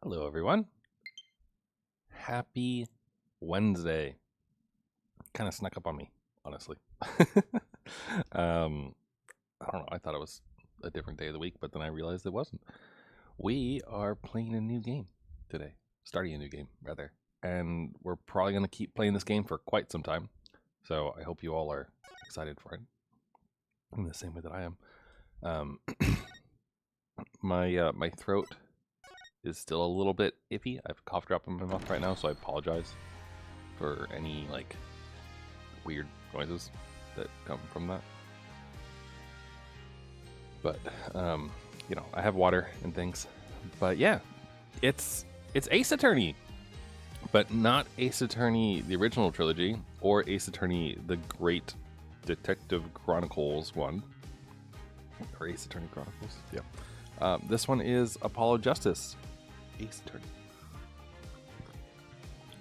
Hello, everyone. Happy Wednesday. Kind of snuck up on me, honestly. um, I don't know. I thought it was a different day of the week, but then I realized it wasn't. We are playing a new game today, starting a new game, rather. And we're probably going to keep playing this game for quite some time. So I hope you all are excited for it in the same way that I am. My throat is still a little bit iffy. I have a cough drop in my mouth right now, so I apologize for any like weird noises that come from that. But I have water and things. But yeah, it's Ace Attorney, but not Ace Attorney the original trilogy or Ace Attorney the Great Detective Chronicles one, or Ace Attorney Chronicles. Yeah, this one is Apollo Justice Ace Attorney,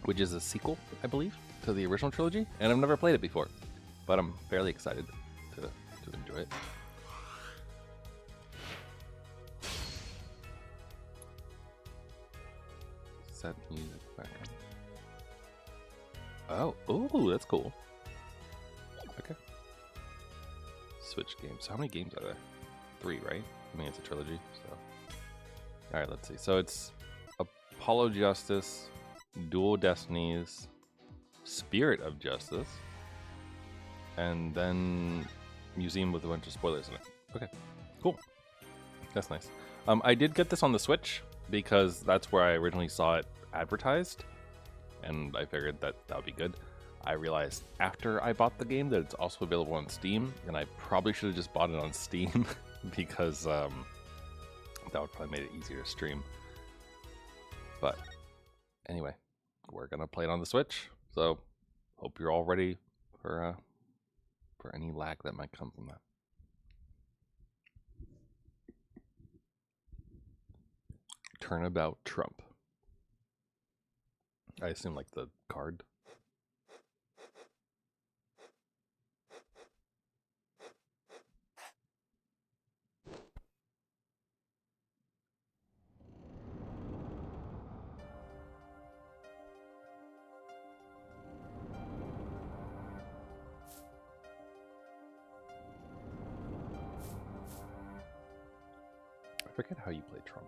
which is a sequel, I believe, to the original trilogy, and I've never played it before, but I'm fairly excited to enjoy it. Set music background. Oh, ooh, that's cool. Okay. Switch games. So how many games are there? 3, right? I mean, it's a trilogy, so. All right, let's see. So it's Apollo Justice, Dual Destinies, Spirit of Justice, and then Museum with a bunch of spoilers in it. Okay, cool. That's nice. I did get this on the Switch because that's where I originally saw it advertised, and I figured that would be good. I realized after I bought the game that it's also available on Steam, and I probably should have just bought it on Steam because that would probably made it easier to stream. But anyway, we're gonna play it on the Switch, so hope you're all ready for any lag that might come from that. Turnabout Trump. I assume like the card. I forget how you play Trump.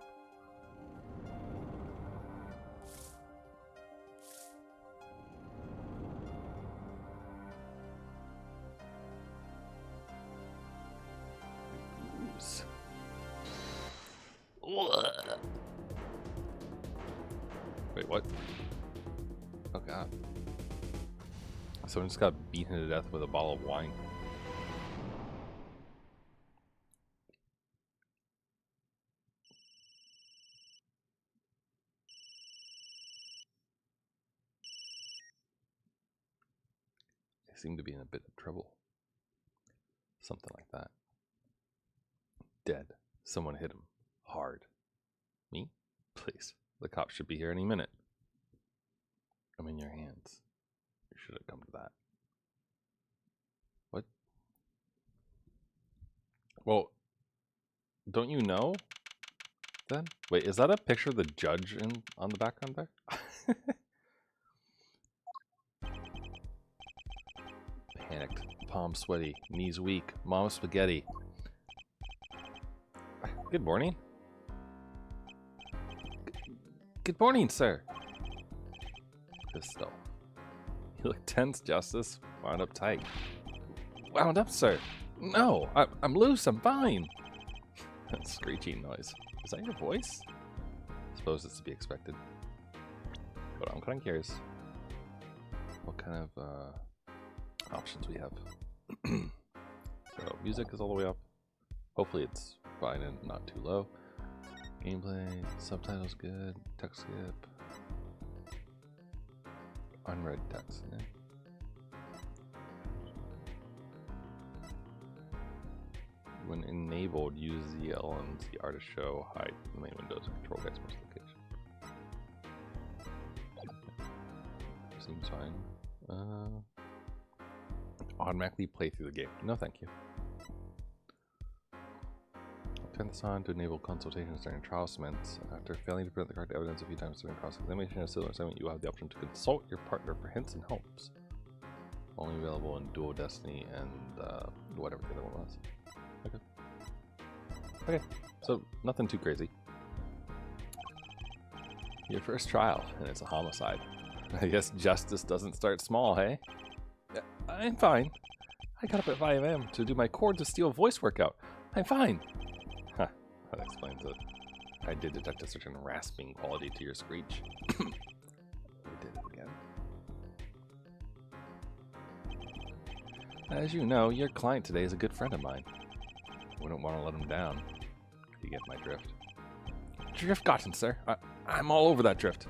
Wait, what? Oh god. Someone just got beaten to death with a bottle of wine. They seem to be in a bit of trouble. Something like that. Dead. Someone hit him. Hard. Me? Please. The cops should be here any minute. I'm in your hands. You should have come to that. What? Well, don't you know then? Wait, is that a picture of the judge on the background there? Panicked, palms sweaty, knees weak, mom spaghetti. Good morning. Good morning, sir. Pistol. You look tense, Justice. Wound up tight. Wound up, sir. No, I'm loose. I'm fine. That screeching noise. Is that your voice? I suppose it's to be expected. But I'm kind of curious what kind of options we have. So music is all the way up. Hopefully it's fine and not too low. Gameplay, subtitles good, text skip. Unread text, yeah. When enabled, use ZL and ZR to show hide the main windows and control Xbox location. Seems fine. Automatically play through the game. No, thank you. turn this on to enable consultations during trial segments. After failing to present the correct evidence a few times during cross-examination and similar segment, you have the option to consult your partner for hints and helps. Only available in Dual Destiny and whatever the other one was. Okay. Okay, so nothing too crazy. Your first trial, and it's a homicide. I guess justice doesn't start small, hey? I'm fine. I got up at 5 a.m. to do my chords of steel voice workout. I'm fine. Huh, that explains it. I did detect a certain rasping quality to your screech. We did it again. As you know, your client today is a good friend of mine. Wouldn't want to let him down. You get my drift. Drift gotten, sir. I'm all over that drift.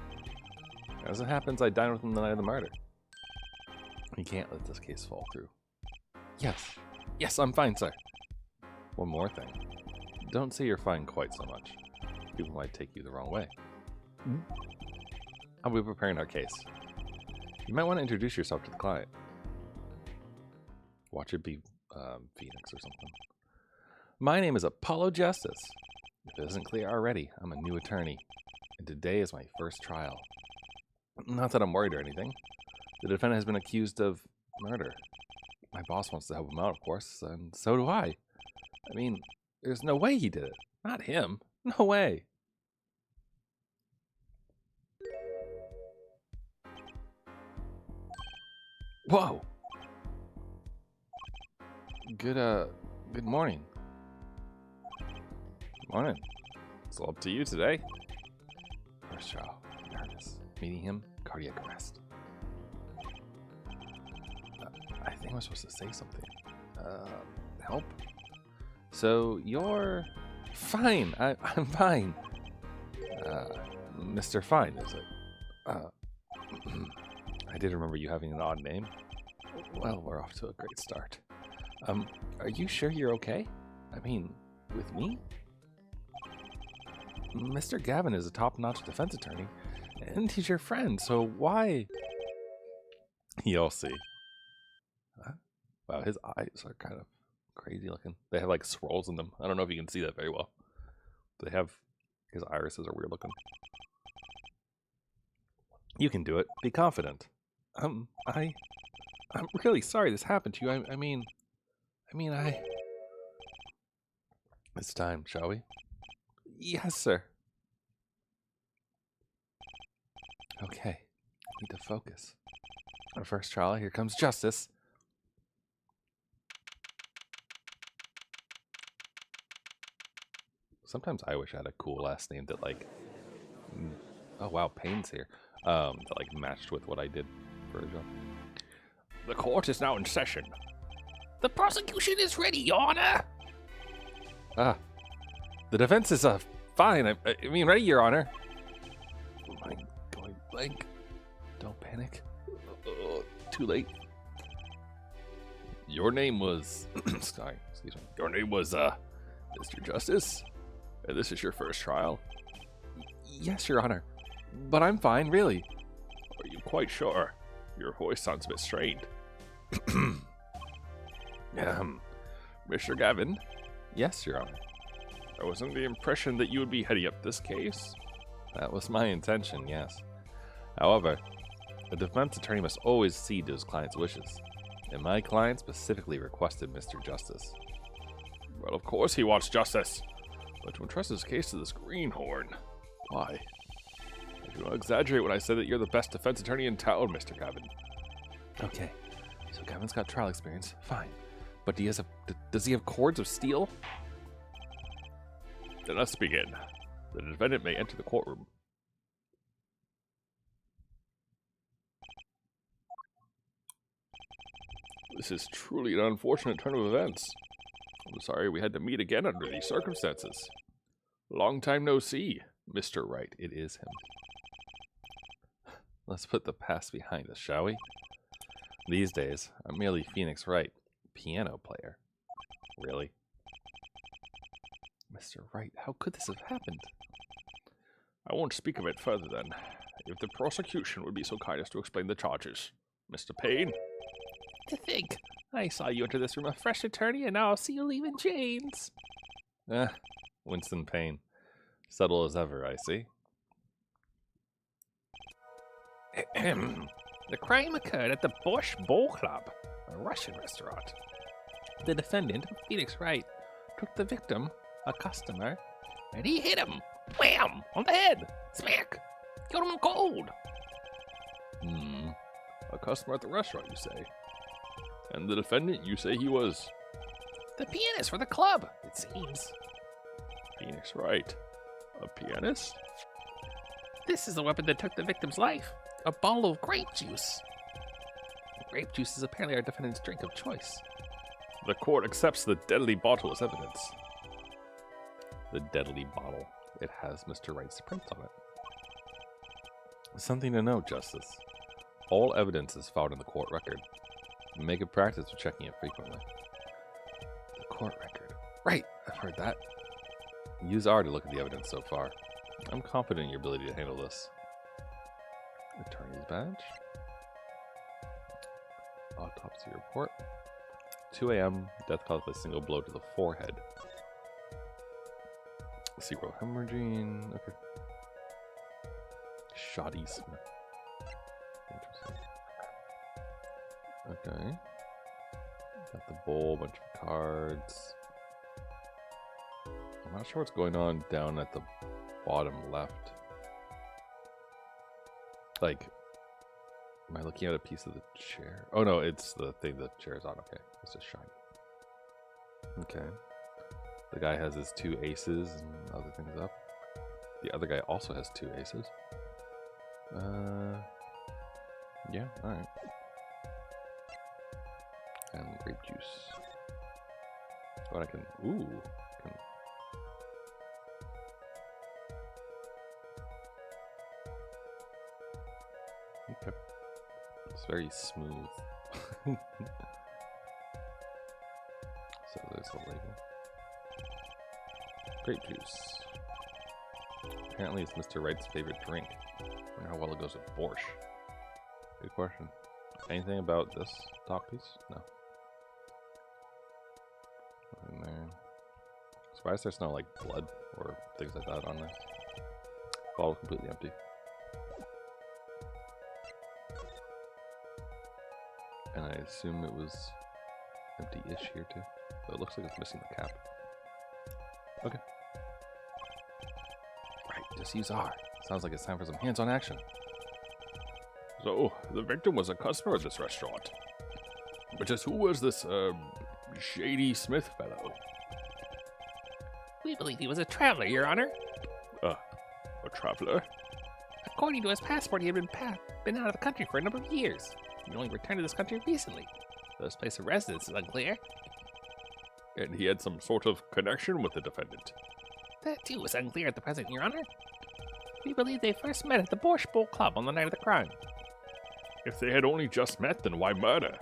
As it happens, I dined with him the night of the murder. You can't let this case fall through. Yes, I'm fine, sir. One more thing. Don't say you're fine quite so much. People might take you the wrong way. I'll be preparing our case. You might want to introduce yourself to the client. Watch it be Phoenix or something. My name is Apollo Justice. If it isn't clear already, I'm a new attorney, and today is my first trial. Not that I'm worried or anything. The defendant has been accused of murder. My boss wants to help him out, of course, and so do I. I mean, there's no way he did it. Not him. No way. Whoa. Good morning. Morning. It's all up to you today. First trial. Nervous. Meeting him. Cardiac arrest. I think I'm supposed to say something. Help? So you're fine. I'm fine. Mr. Fine, is it? I did remember you having an odd name. Well, we're off to a great start. Are you sure you're okay? I mean, with me? Mr. Gavin is a top-notch defense attorney, and he's your friend, so why? You'll see. Huh? Wow, his eyes are kind of crazy looking. They have like swirls in them. I don't know if you can see that very well. They have, his irises are weird looking. You can do it. Be confident. I'm really sorry this happened to you. I mean, It's time, shall we? Yes, sir. Okay, I need to focus. Our first trial, here comes justice. Sometimes I wish I had a cool last name that like, oh wow, Payne's here. That like matched with what I did for a job. The court is now in session. The prosecution is ready, Your Honor. The defense is fine. I mean, ready, Your Honor. Mind going blank. Don't panic. Too late. Your name was. Sorry, excuse me. Your name was Mr. Justice, and this is your first trial. Yes, Your Honor. But I'm fine, really. Are you quite sure? Your voice sounds a bit strained. Mr. Gavin? Yes, Your Honor. I was under the impression that you would be heading up this case. That was my intention, yes. However, a defense attorney must always cede to his client's wishes, and my client specifically requested Mr. Justice. Well, of course he wants justice, but to entrust his case to this greenhorn, why? I do not exaggerate when I say that you're the best defense attorney in town, Mr. Gavin. Okay, so Gavin's got trial experience, fine. But does he have cords of steel? Then let's begin. The defendant may enter the courtroom. This is truly an unfortunate turn of events. I'm sorry we had to meet again under these circumstances. Long time no see, Mr. Wright. It is him. Let's put the past behind us, shall we? These days, I'm merely Phoenix Wright, piano player. Really? Mr. Wright, how could this have happened? I won't speak of it further then. If the prosecution would be so kind as to explain the charges. Mr. Payne? To think, I saw you enter this room a fresh attorney, and now I'll see you leave in chains. Winston Payne. Subtle as ever, I see. The crime occurred at the Borscht Bowl Club, a Russian restaurant. The defendant, Felix Wright, took the victim, a customer, and he hit him. Wham! On the head. Smack! Killed him cold. A customer at the restaurant, you say? And the defendant, you say he was? The pianist for the club, it seems. Phoenix Wright. A pianist? This is the weapon that took the victim's life. A bottle of grape juice. Grape juice is apparently our defendant's drink of choice. The court accepts the deadly bottle as evidence. The deadly bottle. It has Mr. Wright's print on it. Something to note, Justice. All evidence is filed in the court record. Make a practice of checking it frequently. The court record. Right, I've heard that. Use R to look at the evidence so far. I'm confident in your ability to handle this. Attorney's badge. Autopsy report. 2 a.m. Death caused by a single blow to the forehead. Cerebral hemorrhaging. Okay. Shoddy Smith. Interesting. Okay. Got the bowl, bunch of cards. I'm not sure what's going on down at the bottom left. Like, am I looking at a piece of the chair? Oh no, it's the thing the chair's on. Okay, it's just shiny. Okay. The guy has his 2 aces and other things up. The other guy also has 2 aces. Yeah, alright. And grape juice. What I can, ooh. Okay. It's very smooth. So there's a label. Grape juice. Apparently it's Mr. Wright's favorite drink. I wonder how well it goes with borscht. Good question. Anything about this top piece? No. Nothing there. Surprised there's no like blood or things like that on this. Bottle completely empty. And I assume it was empty-ish here too. So it looks like it's missing the cap. Okay. Right, just use R. Sounds like it's time for some hands-on action. So, the victim was a customer at this restaurant. But just who was this, Shady Smith fellow? We believe he was a traveler, Your Honor. A traveler? According to his passport, he had been out of the country for a number of years. He only returned to this country recently. Though his place of residence is unclear. And he had some sort of connection with the defendant. That too is unclear at the present, Your Honor. We believe they first met at the Borscht Bowl Club on the night of the crime. If they had only just met, then why murder?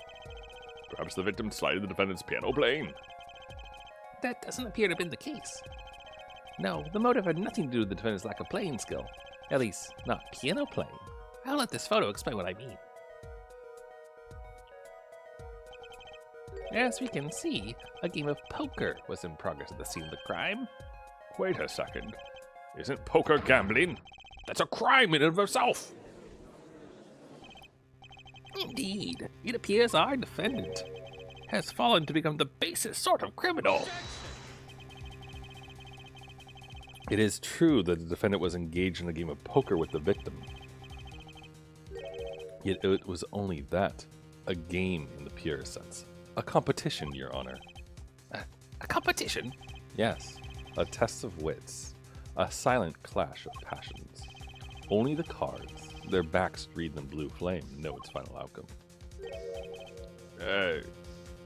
Perhaps the victim slided the defendant's piano playing. That doesn't appear to have been the case. No, the motive had nothing to do with the defendant's lack of playing skill. At least, not piano playing. I'll let this photo explain what I mean. As we can see, a game of poker was in progress at the scene of the crime. Wait a second. Isn't poker gambling? That's a crime in and of itself! Indeed, it appears our defendant has fallen to become the basest sort of criminal. It is true that the defendant was engaged in a game of poker with the victim. Yet it was only that, a game in the purest sense. A competition, Your Honor. A competition? Yes, a test of wits. A silent clash of passions. Only the cards, their backs wreathed in blue flame, know its final outcome.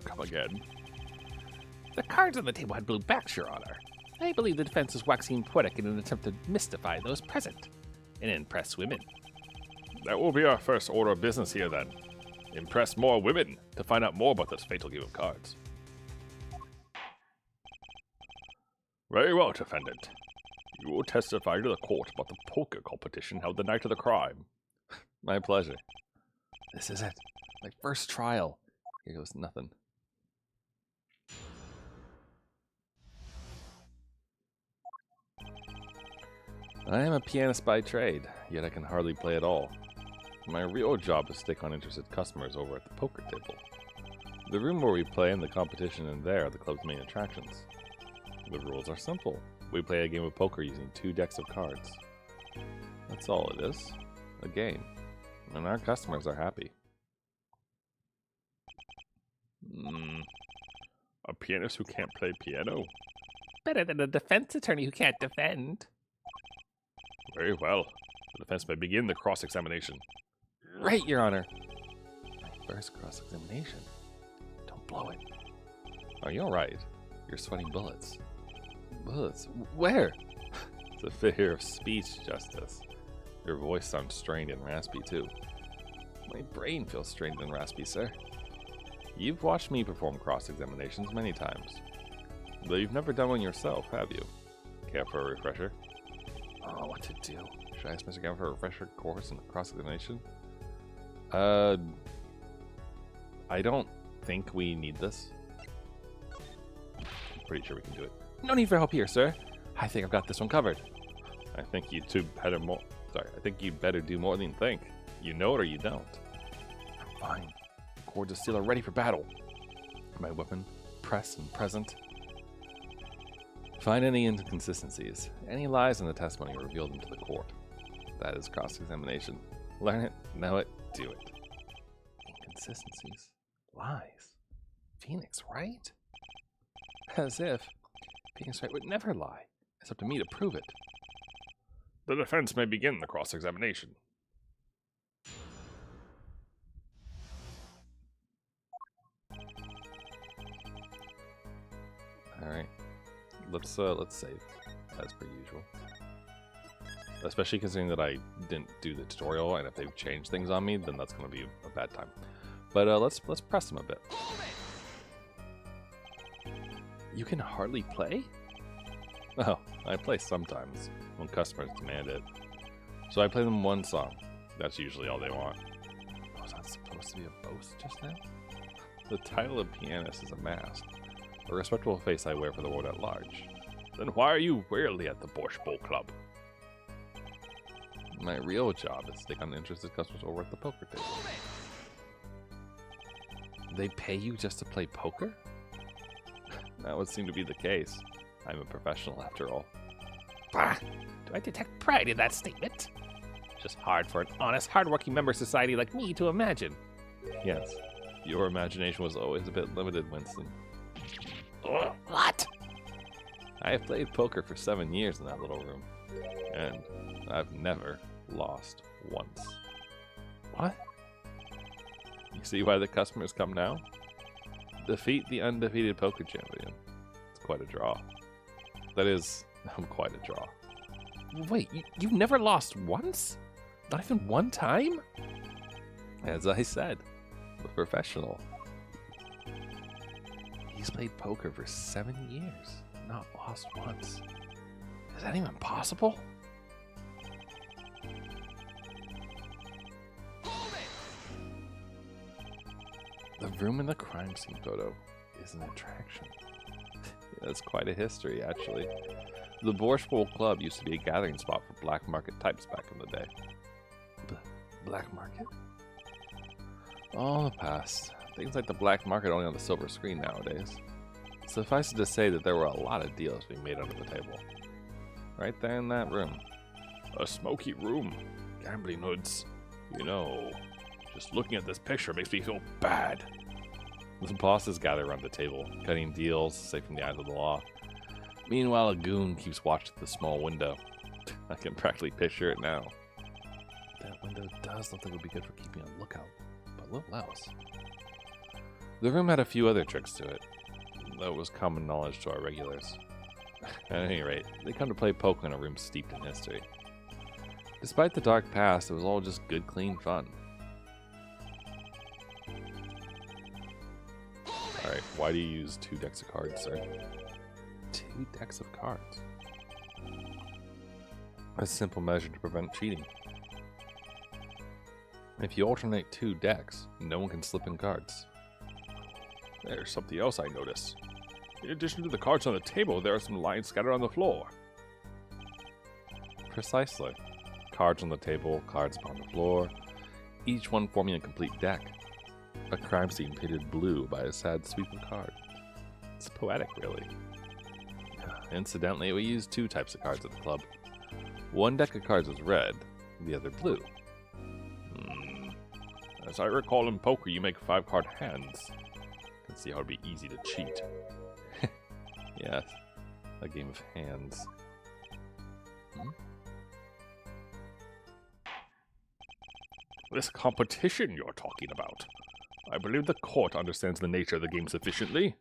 Come again. The cards on the table had blue backs, Your Honor. I believe the defense is waxing poetic in an attempt to mystify those present and impress women. That will be our first order of business here, then. Impress more women to find out more about this fatal game of cards. Very well, defendant. You will testify to the court about the poker competition held the night of the crime. My pleasure. This is it. My first trial. Here goes nothing. I am a pianist by trade, yet I can hardly play at all. My real job is to take on interested customers over at the poker table. The room where we play and the competition in there are the club's main attractions. The rules are simple. We play a game of poker using 2 decks of cards. That's all it is. A game. And our customers are happy. A pianist who can't play piano? Better than a defense attorney who can't defend. Very well. The defense may begin the cross-examination. Right, Your Honor. My first cross-examination. Don't blow it. Are you alright? You're sweating bullets. Bullets? Where? It's a figure of speech, Justice. Your voice sounds strained and raspy, too. My brain feels strained and raspy, sir. You've watched me perform cross-examinations many times. Though you've never done one yourself, have you? Care for a refresher? Oh, what to do? Should I ask Mr. Gavin for a refresher course in cross-examination? I don't think we need this. I'm pretty sure we can do it. No need for help here, sir. I think I've got this one covered. I think you better do more than you think. You know it or you don't. I'm fine. Cords of steel are ready for battle. My weapon, press and present. Find any inconsistencies, any lies in the testimony, reveal them to the court. That is cross-examination. Learn it, know it, do it. Inconsistencies, lies. Phoenix Wright? As if Phoenix Wright would never lie. It's up to me to prove it. The defense may begin the cross-examination. Alright. Let's save, as per usual. Especially considering that I didn't do the tutorial, and if they've changed things on me, then that's going to be a bad time. But let's press them a bit. You can hardly play? Oh, I play sometimes, when customers demand it. So I play them one song. That's usually all they want. Was that supposed to be a boast just now? The title of pianist is a mask. A respectable face I wear for the world at large. Then why are you rarely at the Borscht Bowl Club? My real job is to take on interested customers over at the poker table. They pay you just to play poker? That would seem to be the case. I'm a professional after all. Bah! Do I detect pride in that statement? Just hard for an honest, hardworking member of society like me to imagine. Yes, your imagination was always a bit limited, Winston. What? I have played poker for 7 years in that little room, and I've never lost once. What? You see why the customers come now? Defeat the undefeated poker champion. It's quite a draw. That is, quite a draw. Wait, you've never lost once? Not even one time? As I said, a professional. He's played poker for 7 years, not lost once. Is that even possible? The room in the crime scene photo is an attraction. That's quite a history, actually. The Borscht Bowl Club used to be a gathering spot for black market types back in the day. Black market? All the past. Things like the black market only on the silver screen nowadays. Suffice it to say that there were a lot of deals being made under the table. Right there in that room. A smoky room. Gambling hoods. You know, just looking at this picture makes me feel bad. The bosses gather around the table, cutting deals, safe from the eyes of the law. Meanwhile, a goon keeps watch at the small window. I can practically picture it now. That window does look like it would be good for keeping a lookout, but little else. The room had a few other tricks to it, though it was common knowledge to our regulars. At any rate, they come to play poker in a room steeped in history. Despite the dark past, it was all just good, clean fun. Alright, why do you use 2 decks of cards, sir? 2 decks of cards? A simple measure to prevent cheating. If you alternate 2 decks, no one can slip in cards. There's something else I notice. In addition to the cards on the table, there are some lines scattered on the floor. Precisely. Cards on the table, cards upon the floor, each one forming a complete deck. A crime scene painted blue by a sad sweep of cards. It's poetic, really. Incidentally, we use two types of cards at the club. One deck of cards was red, the other blue. As I recall in poker, you make 5-card hands. Can see how it'd be easy to cheat. Yes, a game of hands. This competition you're talking about. I believe the court understands the nature of the game sufficiently.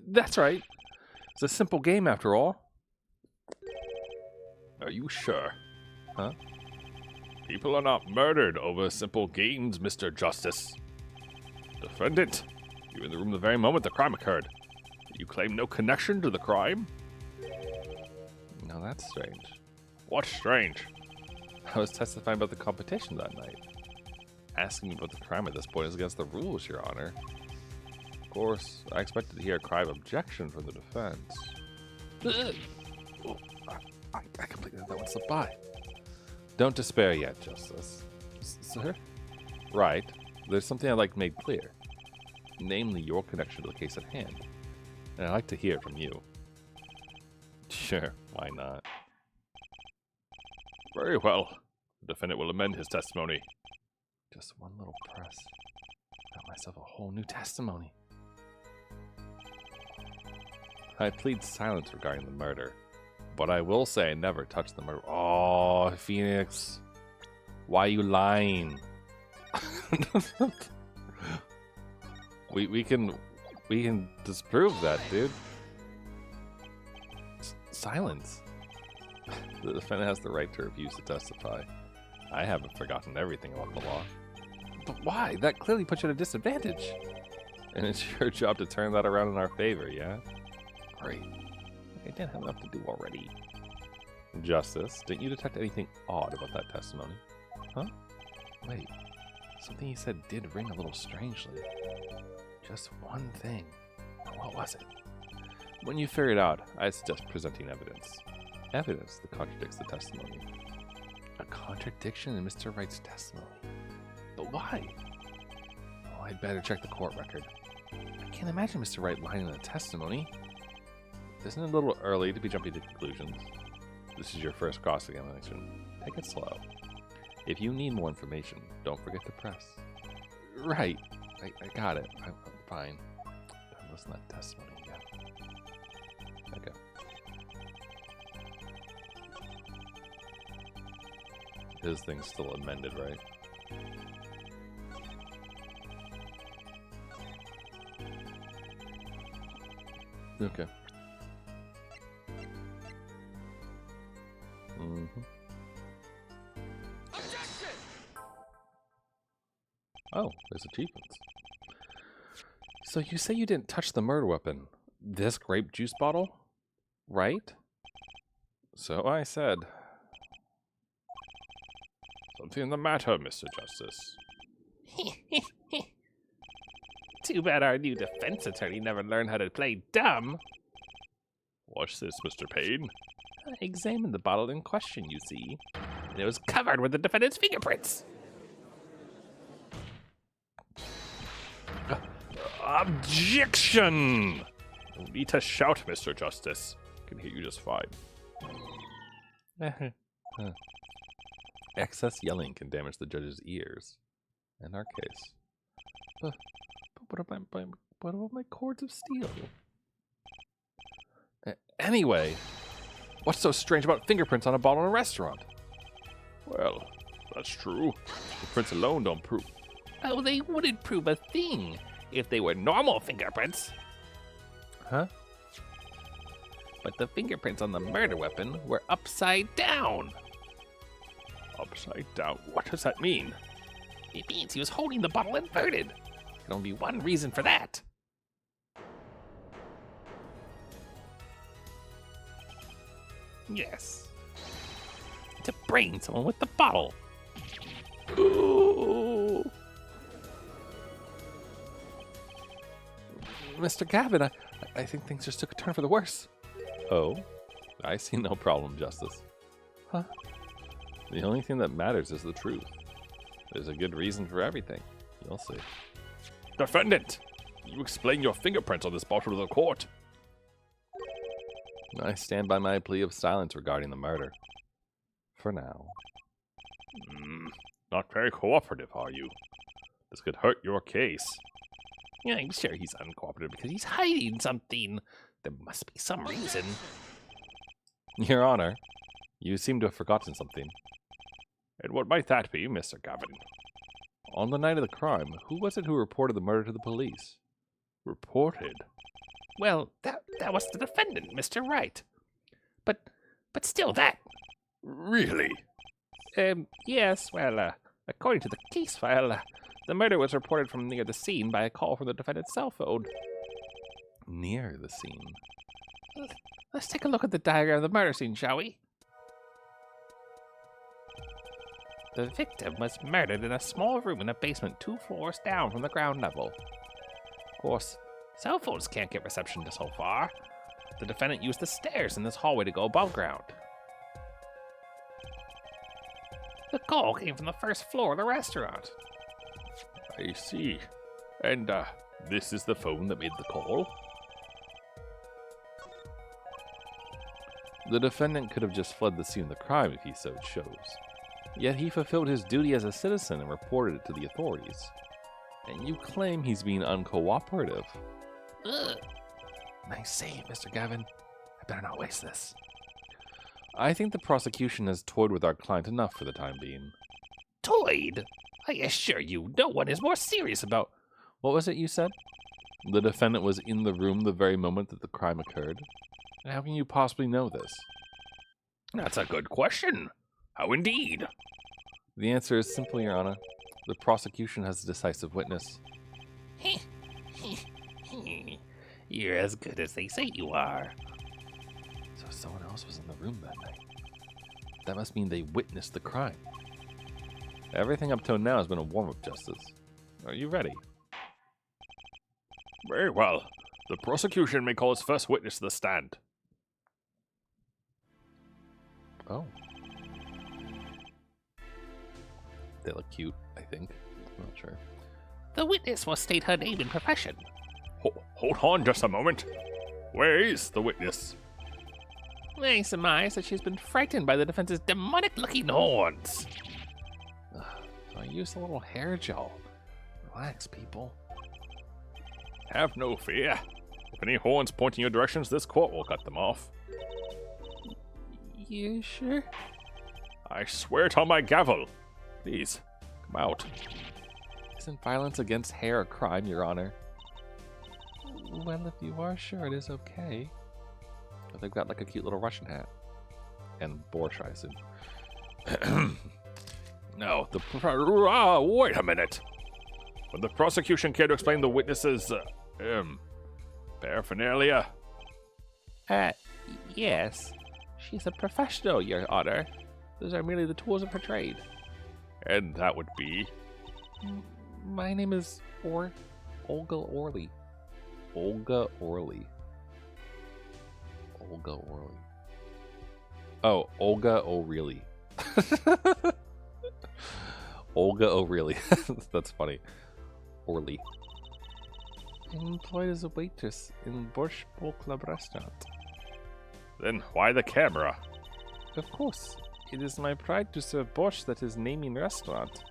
That's right. It's a simple game after all. Are you sure? Huh? People are not murdered over simple games, Mr. Justice. Defendant, you were in the room the very moment the crime occurred. You claim no connection to the crime? No, that's strange. What's strange? I was testifying about the competition that night. Asking about the crime at this point is against the rules, Your Honor. Of course, I expected to hear a cry of objection from the defense. I completely let that one slip by. Don't despair yet, Justice. Sir? Right. There's something I'd like made clear. Namely, your connection to the case at hand. And I'd like to hear from you. Sure, why not? Very well. The defendant will amend his testimony. Just one little press. Got myself a whole new testimony. I plead silence regarding the murder. But I will say I never touched the murder. Oh, Phoenix. Why are you lying? we can disprove that, dude. Silence. The defendant has the right to refuse to testify. I haven't forgotten everything about the law. But why? That clearly puts you at a disadvantage. And it's your job to turn that around in our favor, yeah? Great. I didn't have enough to do already. Justice, didn't you detect anything odd about that testimony? Huh? Wait. Something he said did ring a little strangely. Just one thing. What was it? When you figure it out, I suggest presenting evidence. Evidence that contradicts the testimony. A contradiction in Mr. Wright's testimony. But why? Oh, I'd better check the court record. I can't imagine Mr. Wright lying in a testimony. Isn't it a little early to be jumping to conclusions? This is your first cross-examination. Take it slow. If you need more information, don't forget to press. Right. I got it. I'm fine. Don't listen to that testimony again. Okay. His thing's still amended, right? Okay. Oh, there's achievements. So you say you didn't touch the murder weapon. This grape juice bottle? Right? So I said. Something the matter, Mr. Justice? Too bad our new defense attorney never learned how to play dumb. What's this, Mr. Payne? I examined the bottle in question, you see, and it was covered with the defendant's fingerprints. Objection! No need to shout, Mr. Justice. I can hear you just fine. Excess yelling can damage the judge's ears. In our case. But what about my cords of steel? Anyway, what's so strange about fingerprints on a bottle in a restaurant? Well, that's true. The prints alone don't prove. Oh, they wouldn't prove a thing if they were normal fingerprints. Huh? But the fingerprints on the murder weapon were upside down. Upside down? What does that mean? It means he was holding the bottle inverted. There can only be one reason for that. Yes. To brain someone with the bottle. Ooh. Mr. Gavin, I think things just took a turn for the worse. Oh? I see no problem, Justice. Huh? The only thing that matters is the truth. There's a good reason for everything. You'll see. Defendant! You explain your fingerprints on this bottle to the court. I stand by my plea of silence regarding the murder. For now. Not very cooperative, are you? This could hurt your case. Yeah, I'm sure he's uncooperative because he's hiding something. There must be some reason. Your Honor, you seem to have forgotten something. And what might that be, Mr. Gavin? On the night of the crime, who was it who reported the murder to the police? Reported? Well, that was the defendant, Mr. Wright. But still that. Really? Yes, well, according to the case file, the murder was reported from near the scene by a call from the defendant's cell phone. Near the scene? Let's take a look at the diagram of the murder scene, shall we? The victim was murdered in a small room in a basement 2 floors down from the ground level. Of course, cell phones can't get reception to so far. The defendant used the stairs in this hallway to go above ground. The call came from the first floor of the restaurant. I see. And, this is the phone that made the call? The defendant could have just fled the scene of the crime if he so chose. Yet he fulfilled his duty as a citizen and reported it to the authorities. And you claim he's being uncooperative. Ugh. Nice save, Mr. Gavin. I better not waste this. I think the prosecution has toyed with our client enough for the time being. Toyed? I assure you, no one is more serious about... What was it you said? The defendant was in the room the very moment that the crime occurred? How can you possibly know this? That's a good question. How indeed? The answer is simple, Your Honor. The prosecution has a decisive witness. You're as good as they say you are. So someone else was in the room that night. That must mean they witnessed the crime. Everything up till now has been a warm-up, Justice. Are you ready? Very well. The prosecution may call its first witness to the stand. Oh. They look cute, I think. I'm not sure. The witness will state her name and profession. Hold on just a moment. Where is the witness? I surmise that she's been frightened by the defense's demonic-looking horns. I used a little hair gel. Relax, people. Have no fear. If any horns point in your directions, this court will cut them off. You sure? I swear it on my gavel. Please, come out. Isn't violence against hair a crime, Your Honor? Well, if you are sure, it is okay. But they've got like a cute little Russian hat. And borscht, I assume. No, wait a minute. Would the prosecution care to explain the witness's, paraphernalia? Yes. She's a professional, Your Honor. Those are merely the tools of her trade. And that would be? My name is Olga Orley. Olga Orley. Olga Orley. Oh, Olga O'Reilly. Olga O'Reilly. That's funny. Orley. I'm employed as a waitress in Borscht Bowl Club restaurant. Then why the camera? Of course. It is my pride to serve borscht that is naming restaurant.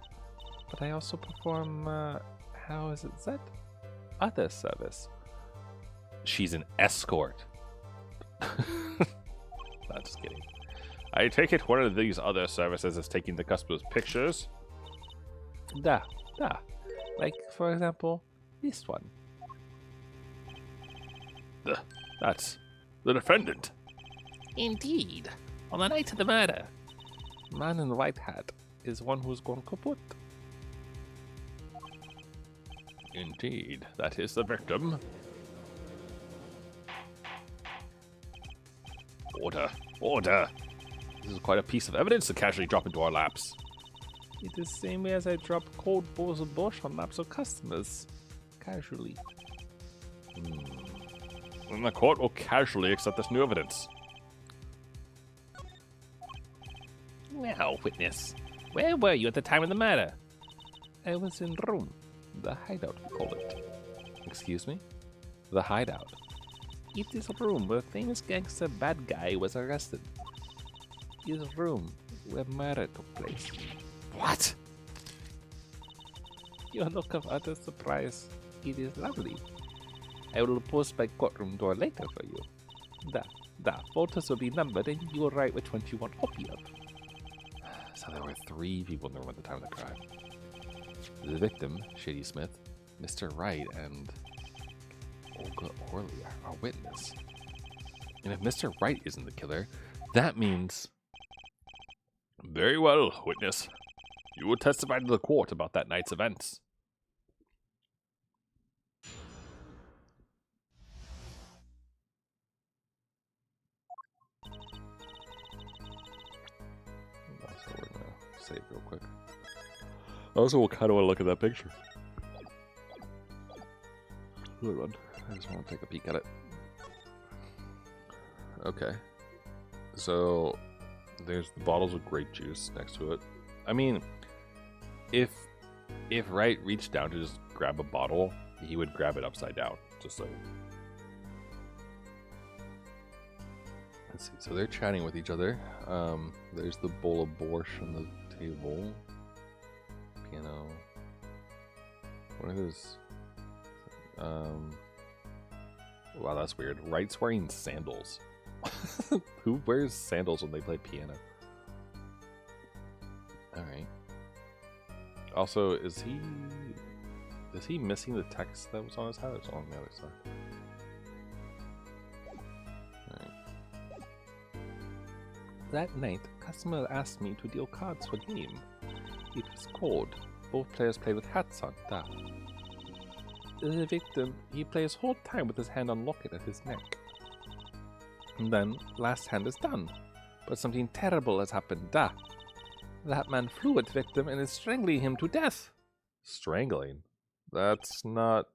But I also perform, how is it said? Other service. She's an escort. Not just kidding. I take it one of these other services is taking the customer's pictures? Da. Like, for example, this one. That's the defendant. Indeed. On the night of the murder. Man in the white hat is one who's gone kaput. Indeed, that is the victim. Order. This is quite a piece of evidence to casually drop into our laps. It is the same way as I drop cold bowls of borscht on laps of customers. Casually. Then the court will casually accept this new evidence. Now, witness, where were you at the time of the murder? I was in room. The hideout, we call it. Excuse me? The hideout. It is room where famous gangster bad guy was arrested. It is room where murder took place. What? Your look of utter surprise. It is lovely. I will post my courtroom door later for you. The photos will be numbered and you will write which ones you want copy of. So there were 3 people in the room at the time of the crime. The victim, Shady Smith, Mr. Wright, and Olga Orley, our witness. And if Mr. Wright isn't the killer, that means... Very well, witness. You will testify to the court about that night's events. Also, we're gonna save real quick. I also kind of want to look at that picture. Hold on. I just want to take a peek at it. Okay. So, there's the bottles of grape juice next to it. I mean, if Wright reached down to just grab a bottle, he would grab it upside down. Just so. Let's see. So they're chatting with each other. There's the bowl of borscht on the table. Piano. What is? Wow, that's weird. Wright's wearing sandals. Who wears sandals when they play piano? Alright. Also, is he missing the text that was on his hat, or is it on the other side? Alright. That night, customer asked me to deal cards for game. It was cold. Both players play with hats on. The victim, he plays whole time with his hand on locket at his neck. And then, last hand is done. But something terrible has happened. That man flew at victim and is strangling him to death. Strangling? That's not...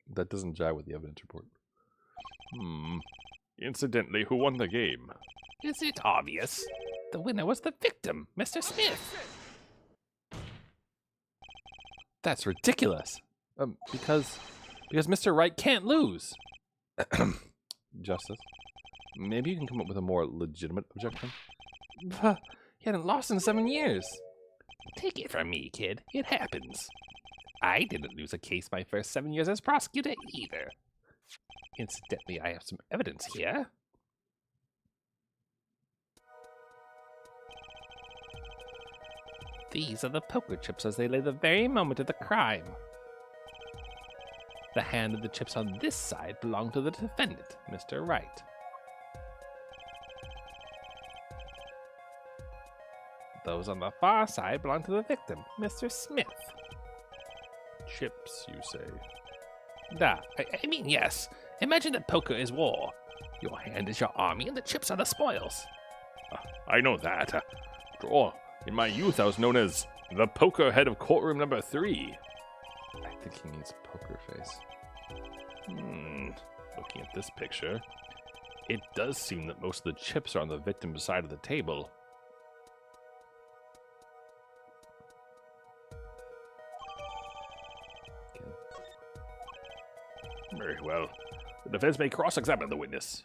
That doesn't jive with the evidence report. Incidentally, who won the game? Is it obvious? The winner was the victim, Mr. Smith. That's ridiculous. Because Mr. Wright can't lose. Justice. Maybe you can come up with a more legitimate objection. He hadn't lost in 7 years. Take it from me, kid. It happens. I didn't lose a case my first 7 years as prosecutor either. Incidentally, I have some evidence here. These are the poker chips as they lay the very moment of the crime. The hand of the chips on this side belonged to the defendant, Mr. Wright. Those on the far side belong to the victim, Mr. Smith. Chips, you say? I mean, yes. Imagine that poker is war. Your hand is your army and the chips are the spoils. I know that. After all, in my youth I was known as the poker head of courtroom number 3. I think he means poker face. Looking at this picture, it does seem that most of the chips are on the victim's side of the table. Very well. The defense may cross-examine the witness.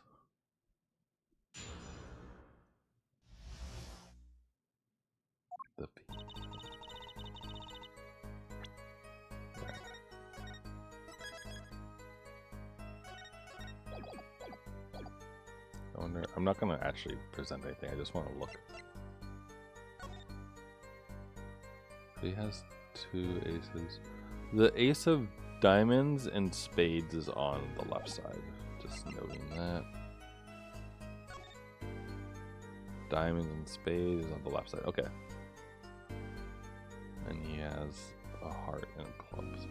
I wonder. I'm not going to actually present anything. I just want to look. He has 2 aces. The ace of diamonds and spades is on the left side. Just noting that. Diamonds and spades is on the left side. Okay. And he has a heart and clubs.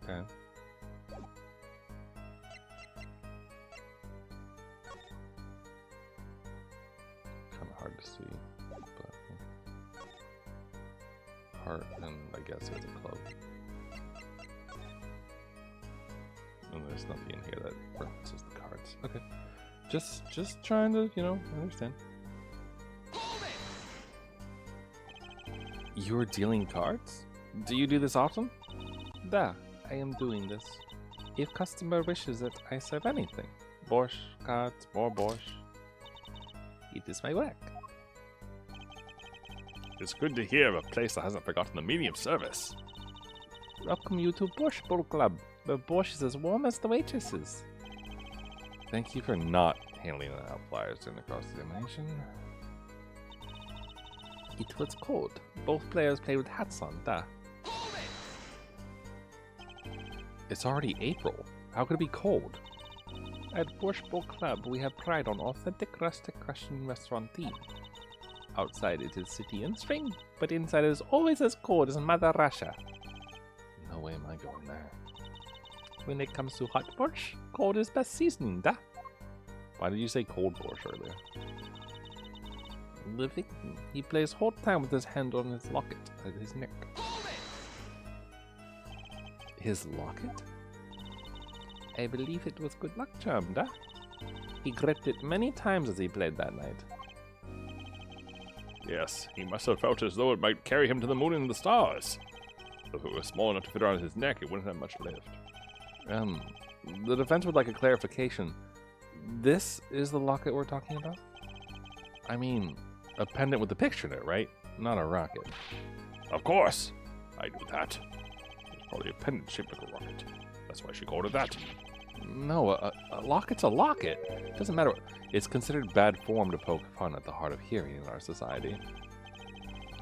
Okay. Kind of hard to see, but heart and I guess he has a club. And there's nothing in here that references the cards. Okay. Just trying to, understand. You're dealing cards? Do you do this often? Da, I am doing this. If customer wishes it, I serve anything. Borscht, cards, more borscht. It is my work. It's good to hear of a place that hasn't forgotten the meaning of service. Welcome you to Borscht Bowl Club. The borscht is as warm as the waitresses. Thank you for not handling the outliers during the cross-examination. It was cold. Both players played with hats on, da. It's already April. How could it be cold? At Borscht Bowl Club, we have pride on authentic rustic Russian restaurant theme. Outside it is city and spring, but inside it is always as cold as Mother Russia. No way am I going there. When it comes to hot borscht, cold is best seasoning, da. Why did you say cold borscht earlier? The victim, he plays whole time with his hand on his locket at his neck. His locket? I believe it was good luck charm, da. He gripped it many times as he played that night. Yes, he must have felt as though it might carry him to the moon and the stars. If it was small enough to fit around his neck, it wouldn't have much lift. The defense would like a clarification. This is the locket we're talking about? I mean, a pendant with a picture in it, right? Not a rocket. Of course! I knew that. It's probably a pendant shaped like a rocket. That's why she called it that. No, a locket's a locket. Doesn't matter. It's considered bad form to poke fun at the heart of hearing in our society.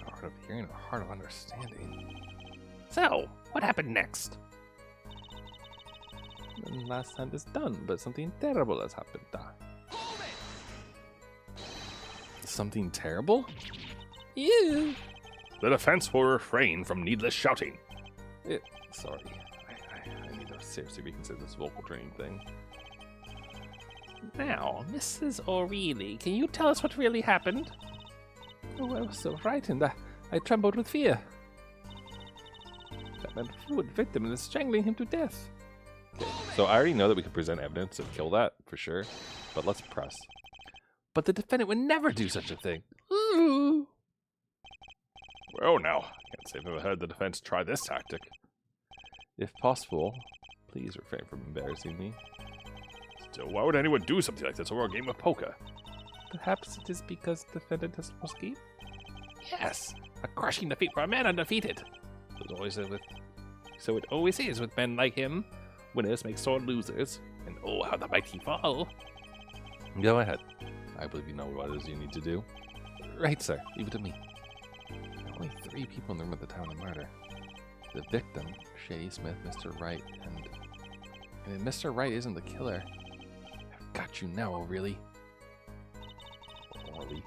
Heart of hearing or heart of understanding? So, what happened next? The last time is done, but something terrible has happened, da. Something terrible? Yeah. The defense will refrain from needless shouting. Sorry. I need to seriously reconsider this vocal training thing. Now, Mrs. O'Reilly, can you tell us what really happened? Oh, I was so frightened. I trembled with fear. That man threw the victim and is strangling him to death. Okay, so I already know that we could present evidence and kill that, for sure. But let's press. But the defendant would never do such a thing. Ooh. Well, now, I can't say I've ever heard the defense try this tactic. If possible, please refrain from embarrassing me. Still, why would anyone do something like this over a game of poker? Perhaps it is because the defendant has lost game? Yes, a crushing defeat for a man undefeated. So it always is with men like him. Winners make sore losers, and oh, how the mighty fall. Go ahead. I believe you know what it is you need to do. Right, sir. Leave it to me. There are only 3 people in the room at the time of the murder. The victim, Shady Smith, Mr. Wright, and if Mr. Wright isn't the killer, I've got you now, O'Reilly. O'Reilly.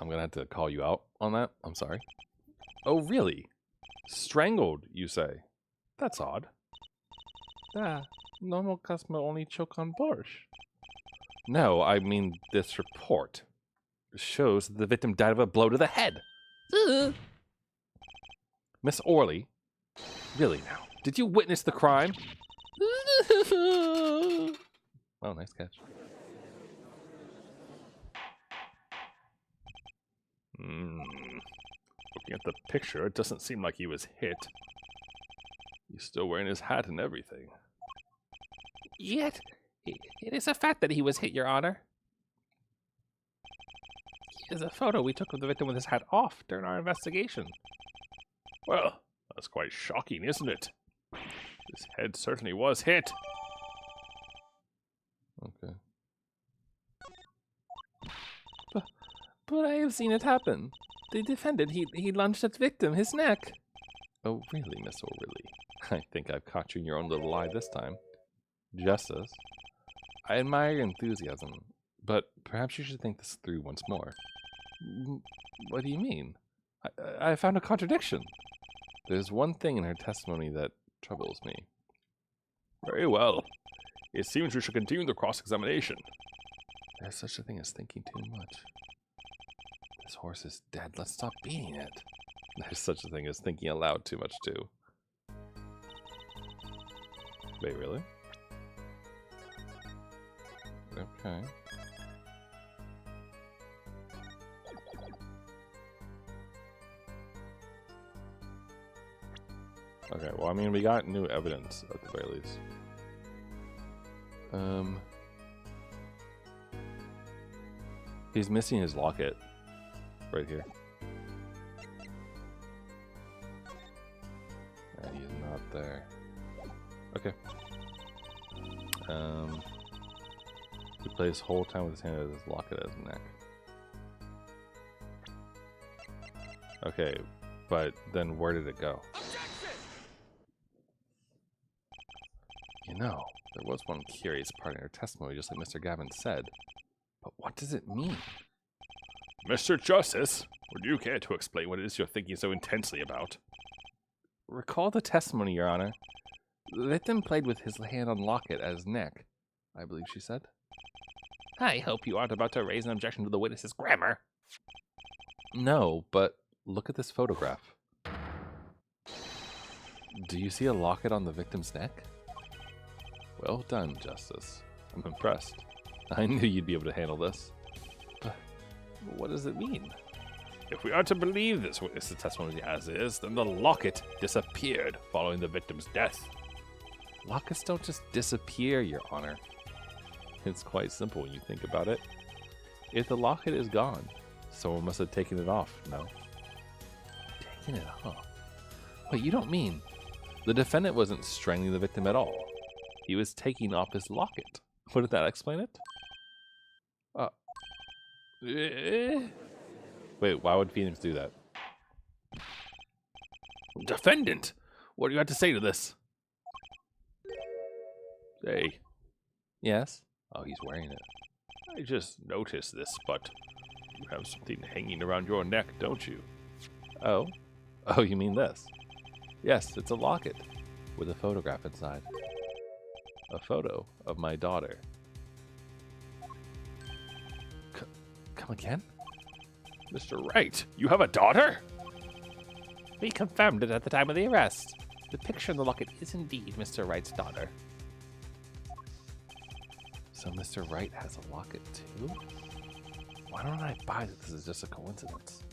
I'm gonna have to call you out on that. I'm sorry. Oh, really? Strangled, you say? That's odd. Normal customer only choke on borscht. No, I mean this report shows that the victim died of a blow to the head. Miss Orley, really now? Did you witness the crime? Oh, nice catch. Looking at the picture, it doesn't seem like he was hit. He's still wearing his hat and everything. Yet, it is a fact that he was hit, Your Honor. Here's a photo we took of the victim with his hat off during our investigation. Well, that's quite shocking, isn't it? His head certainly was hit. Okay. But I have seen it happen. The defendant, he lunged at the victim, his neck. Oh, really, Miss O'Reilly? I think I've caught you in your own little lie this time. Justice. I admire your enthusiasm, but perhaps you should think this through once more. What do you mean? I found a contradiction. There's one thing in her testimony that troubles me. Very well. It seems we should continue the cross-examination. There's such a thing as thinking too much. This horse is dead. Let's stop beating it. There's such a thing as thinking aloud too much, too. Wait, really? Okay. Okay, well, I mean, we got new evidence at the very least. He's missing his locket right here. And he's not there. Okay. He plays his whole time with his hand as his locket at his neck. Okay, but then where did it go? You know, there was one curious part in her testimony, just like Mr. Gavin said. But what does it mean? Mr. Justice, would you care to explain what it is you're thinking so intensely about? Recall the testimony, Your Honor. The victim played with his hand on locket at his neck, I believe she said. I hope you aren't about to raise an objection to the witness's grammar. No, but look at this photograph. Do you see a locket on the victim's neck? Well done, Justice. I'm impressed. I knew you'd be able to handle this. But what does it mean? If we are to believe this witness's testimony as is, then the locket disappeared following the victim's death. Lockets don't just disappear, Your Honor. It's quite simple when you think about it. If the locket is gone, someone must have taken it off, no? Taken it off? Wait, you don't mean... The defendant wasn't strangling the victim at all. He was taking off his locket. Wouldn't that explain it? Wait, why would Phoenix do that? Defendant, what do you have to say to this? Say, Yes? Oh, he's wearing it. I just noticed this, but you have something hanging around your neck, don't you? Oh? Oh, you mean this? Yes, it's a locket with a photograph inside. A photo of my daughter. Come again? Mr. Wright, you have a daughter? We confirmed it at the time of the arrest. The picture in the locket is indeed Mr. Wright's daughter. So Mr. Wright has a locket too? Why don't I buy that this is just a coincidence?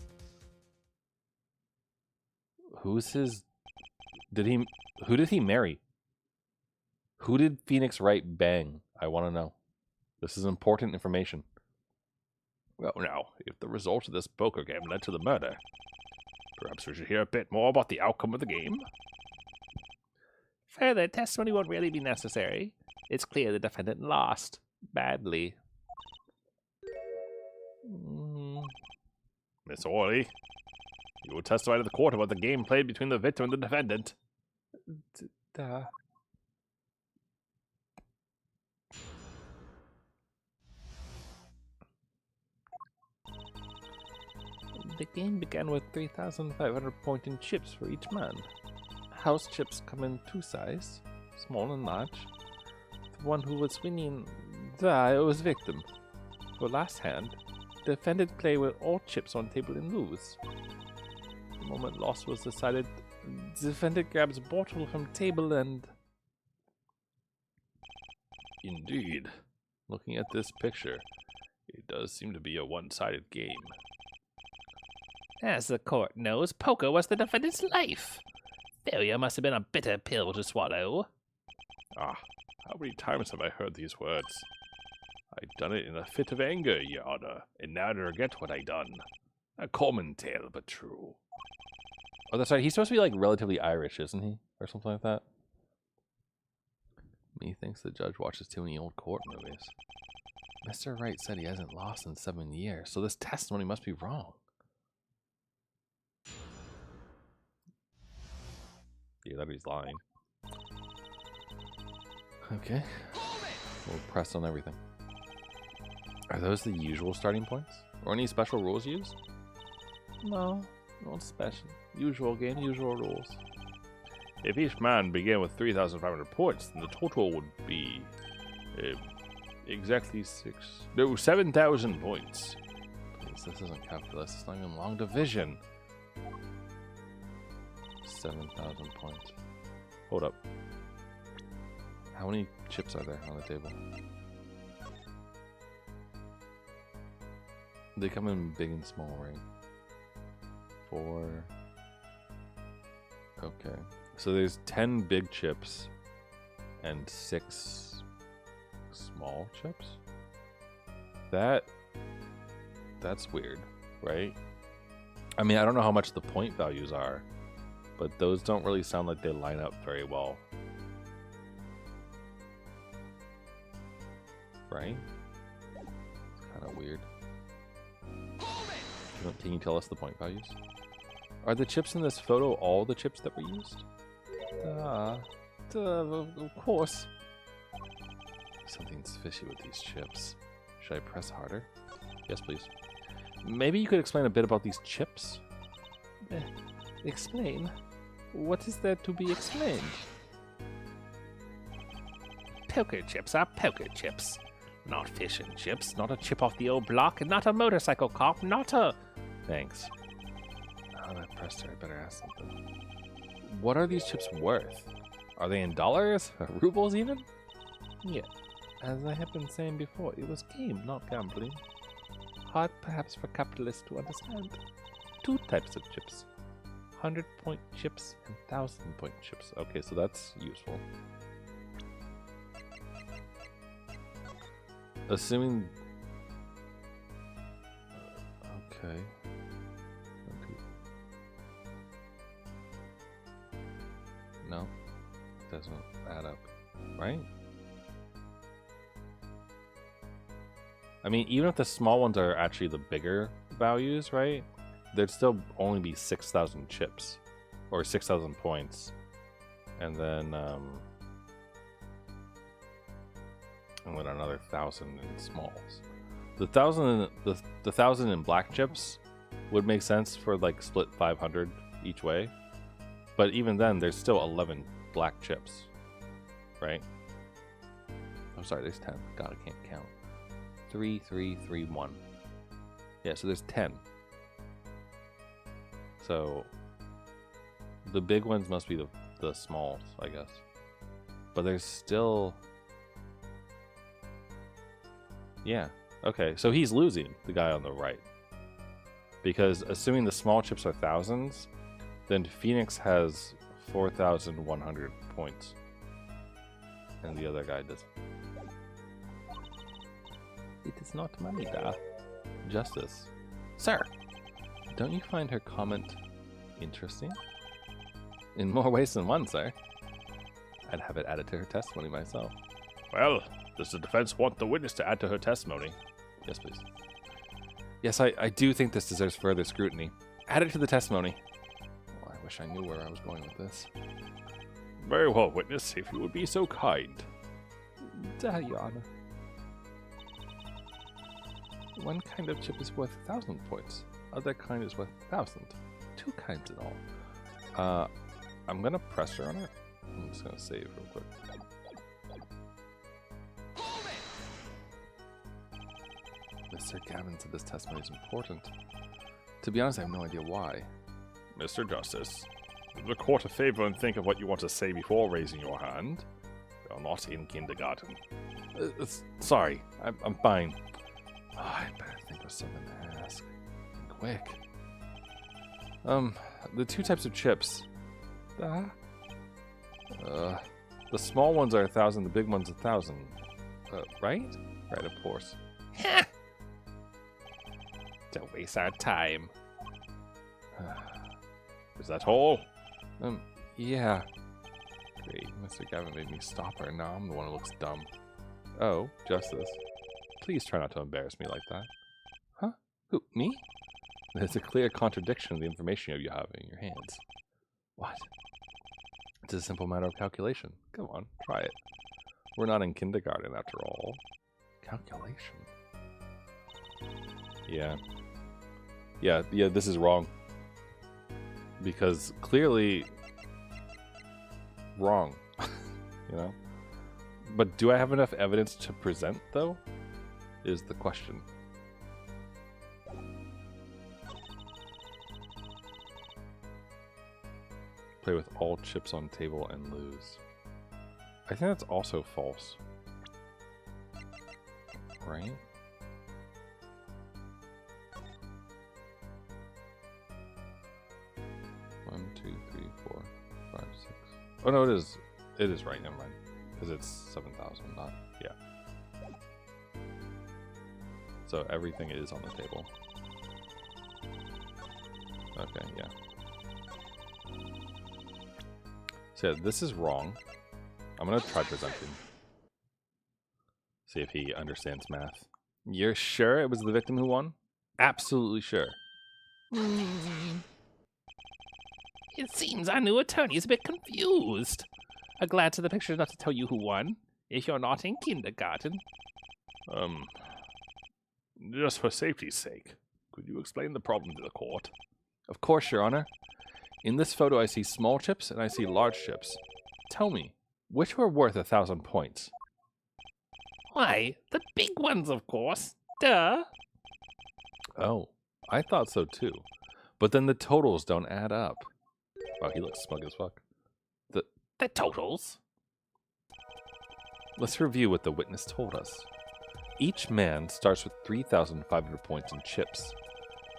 Who's his... Who did he marry? Who did Phoenix Wright bang? I want to know. This is important information. Well, now, if the result of this poker game led to the murder, perhaps we should hear a bit more about the outcome of the game. Further testimony won't really be necessary. It's clear the defendant lost. Badly. Miss Orley, you will testify to the court about the game played between the victim and the defendant. The game began with 3,500 point-in chips for each man. House chips come in two sizes, small and large. The one who was winning, it was victim. For last hand, the defendant play with all chips on table and lose. The moment loss was decided, the defendant grabs a bottle from table and... Indeed. Looking at this picture, it does seem to be a one-sided game. As the court knows, poker was the defendant's life. Failure must have been a bitter pill to swallow. Ah, how many times have I heard these words? I done it in a fit of anger, Your Honor, and now to regret what I done. A common tale, but true. Oh, that's right. He's supposed to be like relatively Irish, isn't he? Or something like that. Me thinks the judge watches too many old court movies. Mr. Wright said he hasn't lost in 7 years, so this testimony must be wrong. Yeah, that he's lying. Okay. We'll press on everything. Are those the usual starting points? Or any special rules used? No, not special. Usual game, usual rules. If each man began with 3,500 points, then the total would be Exactly 7,000 points. Please, this isn't calculus. It's not even long division. 7,000 points. Hold up. How many chips are there on the table? They come in big and small, right? 4. Okay. So there's 10 big chips and 6 small chips? That's weird, right? I mean, I don't know how much the point values are, but those don't really sound like they line up very well. Right? It's kind of weird. Can you tell us the point values? Are the chips in this photo all the chips that were used? Of course. Something's fishy with these chips. Should I press harder? Yes, please. Maybe you could explain a bit about these chips? Explain? What is there to be explained? Poker chips are poker chips. Not fish and chips, not a chip off the old block, not a motorcycle cop, not a... Thanks. Now that I pressed her, I better ask something. What are these chips worth? Are they in dollars? Rubles even? Yeah, as I have been saying before, it was game, not gambling. Hard perhaps for capitalists to understand. 2 types of chips. 100-point chips and 1,000-point chips. Okay, so that's useful. Assuming... Okay. No. Doesn't add up. Right? I mean, even if the small ones are actually the bigger values, right? There'd still only be 6,000 chips. Or 6,000 points. And then another 1,000 in smalls. The 1,000 in black chips would make sense for like split 500 each way. But even then, there's still 11 black chips, right? I'm sorry, there's 10. God, I can't count. 3, 3, 3, 1. Yeah, so there's 10. So the big ones must be the smalls, I guess. But there's still... Yeah. Okay, so he's losing, the guy on the right. Because assuming the small chips are thousands, then Phoenix has 4,100 points. And the other guy doesn't. It is not money, da. Justice. Sir, don't you find her comment interesting? In more ways than one, sir. I'd have it added to her testimony myself. Well, does the defense want the witness to add to her testimony? Yes, please. Yes, I do think this deserves further scrutiny. Add it to the testimony. Well, I wish I knew where I was going with this. Very well, witness, if you would be so kind. Da, Your Honor. One kind of chip is worth 1,000 points. Other kind is worth 1,000. 2 kinds in all. I'm gonna press her on it. I'm just gonna save real quick. Mr. Gavin said this testimony is important. To be honest, I have no idea why. Mr. Justice, do the court a favor and think of what you want to say before raising your hand. You're not in kindergarten. Sorry, I'm fine. Oh, I better think of something to ask. Quick. The 2 types of chips. The small ones are 1,000, the big ones 1,000. Right? Right, of course. Don't waste our time. Is that all? Yeah. Great, Mr. Gavin made me stop her. Now I'm the one who looks dumb. Oh, Justice. Please try not to embarrass me like that. Huh? Who, me? There's a clear contradiction in the information you have in your hands. What? It's a simple matter of calculation. Come on, try it. We're not in kindergarten after all. Calculation? Yeah. Yeah, this is wrong. Because clearly... wrong. You know? But do I have enough evidence to present, though? Is the question. Play with all chips on table and lose. I think that's also false. Right? One, two, three, 4, 5, 6. Oh no, it is. It is right. Never mind, because it's 7,000. Not yeah. So everything is on the table. Okay, yeah. So yeah, this is wrong. I'm gonna try presenting. See if he understands math. You're sure it was the victim who won? Absolutely sure. It seems our new attorney is a bit confused. A glance at the picture not to tell you who won, if you're not in kindergarten. Just for safety's sake, could you explain the problem to the court? Of course, Your Honor. In this photo, I see small chips and I see large chips. Tell me, which were worth 1,000 points? Why, the big ones, of course. Duh. Oh, I thought so too. But then the totals don't add up. Wow, he looks smug as fuck. The totals? Let's review what the witness told us. Each man starts with 3,500 points in chips,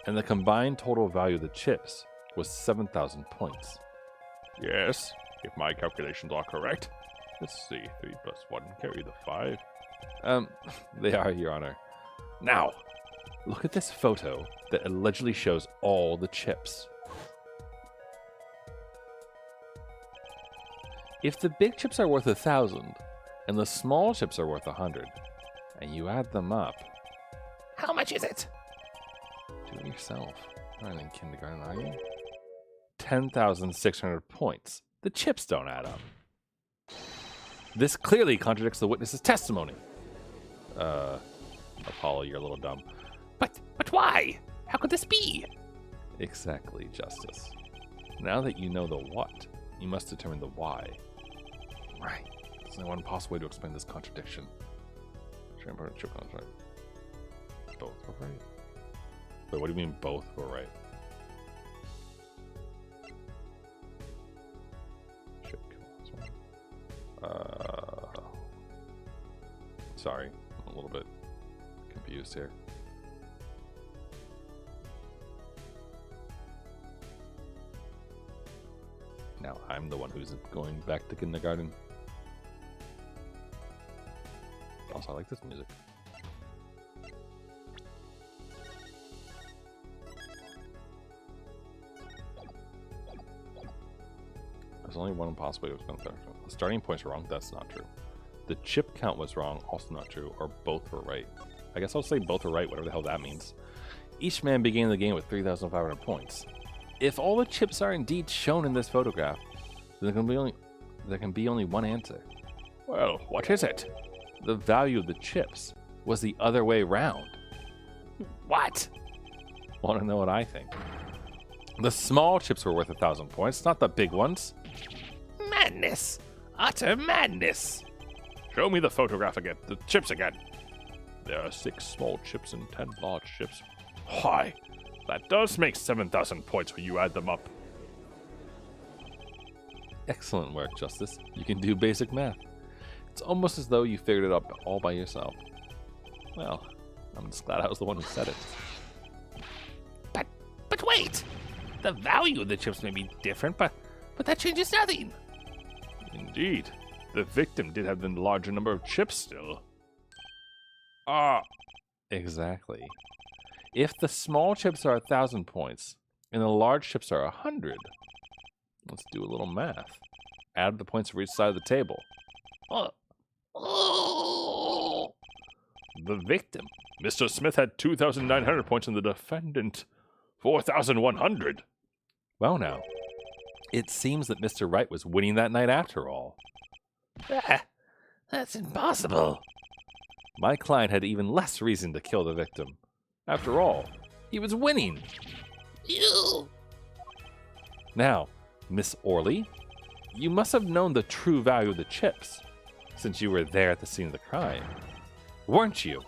and the combined total value of the chips was 7,000 points. Yes, if my calculations are correct. Let's see, 3 plus 1 carry the 5. They are, Your Honor. Now, look at this photo that allegedly shows all the chips. If the big chips are worth 1,000, and the small chips are worth 100, and you add them up... How much is it? Do it yourself. You're not in kindergarten, are you? 10,600 points. The chips don't add up. This clearly contradicts the witness's testimony. Apollo, you're a little dumb. But why? How could this be? Exactly, Justice. Now that you know the what, you must determine the why. Right. There's only one possible way to explain this contradiction. Chip counts right. Both were right. Wait, what do you mean both were right? Chip counts right. Sorry, I'm a little bit confused here. Now I'm the one who's going back to kindergarten. Also, I like this music. There's only one possible way to explain that. The starting points are wrong. That's not true. The chip count was wrong. Also not true. Or both were right. I guess I'll say both were right, whatever the hell that means. Each man began the game with 3,500 points. If all the chips are indeed shown in this photograph, then there can be only one answer. Well, what is it? The value of the chips was the other way round. What? Want to know what I think? The small chips were worth 1,000 points, not the big ones. Madness! Utter madness! Show me the photograph again. The chips again. There are 6 small chips and 10 large chips. Why? That does make 7,000 points when you add them up. Excellent work, Justice. You can do basic math. It's almost as though you figured it out all by yourself. Well, I'm just glad I was the one who said it. But wait! The value of the chips may be different, but that changes nothing. Indeed. The victim did have the larger number of chips still. Exactly. If the small chips are 1,000 points, and the large chips are 100, let's do a little math. Add the points for each side of the table. The victim, Mr. Smith, had 2,900 points and the defendant 4,100. Well now, it seems that Mr. Wright was winning that night after all. That's impossible. My client had even less reason to kill the victim. After all, he was winning. You. Now, Miss Orley, you must have known the true value of the chips. since you were there at the scene of the crime. Weren't you?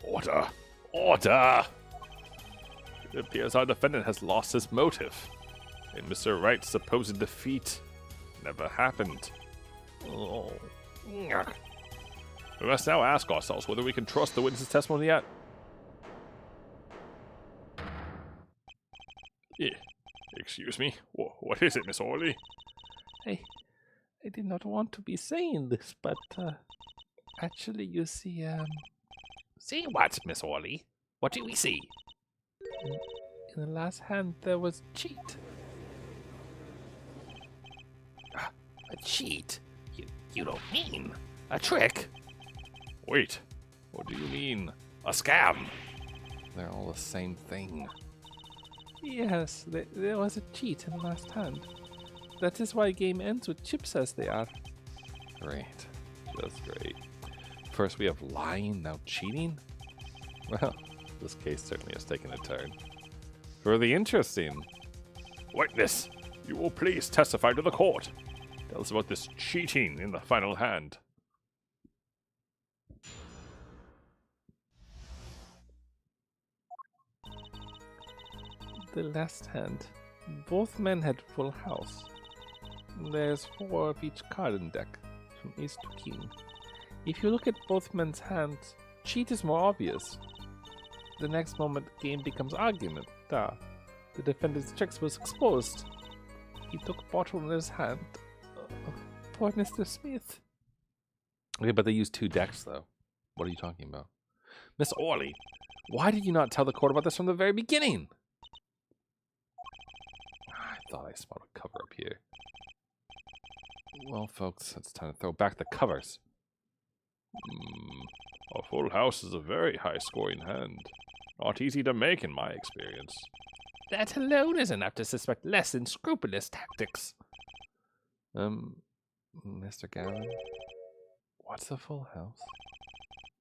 Order! Order! It appears our defendant has lost his motive, and Mr. Wright's supposed defeat never happened. Oh. We must now ask ourselves whether we can trust the witness's testimony yet. Excuse me? What is it, Miss Orley? I did not want to be saying this, but actually, you see, See what, Miss Orley? What do we see? in the last hand there was cheat. A cheat? You don't mean a trick? Wait, what do you mean? A scam? They're all the same thing. Yes, there was a cheat in the last hand. That is why a game ends with chips as they are. Great. Just great. First we have lying, now cheating? Well, this case certainly has taken a turn. Really interesting. Witness, you will please testify to the court. Tell us about this cheating in the final hand. The last hand. Both men had full house. There's 4 of each card in deck, from ace to king. If you look at both men's hands, cheat is more obvious. The next moment, game becomes argument. The defendant's tricks was exposed. He took bottle in his hand. Poor Mr. Smith. Okay, but they used 2 decks, though. What are you talking about? Miss Orley, why did you not tell the court about this from the very beginning? I thought I spotted a cover up here. Well, folks, it's time to throw back the covers. A full house is a very high-scoring hand. Not easy to make in my experience. That alone is enough to suspect less than scrupulous tactics. Mr. Gavin, what's a full house?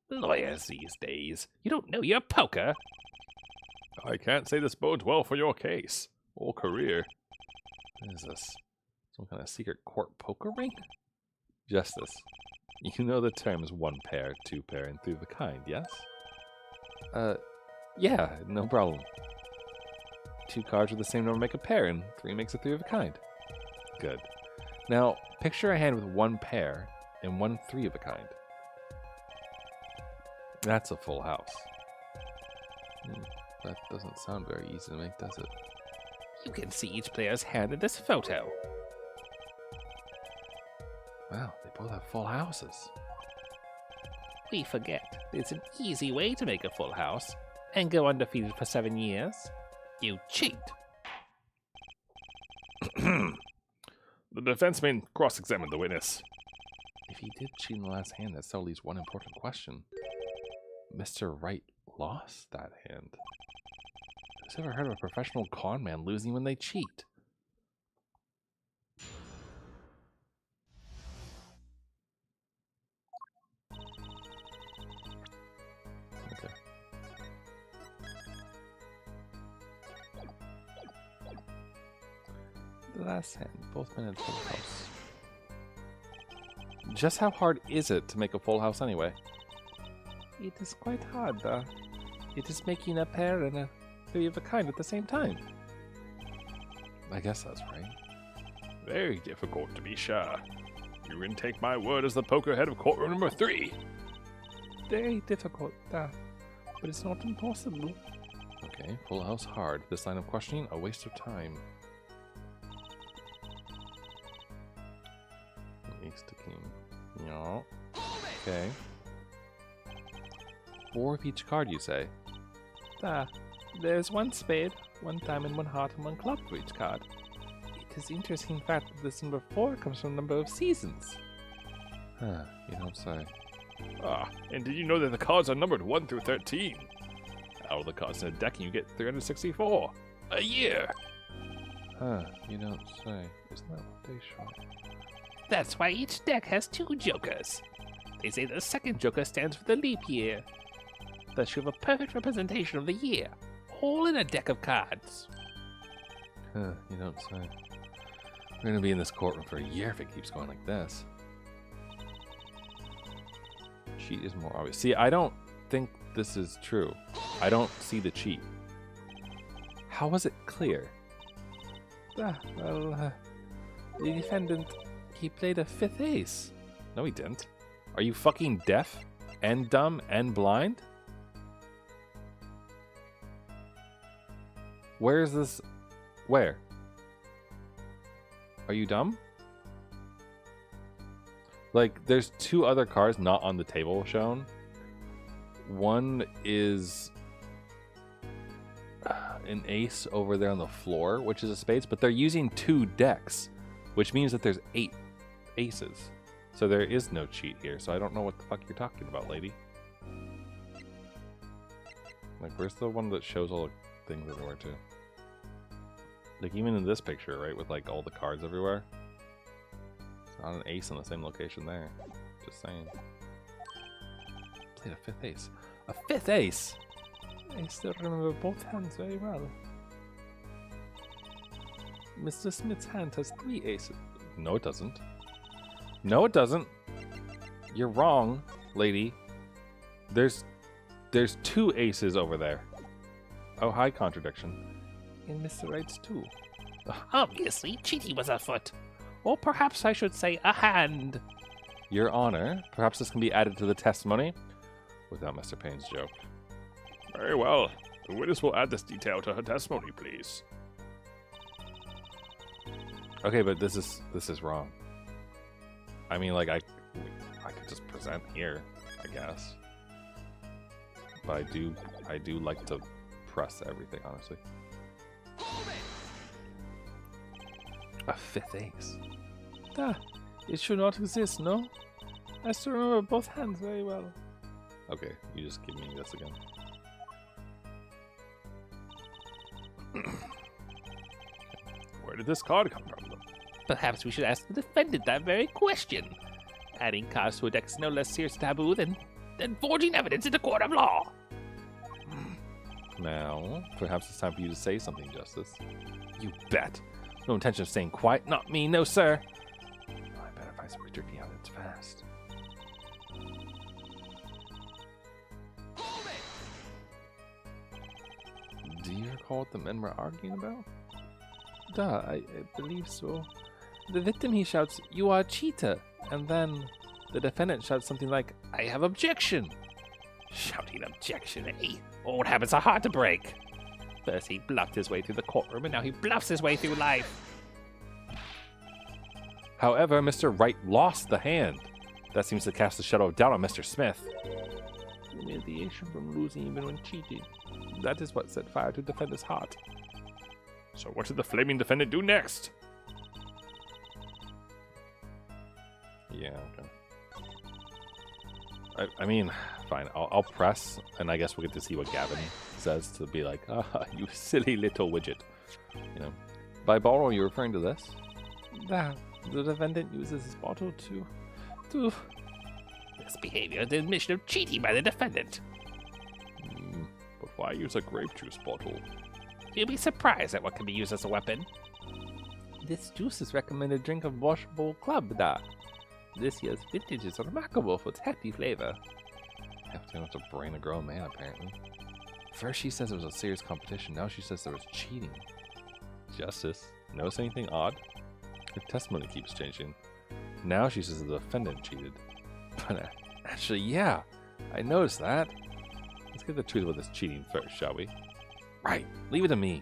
Lawyers these days. You don't know your poker. I can't say this bodes well for your case or career. What is this? Some kind of secret court poker ring? Justice, you know the terms 1 pair, 2 pair, and 3 of a kind, yes? Yeah, no problem. 2 cards with the same number make a pair, and 3 makes a 3 of a kind. Good. Now, picture a hand with 1 pair and 1 3 of a kind. That's a full house. That doesn't sound very easy to make, does it? You can see each player's hand in this photo. Wow, they both have full houses. We forget there's an easy way to make a full house and go undefeated for 7 years. You cheat. The defense may cross-examine the witness. If he did cheat in the last hand, that still leaves one important question. Mr. Wright lost that hand. Who's ever heard of a professional con man losing when they cheat? Okay. The last hand, both men had full house. Just how hard is it to make a full house anyway? It is quite hard. It is making a pair and a 3 of a kind at the same time. I guess that's right. Very difficult, to be sure. You can take my word as the poker head of courtroom number 3. Very difficult, but it's not impossible. Okay, full house hard. This line of questioning, a waste of time. Ace to king. Yeah. Okay. 4 of each card, you say? There's 1 spade, 1 diamond, 1 heart, and 1 club for each card. It is interesting fact that this number 4 comes from the number of seasons. Huh, you don't say. And did you know that the cards are numbered 1 through 13? Out of the cards in a deck, you get 364. A year! Huh, you don't say. Isn't that what they show? That's why each deck has 2 jokers. They say the second joker stands for the leap year. Thus you have a perfect representation of the year, all in a deck of cards. Huh, you don't say. We're gonna be in this courtroom for a year if it keeps going like this. Cheat is more obvious. See, I don't think this is true. I don't see the cheat. How was it clear? The defendant, he played a 5th ace. No, he didn't. Are you fucking deaf and dumb and blind? Where is this? Where? Are you dumb? Like, there's 2 other cards not on the table shown. One is an ace over there on the floor, which is a spades, but they're using 2 decks, which means that there's 8 aces. So there is no cheat here, so I don't know what the fuck you're talking about, lady. Like, where's the one that shows all the things everywhere, too? Like, even in this picture, right, with, like, all the cards everywhere. It's not an ace in the same location there. Just saying. Played a 5th ace. A 5th ace? I still remember both hands very well. Mr. Smith's hand has 3 aces. No, it doesn't. No, it doesn't. You're wrong, lady. There's 2 aces over there. Oh, hi, contradiction. In Mr. Wright's too. Obviously, Cheaty was afoot. Or perhaps I should say a hand. Your Honor, perhaps this can be added to the testimony without Mr. Payne's joke. Very well. The witness will add this detail to her testimony, please. Okay, but this is wrong. I mean, like, I could just present here, I guess. But I do like to press everything, honestly. A 5th ace. It should not exist, no? I still remember both hands very well. Okay, you just give me this again. Where did this card come from? Perhaps we should ask the defendant that very question. Adding cards to a deck is no less serious taboo than forging evidence in a court of law. Now, perhaps it's time for you to say something, Justice. You bet. No intention of staying quiet. Not me, no, sir. I better find some restricting evidence fast. Do you recall what the men were arguing about? I believe so. The victim, he shouts, "You are a cheater," and then the defendant shouts something like, "I have objection." Shouting objection, eh? Old habits are hard to break. First he bluffed his way through the courtroom, and now he bluffs his way through life. However, Mr. Wright lost the hand. That seems to cast a shadow of doubt on Mr. Smith. Humiliation from losing even when cheating. That is what set fire to defendant's heart. So what did the flaming defendant do next? Yeah, okay. I mean, fine. I'll press, and I guess we'll get to see what Gavin says to be like, you silly little widget. You know, by bottle, you're referring to this? The defendant uses his bottle to... This behavior is the admission of cheating by the defendant. But why use a grape juice bottle? You'll be surprised at what can be used as a weapon. This juice is recommended drink of Bosch Bowl Club, This year's vintage is remarkable for its hefty flavor. Have too much to brain a grown man, apparently. First she says it was a serious competition, now she says there was cheating. Justice, notice anything odd? Her testimony keeps changing. Now she says the defendant cheated. But actually, yeah, I noticed that. Let's get the truth about this cheating first, shall we? Right, leave it to me.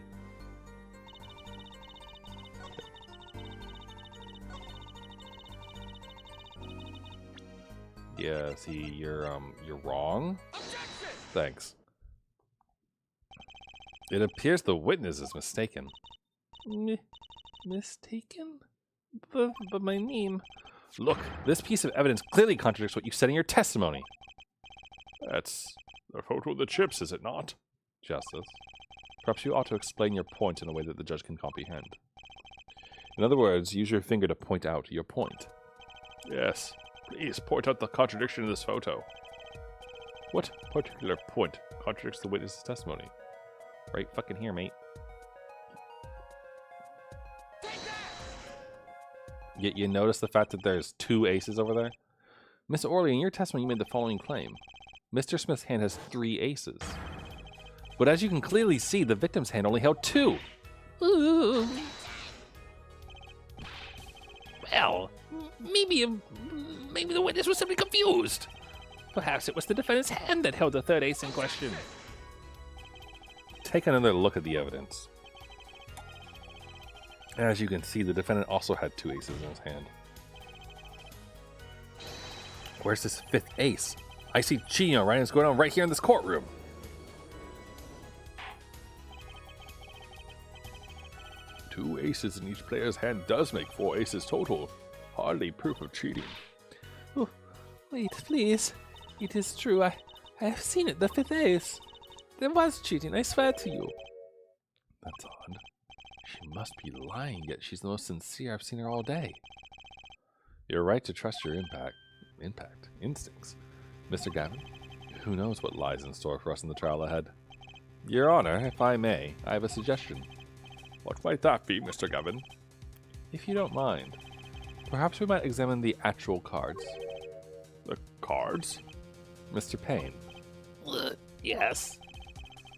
Yeah, see, you're wrong. Thanks. It appears the witness is mistaken. Mistaken? But my name... Look, this piece of evidence clearly contradicts what you said in your testimony. That's a photo of the chips, is it not? Justice, perhaps you ought to explain your point in a way that the judge can comprehend. In other words, use your finger to point out your point. Yes. Please point out the contradiction in this photo. What particular point contradicts the witness's testimony? Right fucking here, mate. Yet you notice the fact that there's 2 aces over there? Miss Orley, in your testimony, you made the following claim. Mr. Smith's hand has 3 aces. But as you can clearly see, the victim's hand only held 2. Ooh. Well, maybe the witness was simply confused. Perhaps it was the defendant's hand that held the third ace in question. Take another look at the evidence. As you can see, the defendant also had 2 aces in his hand. Where's this 5th ace? I see cheating on Ryan's going on right here in this courtroom. Two aces in each player's hand does make 4 aces total. Hardly proof of cheating. Oh, wait, please. It is true. I have seen it. The 5th ace. There was cheating. I swear to you. That's odd. She must be lying, yet she's the most sincere I've seen her all day. You're right to trust your instincts. Mr. Gavin, who knows what lies in store for us in the trial ahead? Your Honor, if I may, I have a suggestion. What might that be, Mr. Gavin? If you don't mind, perhaps we might examine the actual cards. The cards? Mr. Payne. Yes.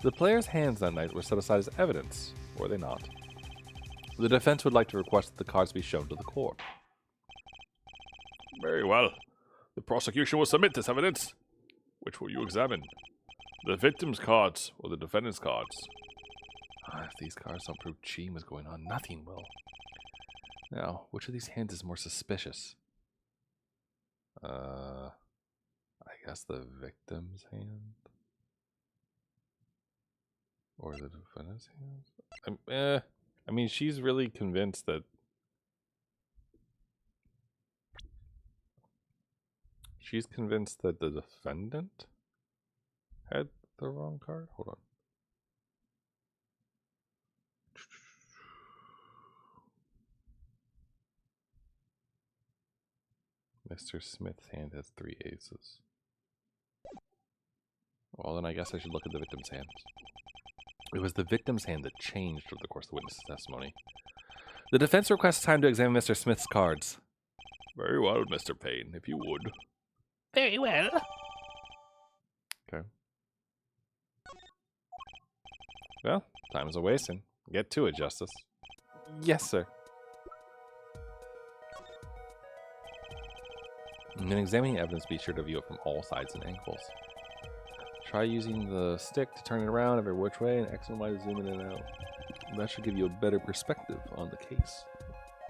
The players' hands that night were set aside as evidence, were they not? The defense would like to request that the cards be shown to the court. Very well. The prosecution will submit this evidence. Which will you examine? The victim's cards or the defendant's cards? If these cards don't prove cheating was going on, nothing will. Now, which of these hands is more suspicious? I guess the victim's hand? Or the defendant's hand? I mean, she's really convinced that... She's convinced that the defendant had the wrong card? Hold on. Mr. Smith's hand has 3 aces. Well, then I guess I should look at the victim's hand. It was the victim's hand that changed over the course of the witness's testimony. The defense requests time to examine Mr. Smith's cards. Very well, Mr. Payne, if you would. Very well. Okay. Well, time is a-wasting. Get to it, Justice. Yes, sir. In examining evidence, be sure to view it from all sides and angles. Try using the stick to turn it around every which way and X and Y to zoom in and out. That should give you a better perspective on the case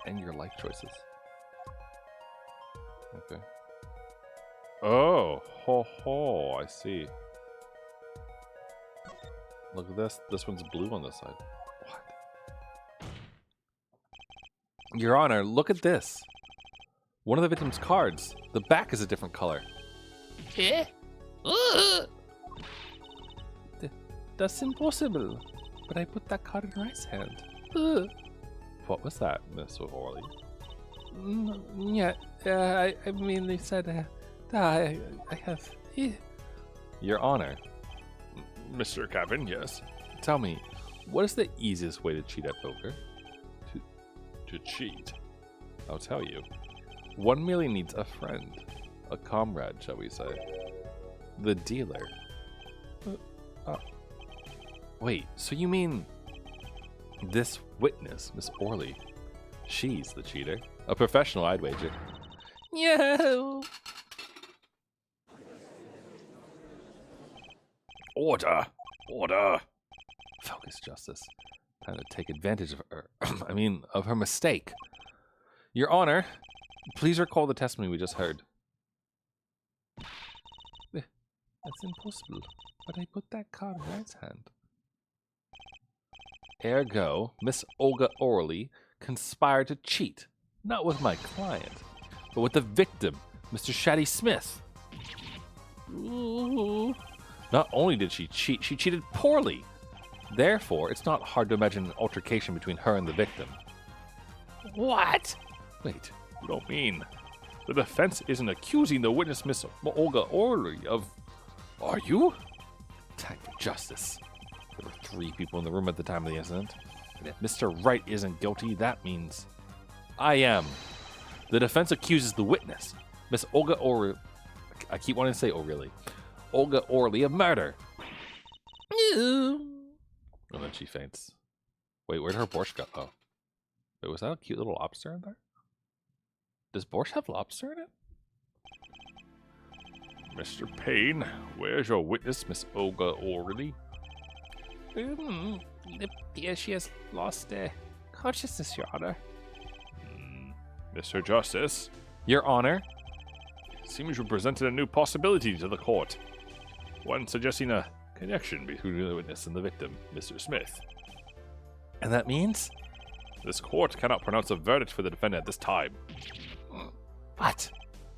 and your life choices. Okay. Oh, ho, I see. Look at this. This one's blue on this side. What? Your Honor, look at this. One of the victim's cards. The back is a different color. Eh? That's impossible. But I put that card in Wright's hand. What was that, Miss O'Horley? Yeah, I mean, they said I have... Your Honor, Mr. Gavin, yes. tell me, what is the easiest way to cheat at poker? To cheat? I'll tell you. One merely needs a friend. A comrade, shall we say. The dealer. Wait, so you mean this witness, Miss Orley, she's the cheater? A professional, I'd wager. No. Order! Order! Focus, Justice. Time to take advantage of her. of her mistake. Your Honor, please recall the testimony we just heard. That's impossible. But I put that card in Wright's hand. Ergo, Miss Olga Orley conspired to cheat, not with my client, but with the victim, Mr. Shaddy Smith. Ooh. Not only did she cheat, she cheated poorly. Therefore, it's not hard to imagine an altercation between her and the victim. What? Wait, You don't mean the defense isn't accusing the witness, Miss Olga Orley, of... are you? Time for justice. There were 3 people in the room at the time of the incident. And if Mr. Wright isn't guilty, that means I am. The defense accuses the witness, Miss Olga I keep wanting to say O'Reilly. Olga Orley of murder. And then she faints. Wait, where'd her borscht go? Oh. Wait, was that a cute little lobster in there? Does borscht have lobster in it? Mr. Payne, where's your witness, Miss Olga Orley? It appears she has lost consciousness, Your Honor. Mr. Justice, Your Honor. it seems you presented a new possibility to the court. One suggesting a connection between the witness and the victim, Mr. Smith. And that means? This court cannot pronounce a verdict for the defendant at this time. What?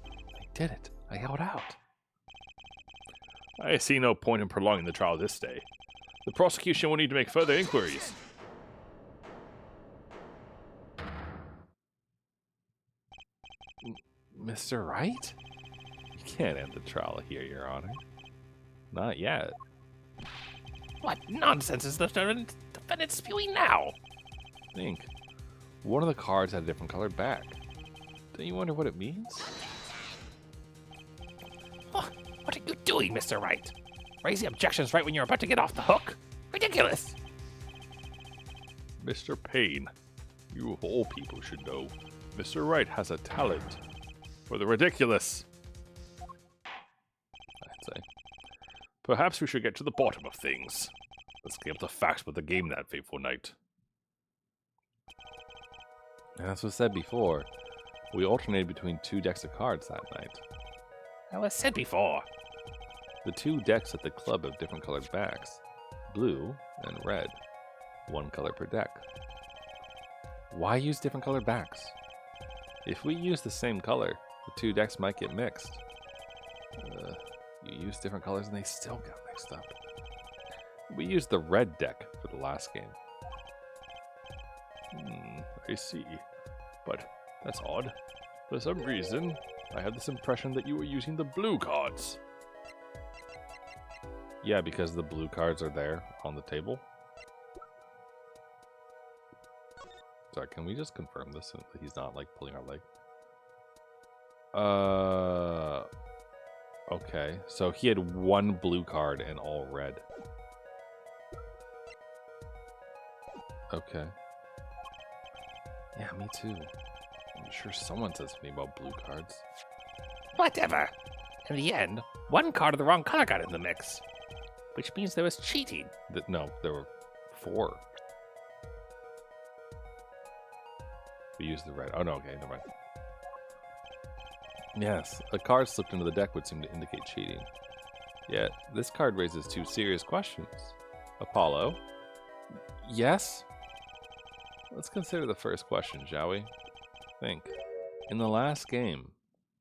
I did it. I held out. I see no point in prolonging the trial this day. The prosecution will need to make further inquiries. Mr. Wright? You can't end the trial here, Your Honor. Not yet. What nonsense is the defendant spewing now? Think. One of the cards had a different colored back. Don't you wonder what it means? What are you doing, Mr. Wright? Raising objections right when you're about to get off the hook? Ridiculous! Mr. Payne, you of all people should know, Mr. Wright has a talent for the ridiculous. I'd say. Perhaps we should get to the bottom of things. Let's get the facts about the game that fateful night. As was said before, we alternated between 2 decks of cards that night. That was said before. The 2 decks at the club have different colored backs, blue and red, 1 color per deck. Why use different colored backs? If we use the same color, the 2 decks might get mixed. You use different colors and they still get mixed up. We used the red deck for the last game. I see. But that's odd. For some reason, I had this impression that you were using the blue cards. Yeah, because the blue cards are there on the table. Sorry, can we just confirm this so that he's not like pulling our leg? Okay, so he had 1 blue card and all red. Okay. Yeah, me too. I'm sure someone said something about blue cards. Whatever. In the end, 1 card of the wrong color got in the mix, which means there was cheating. No, there were 4. We used the red. Oh no, okay, never mind. Yes, a card slipped into the deck would seem to indicate cheating. Yet, this card raises 2 serious questions. Apollo? Yes? Let's consider the first question, shall we? Think. In the last game,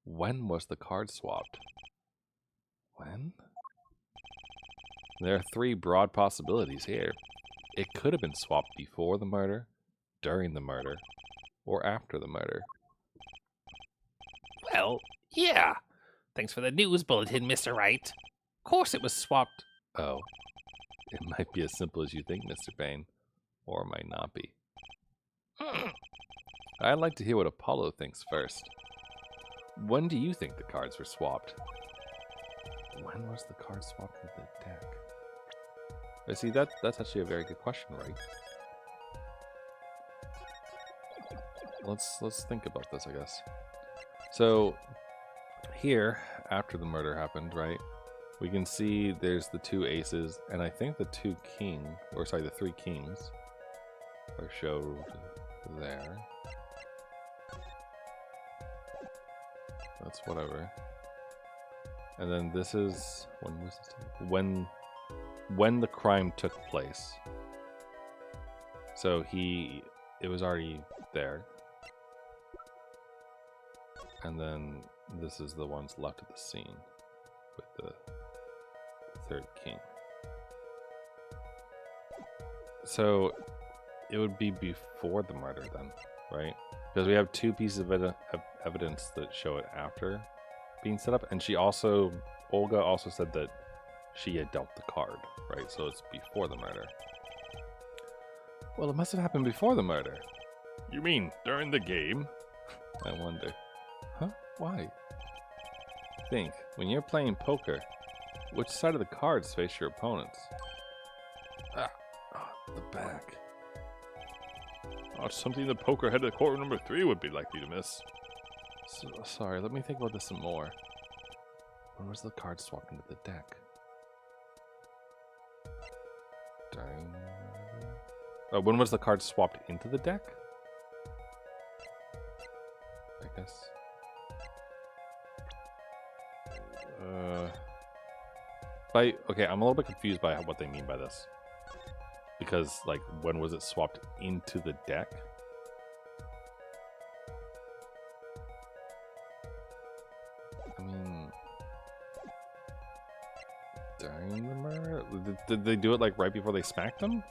when was the card swapped? When? There are 3 broad possibilities here. It could have been swapped before the murder, during the murder, or after the murder. Well, yeah. Thanks for the news bulletin, Mr. Wright. Of course it was swapped. Oh. It might be as simple as you think, Mr. Payne. Or it might not be. I'd like to hear what Apollo thinks first. When do you think the cards were swapped? When was the card swapped with the deck? I see, that's actually a very good question, right? Let's think about this, I guess. So, here, after the murder happened, right, we can see there's the 2 aces, and I think the 3 kings are showed there. That's whatever. And then this is, when was this? When the crime took place. So it was already there. And then this is the ones left at the scene with the 3rd king. So it would be before the murder then, right? Because we have 2 pieces of evidence that show it after being set up. And Olga also said that she had dealt the card, right? So it's before the murder. Well, it must have happened before the murder. You mean during the game? I wonder. Huh? Why? Think, when you're playing poker, which side of the cards face your opponents? The back. Not something the poker head of courtroom number 3 would be likely to miss. Sorry, let me think about this some more. When was the card swapped into the deck? Dang. When was the card swapped into the deck? I guess. Okay, I'm a little bit confused by what they mean by this. Because, like, when was it swapped into the deck? I mean, during the murder? Did they do it, like, right before they smacked him?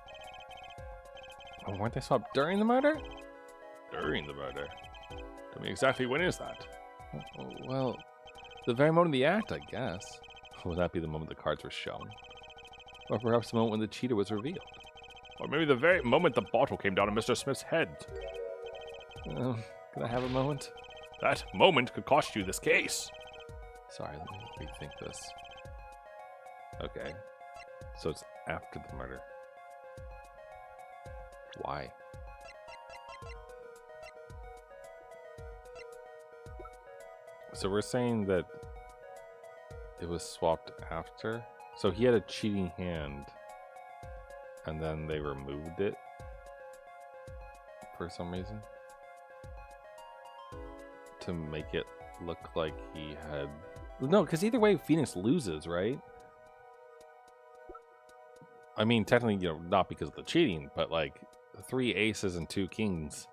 Oh, weren't they swapped during the murder? During the murder? Tell me exactly when is that? Well, the very moment of the act, I guess. Would that be the moment the cards were shown? Or perhaps the moment when the cheater was revealed? Or maybe the very moment the bottle came down on Mr. Smith's head. Can I have a moment? That moment could cost you this case. Sorry, let me rethink this. Okay. So it's after the murder. Why? So we're saying that it was swapped after? So he had a cheating hand, and then they removed it for some reason? To make it look like he had... No, because either way, Phoenix loses, right? I mean, technically, you know, not because of the cheating, but like 3 aces and 2 kings,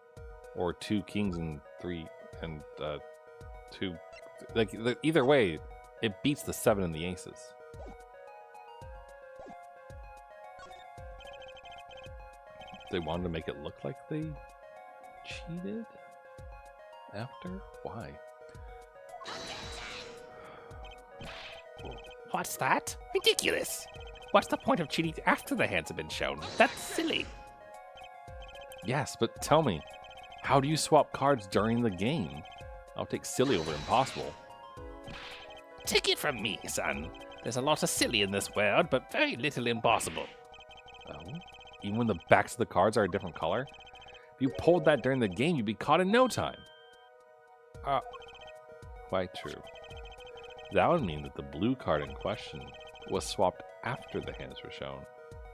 or 2 kings and 3 and 2. Like either way, it beats the 7 and the aces. They wanted to make it look like they cheated after? Why? What's that? Ridiculous. What's the point of cheating after the hands have been shown? That's silly. Yes, but tell me, how do you swap cards during the game? I'll take silly over impossible. Take it from me, son. There's a lot of silly in this world, but very little impossible. Oh? Even when the backs of the cards are a different color? If you pulled that during the game, you'd be caught in no time. Quite true. That would mean that the blue card in question was swapped after the hands were shown.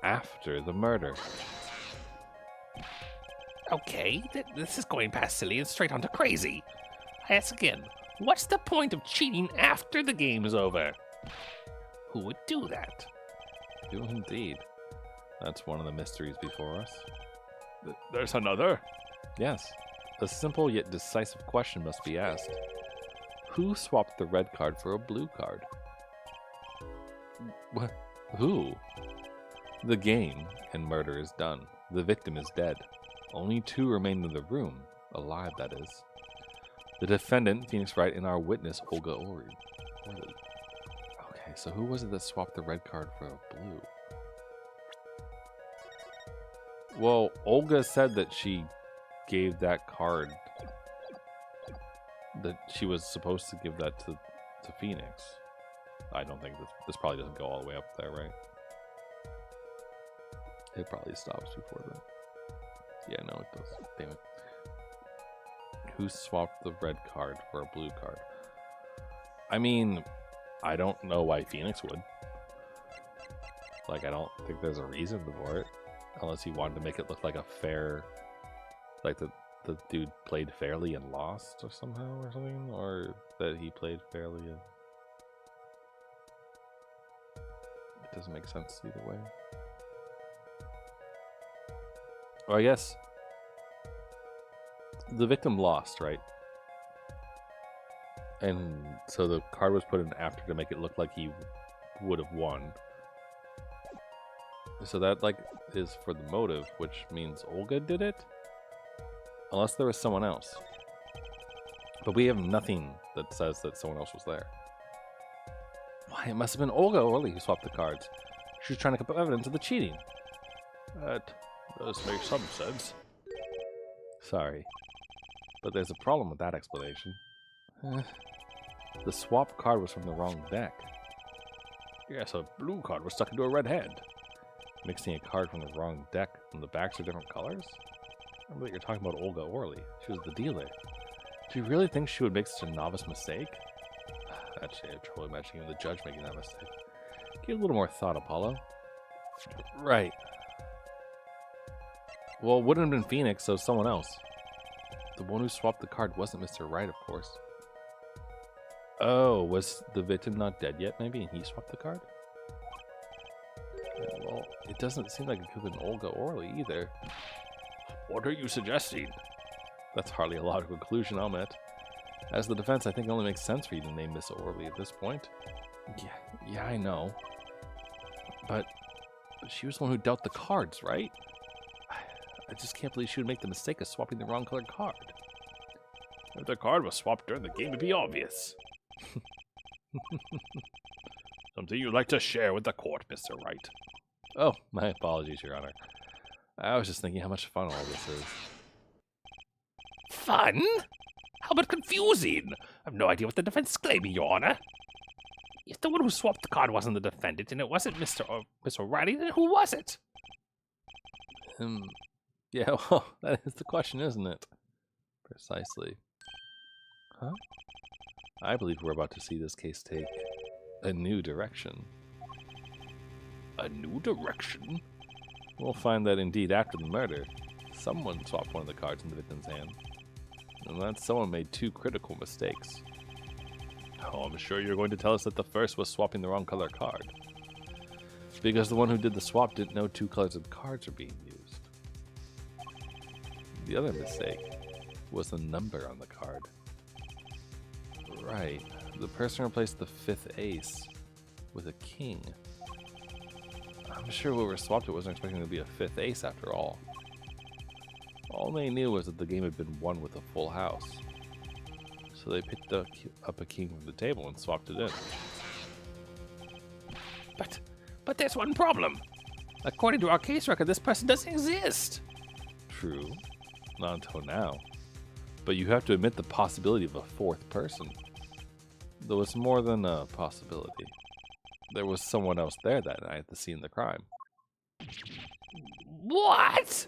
After the murder. Okay, this is going past silly and straight on to crazy. I ask again, what's the point of cheating after the game's over? Who would do that? You indeed. That's one of the mysteries before us. There's another? Yes. A simple yet decisive question must be asked. Who swapped the red card for a blue card? What? Who? The game and murder is done. The victim is dead. Only 2 remain in the room, alive that is. The defendant, Phoenix Wright, and our witness, Olga Ori. Okay, so who was it that swapped the red card for a blue? Well, Olga said that she gave that card, that she was supposed to give that to Phoenix. I don't think this probably doesn't go all the way up there, right? It probably stops before that. Yeah, no, it does. Damn it. Who swapped the red card for a blue card? I mean, I don't know why Phoenix would. Like, I don't think there's a reason for it. Unless he wanted to make it look like a fair... Like, the dude played fairly and lost or somehow or something? Or that he played fairly and... It doesn't make sense either way. Well, I guess the victim lost, right? And so the card was put in after to make it look like he would have won. So that, like, is for the motive, which means Olga did it? Unless there was someone else. But we have nothing that says that someone else was there. Why, it must have been Olga Orly who swapped the cards. She was trying to come up evidence of the cheating. Does make some sense. Sorry, but there's a problem with that explanation. The swap card was from the wrong deck. Yes, a blue card was stuck into a red hand. Mixing a card from the wrong deck when the backs are different colors? Remember that you're talking about Olga Orly. She was the dealer. Do you really think she would make such a novice mistake? Actually, I have trouble imagining the judge making that mistake. Give a little more thought, Apollo. Right. Well, it wouldn't have been Phoenix, so someone else. The one who swapped the card wasn't Mr. Wright, of course. Oh, was the victim not dead yet, maybe, and he swapped the card? Yeah, well, it doesn't seem like it could have been Olga Orly either. What are you suggesting? That's hardly a logical conclusion, I'll admit. As the defense, I think it only makes sense for you to name Miss Orly at this point. Yeah, I know. But she was the one who dealt the cards, right? I just can't believe she would make the mistake of swapping the wrong colored card. If the card was swapped during the game, it'd be obvious. Something you'd like to share with the court, Mr. Wright. Oh, my apologies, Your Honor. I was just thinking how much fun all this is. Fun? How about confusing? I have no idea what the defense is claiming, Your Honor. If the one who swapped the card wasn't the defendant and it wasn't Mr. O'Reilly, then who was it? Yeah, well, that is the question, isn't it? Precisely. Huh? I believe we're about to see this case take a new direction. A new direction? We'll find that indeed after the murder, someone swapped one of the cards in the victim's hand. And that someone made two critical mistakes. Oh, I'm sure you're going to tell us that the first was swapping the wrong color card. Because the one who did the swap didn't know two colors of cards are being used. The other mistake was the number on the card. Right. The person replaced the fifth ace with a king. I'm sure whoever swapped it wasn't expecting it to be a fifth ace after all. All they knew was that the game had been won with a full house. So they picked up a king from the table and swapped it in. But there's one problem. According to our case record, this person doesn't exist. True. Not until now. But you have to admit the possibility of a fourth person. Though it's more than a possibility. There was someone else there that night at the scene of the crime. What?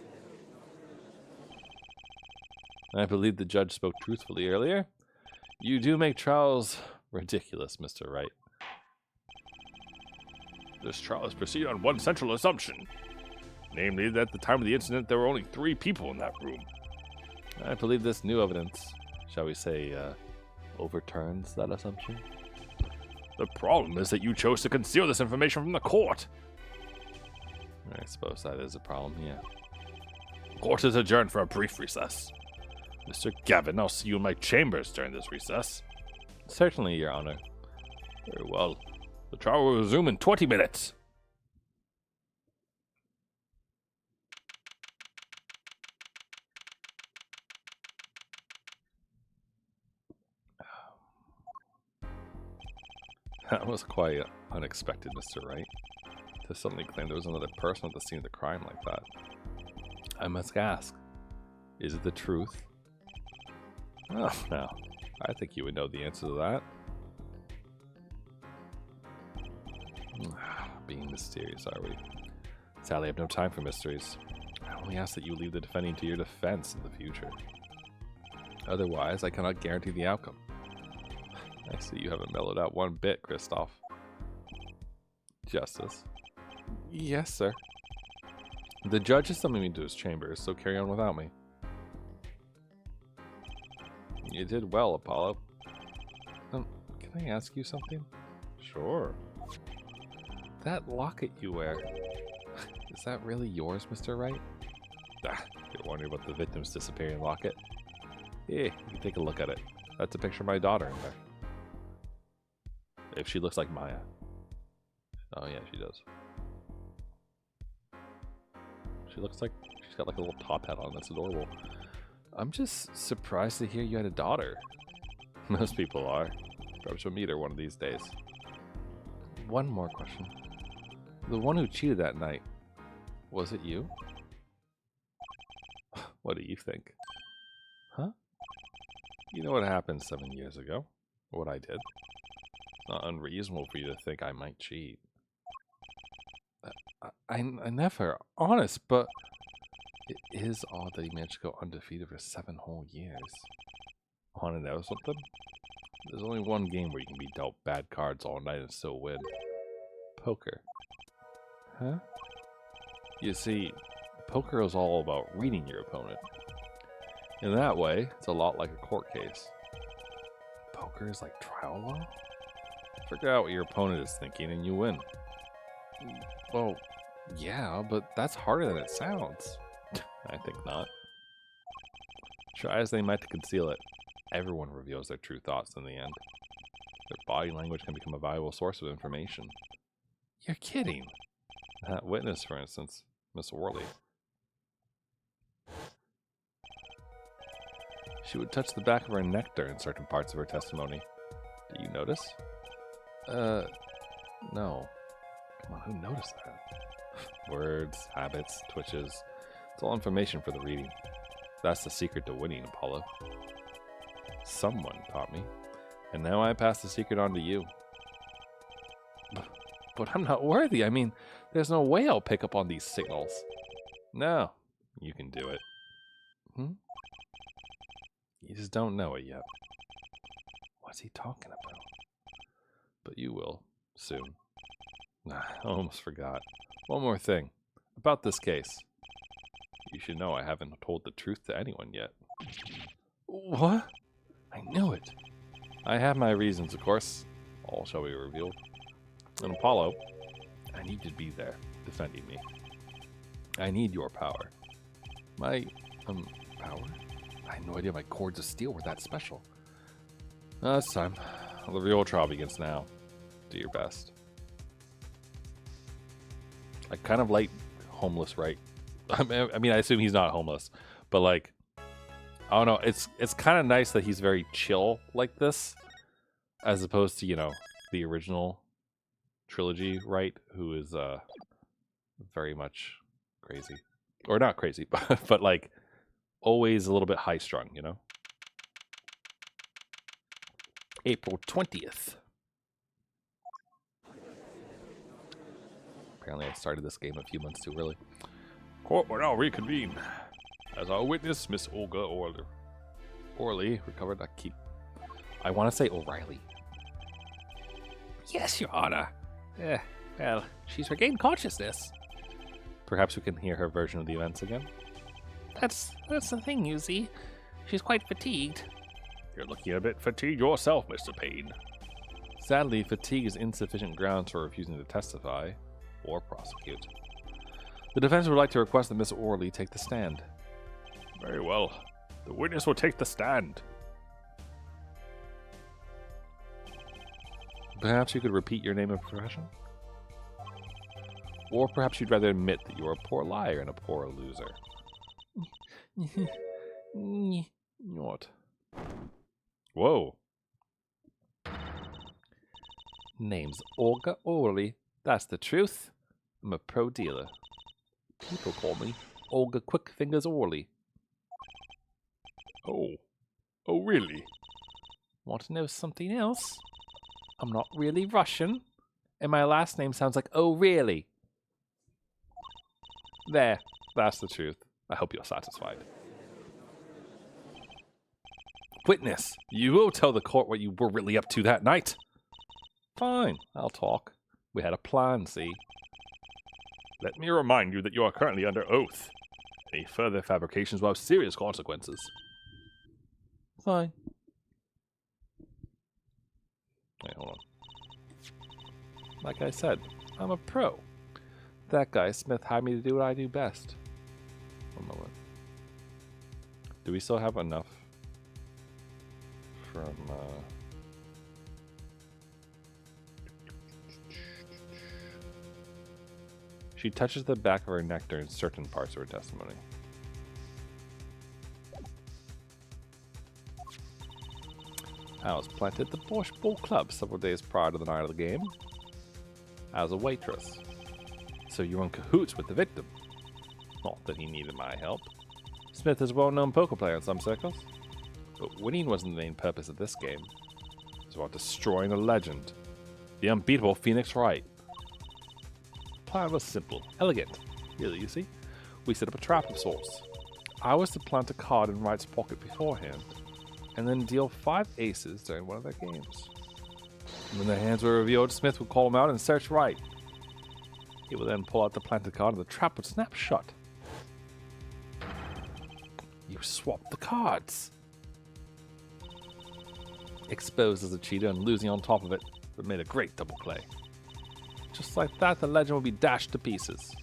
I believe the judge spoke truthfully earlier. You do make trials ridiculous, Mr. Wright. This trial is proceeded on one central assumption. Namely, that at the time of the incident, there were only 3 people in that room. I believe this new evidence, shall we say, overturns that assumption. The problem is that you chose to conceal this information from the court. I suppose that is a problem, yeah. Court is adjourned for a brief recess. Mr. Gavin, I'll see you in my chambers during this recess. Certainly, Your Honor. Very well. The trial will resume in 20 minutes. That was quite unexpected, Mr. Wright. To suddenly claim there was another person at the scene of the crime like that. I must ask, is it the truth? Oh, no. I think you would know the answer to that. Being mysterious, are we? Sadly, I have no time for mysteries. I only ask that you leave the defending to your defense in the future. Otherwise, I cannot guarantee the outcome. I see you haven't mellowed out one bit, Kristoff. Justice. Yes, sir. The judge is summoning me to his chambers, so carry on without me. You did well, Apollo. Can I ask you something? Sure. That locket you wear, is that really yours, Mr. Wright? You're wondering about the victim's disappearing locket? Yeah, you can take a look at it. That's a picture of my daughter in there. If she looks like Maya. Oh yeah, she does. She looks like she's got like a little top hat on. That's adorable. I'm just surprised to hear you had a daughter. Most people are. Probably should meet her one of these days. One more question. The one who cheated that night, was it you? What do you think? Huh? You know what happened 7 years ago? What I did? It's not unreasonable for you to think I might cheat. I never, honest, but it is odd that he managed to go undefeated for 7 whole years. Want to know something? There's only one game where you can be dealt bad cards all night and still win. Poker. Huh? You see, poker is all about reading your opponent. In that way, it's a lot like a court case. Poker is like trial law? Figure out what your opponent is thinking and you win. Well, yeah, but that's harder than it sounds. I think not. Try as they might to conceal it, everyone reveals their true thoughts in the end. Their body language can become a valuable source of information. You're kidding. That witness, for instance, Miss Worley. She would touch the back of her neck during certain parts of her testimony. Do you notice? No. Come on, who noticed that? Words, habits, twitches. It's all information for the reading. That's the secret to winning, Apollo. Someone taught me. And now I pass the secret on to you. But I'm not worthy. I mean, there's no way I'll pick up on these signals. No, you can do it. You just don't know it yet. What's he talking about? But you will, soon. I almost forgot. One more thing. About this case. You should know I haven't told the truth to anyone yet. What? I knew it. I have my reasons, of course. All shall be revealed. And Apollo, I need you to be there, defending me. I need your power. My, power? I had no idea my cords of steel were that special. It's time. The real trial begins now. Do your best. I kind of like homeless Wright. I mean, I assume he's not homeless, but like, I don't know. It's kind of nice that he's very chill like this, as opposed to, you know, the original trilogy Wright, who is very much crazy, or not crazy, but like always a little bit high strung, you know. April 20th. Apparently, I started this game a few months too early. Court will now reconvene. As our witness, Miss Olga Orler. Orly recovered. I want to say O'Reilly. Yes, Your Honor. Well, she's regained consciousness. Perhaps we can hear her version of the events again. That's the thing, you see. She's quite fatigued. You're looking a bit fatigued yourself, Mr. Payne. Sadly, fatigue is insufficient grounds for refusing to testify or prosecute. The defense would like to request that Miss Orley take the stand. Very well. The witness will take the stand. Perhaps you could repeat your name and profession? Or perhaps you'd rather admit that you're a poor liar and a poor loser. What? Whoa. Name's Olga Orley. That's the truth. I'm a pro dealer. People call me Olga Quick Fingers Orley. Oh, really? Want to know something else? I'm not really Russian, and my last name sounds like oh really. There, that's the truth. I hope you're satisfied. Witness, you will tell the court what you were really up to that night. Fine, I'll talk. We had a plan, see? Let me remind you that you are currently under oath. Any further fabrications will have serious consequences. Fine. Wait, hold on. Like I said, I'm a pro. That guy, Smith, hired me to do what I do best. One moment. Do we still have enough from, She touches the back of her neck during certain parts of her testimony. I was planted at the Bosch Bowl Club several days prior to the night of the game. I was a waitress. So you were in cahoots with the victim. Not that he needed my help. Smith is a well-known poker player in some circles, but winning wasn't the main purpose of this game. It was about destroying a legend, the unbeatable Phoenix Wright. The plan was simple, elegant, really, you see. We set up a trap of sorts. I was to plant a card in Wright's pocket beforehand, and then deal 5 aces during one of their games. When their hands were revealed, Smith would call them out and search Wright. He would then pull out the planted card and the trap would snap shut. You swapped the cards. Exposed as a cheater and losing on top of it, but made a great double play. Just like that, the legend would be dashed to pieces.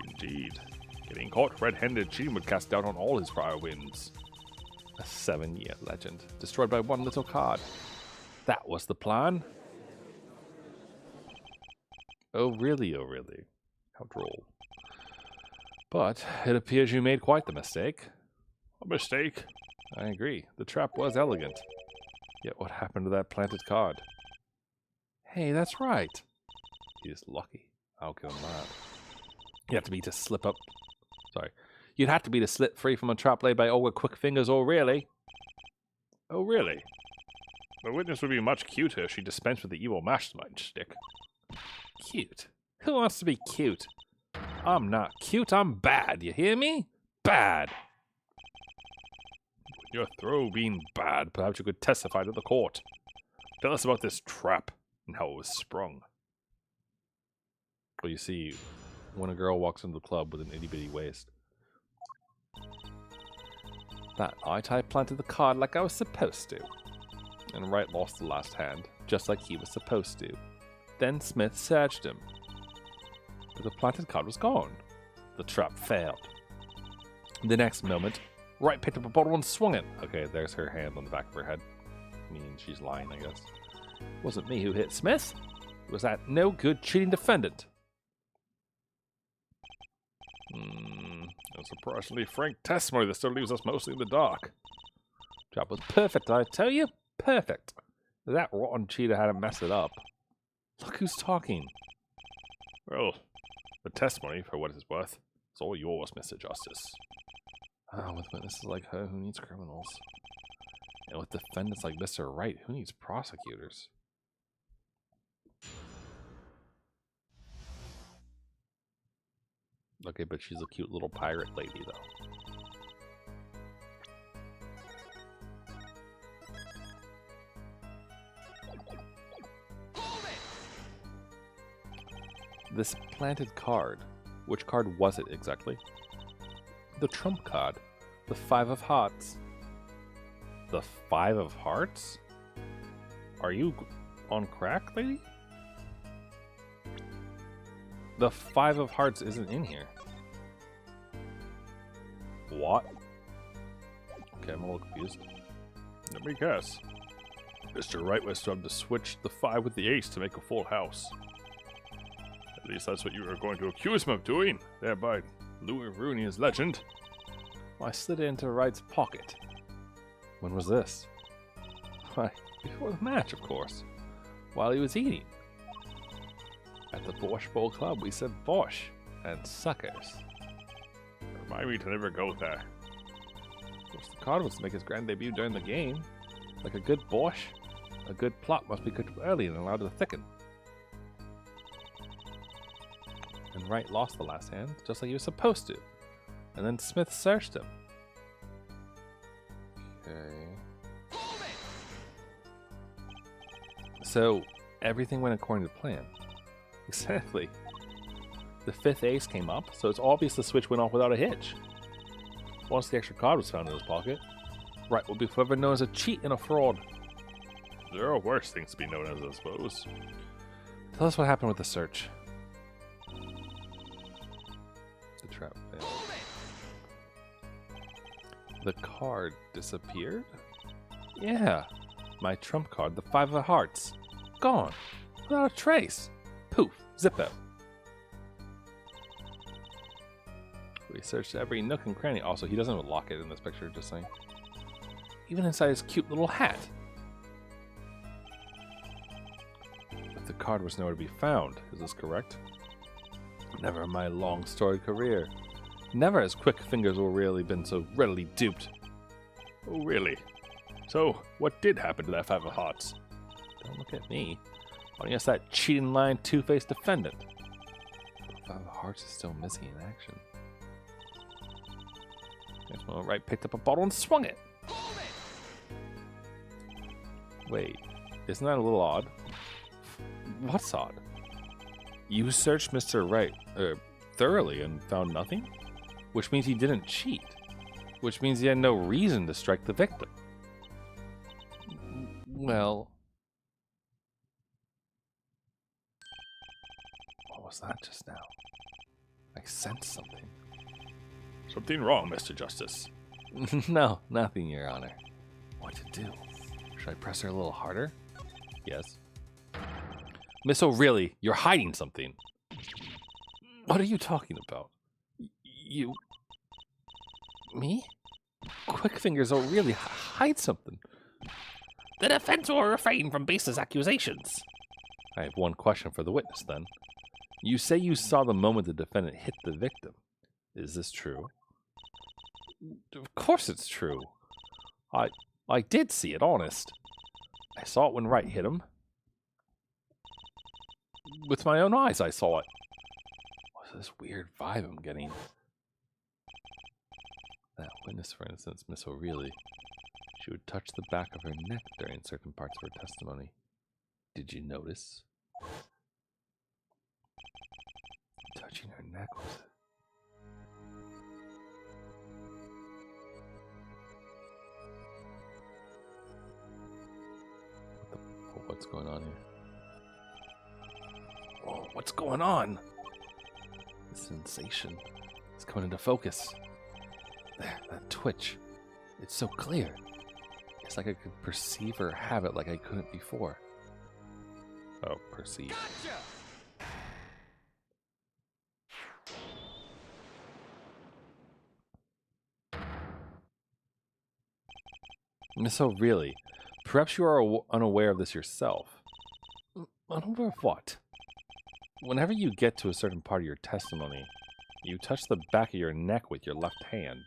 Indeed. Getting caught red-handed cheating would cast doubt on all his prior wins. A 7-year legend, destroyed by one little card. That was the plan. Oh really, oh really. How droll. But it appears you made quite the mistake. A mistake? I agree. The trap was elegant. Yet what happened to that planted card? Hey, that's right. He's lucky. I'll give him that. You have to be to slip up. Sorry. You'd have to be to slip free from a trap laid by Olga Quick Fingers, oh really? Oh, really? The witness would be much cuter if she dispensed with the evil mastermind stick. Cute? Who wants to be cute? I'm not cute, I'm bad, you hear me? Bad! Your throw being bad, perhaps you could testify to the court. Tell us about this trap and how it was sprung. Well, you see, when a girl walks into the club with an itty-bitty waist, that night I planted the card like I was supposed to. And Wright lost the last hand, just like he was supposed to. Then Smith searched him. But the planted card was gone. The trap failed. The next moment, Wright picked up a bottle and swung it. Okay, there's her hand on the back of her head. I mean, she's lying, I guess. It wasn't me who hit Smith. It was that no-good cheating defendant. A surprisingly frank testimony that still leaves us mostly in the dark. Trap was perfect, I tell you. Perfect. That rotten cheater hadn't messed it up. Look who's talking. Well, the testimony, for what it's worth, is all yours, Mr. Justice. With witnesses like her, who needs criminals? And with defendants like Mr. Wright, who needs prosecutors? Okay, but she's a cute little pirate lady, though. This planted card. Which card was it exactly? The trump card. The 5 of hearts. The 5 of hearts? Are you on crack, lady? The 5 of hearts isn't in here. What? Okay, I'm a little confused. Let me guess. Mr. Wright was to have to switch the 5 with the ace to make a full house. At least that's what you were going to accuse him of doing, thereby ruining his legend. Well, I slid it into Wright's pocket. When was this? Why, before the match, of course. While he was eating. At the Borscht Bowl Club, we said Borscht and suckers. Remind me to never go there. Of course, the card was to make his grand debut during the game. Like a good Borscht, a good plot must be cooked early and allowed to thicken. And Wright lost the last hand, just like he was supposed to. And then Smith searched him. Okay. So, everything went according to plan. Exactly. The 5th ace came up, so it's obvious the switch went off without a hitch. Once the extra card was found in his pocket, Wright will be forever known as a cheat and a fraud. There are worse things to be known as, I suppose. Tell us what happened with the search. The trap failed. The card disappeared? Yeah. My trump card, the 5 of hearts. Gone. Without a trace. Poof. Zippo. We searched every nook and cranny. Also, he doesn't lock it in this picture, just saying. Even inside his cute little hat. But the card was nowhere to be found. Is this correct? Never in my long storied career Never has Quick Fingers O'Reilly been so readily duped. Oh, really? So, what did happen to that 5 of hearts? Don't look at me. Why don't you ask that cheating, lying, two-faced defendant? 5 of Hearts is still missing in action. Guess well, Wright picked up a bottle and swung it. Wait, isn't that a little odd? What's odd? You searched Mr. Wright thoroughly and found nothing? Which means he didn't cheat. Which means he had no reason to strike the victim. Well... what was that just now? I sensed something. Something wrong, Mr. Justice. No, nothing, Your Honor. What to do? Should I press her a little harder? Yes. Miss O'Reilly, you're hiding something. What are you talking about? You... Me? Quick Fingers O'Reilly hide something. The defense will refrain from baseless accusations. I have one question for the witness, then. You say you saw the moment the defendant hit the victim. Is this true? Of course it's true. I did see it, honest. I saw it when Wright hit him. With my own eyes, I saw it. What's this weird vibe I'm getting? That witness, for instance, Miss O'Reilly, she would touch the back of her neck during certain parts of her testimony. Did you notice? Touching her neck was it? What's going on here? Oh, what's going on? The sensation is coming into focus. There, that twitch. It's so clear. It's like I could perceive or have it like I couldn't before. Oh, perceive. Gotcha! Miss O'Reilly, perhaps you are unaware of this yourself. Unaware of what? Whenever you get to a certain part of your testimony, you touch the back of your neck with your left hand.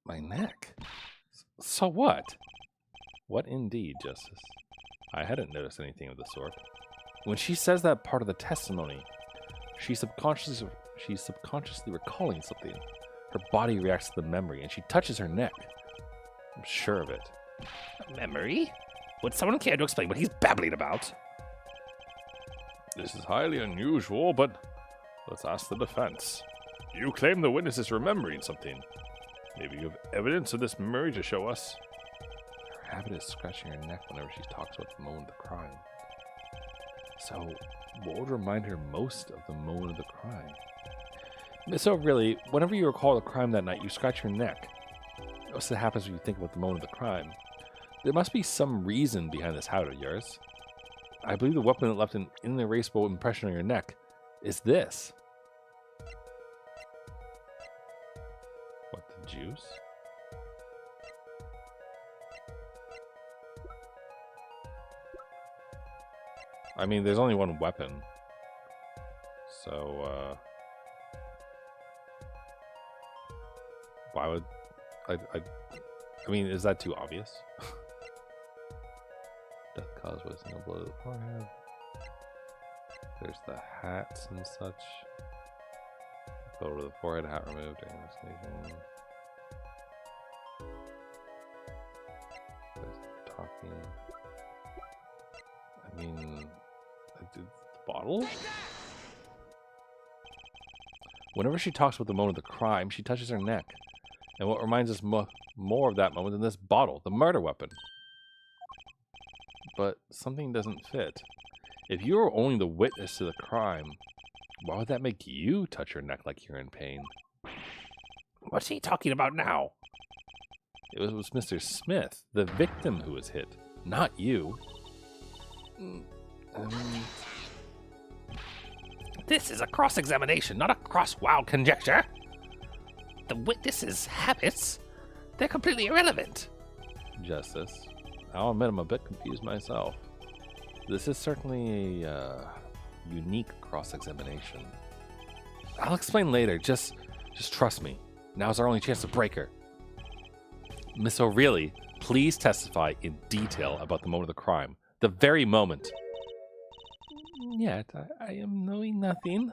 My neck? So what? What indeed, Justice? I hadn't noticed anything of the sort. When she says that part of the testimony, she's subconsciously recalling something. Her body reacts to the memory, and she touches her neck. I'm sure of it. Memory? Would someone care to explain what he's babbling about? This is highly unusual, but let's ask the defense. You claim the witness is remembering something. Maybe you have evidence of this memory to show us? Her habit is scratching her neck whenever she talks about the moment of the crime. So, what would remind her most of the moment of the crime? Miss O'Reilly, whenever you recall the crime that night, you scratch your neck. What's that happens when you think about the moment of the crime? There must be some reason behind this habit of yours. I believe the weapon that left an inerasable impression on your neck is this. What, the juice? I mean, there's only one weapon. So, why would... I mean, is that too obvious? Death caused by a single blow to the forehead. There's the hats and such. Blow to the forehead, hat removed during investigation. There's talking. I mean, the bottle? Whenever she talks about the moment of the crime, she touches her neck. And what reminds us more of that moment than this bottle, the murder weapon? But something doesn't fit. If you were only the witness to the crime, why would that make you touch your neck like you're in pain? What's he talking about now? It was Mr. Smith, the victim, who was hit, not you. This is a cross-examination, not a cross-wild conjecture. The witness's habits, they're completely irrelevant. Justice, I'll admit I'm a bit confused myself. This is certainly a unique cross-examination. I'll explain later. Just Just trust me. Now's our only chance to break her. Miss O'Reilly, please testify in detail about the moment of the crime. The very moment. Yet, I am knowing nothing.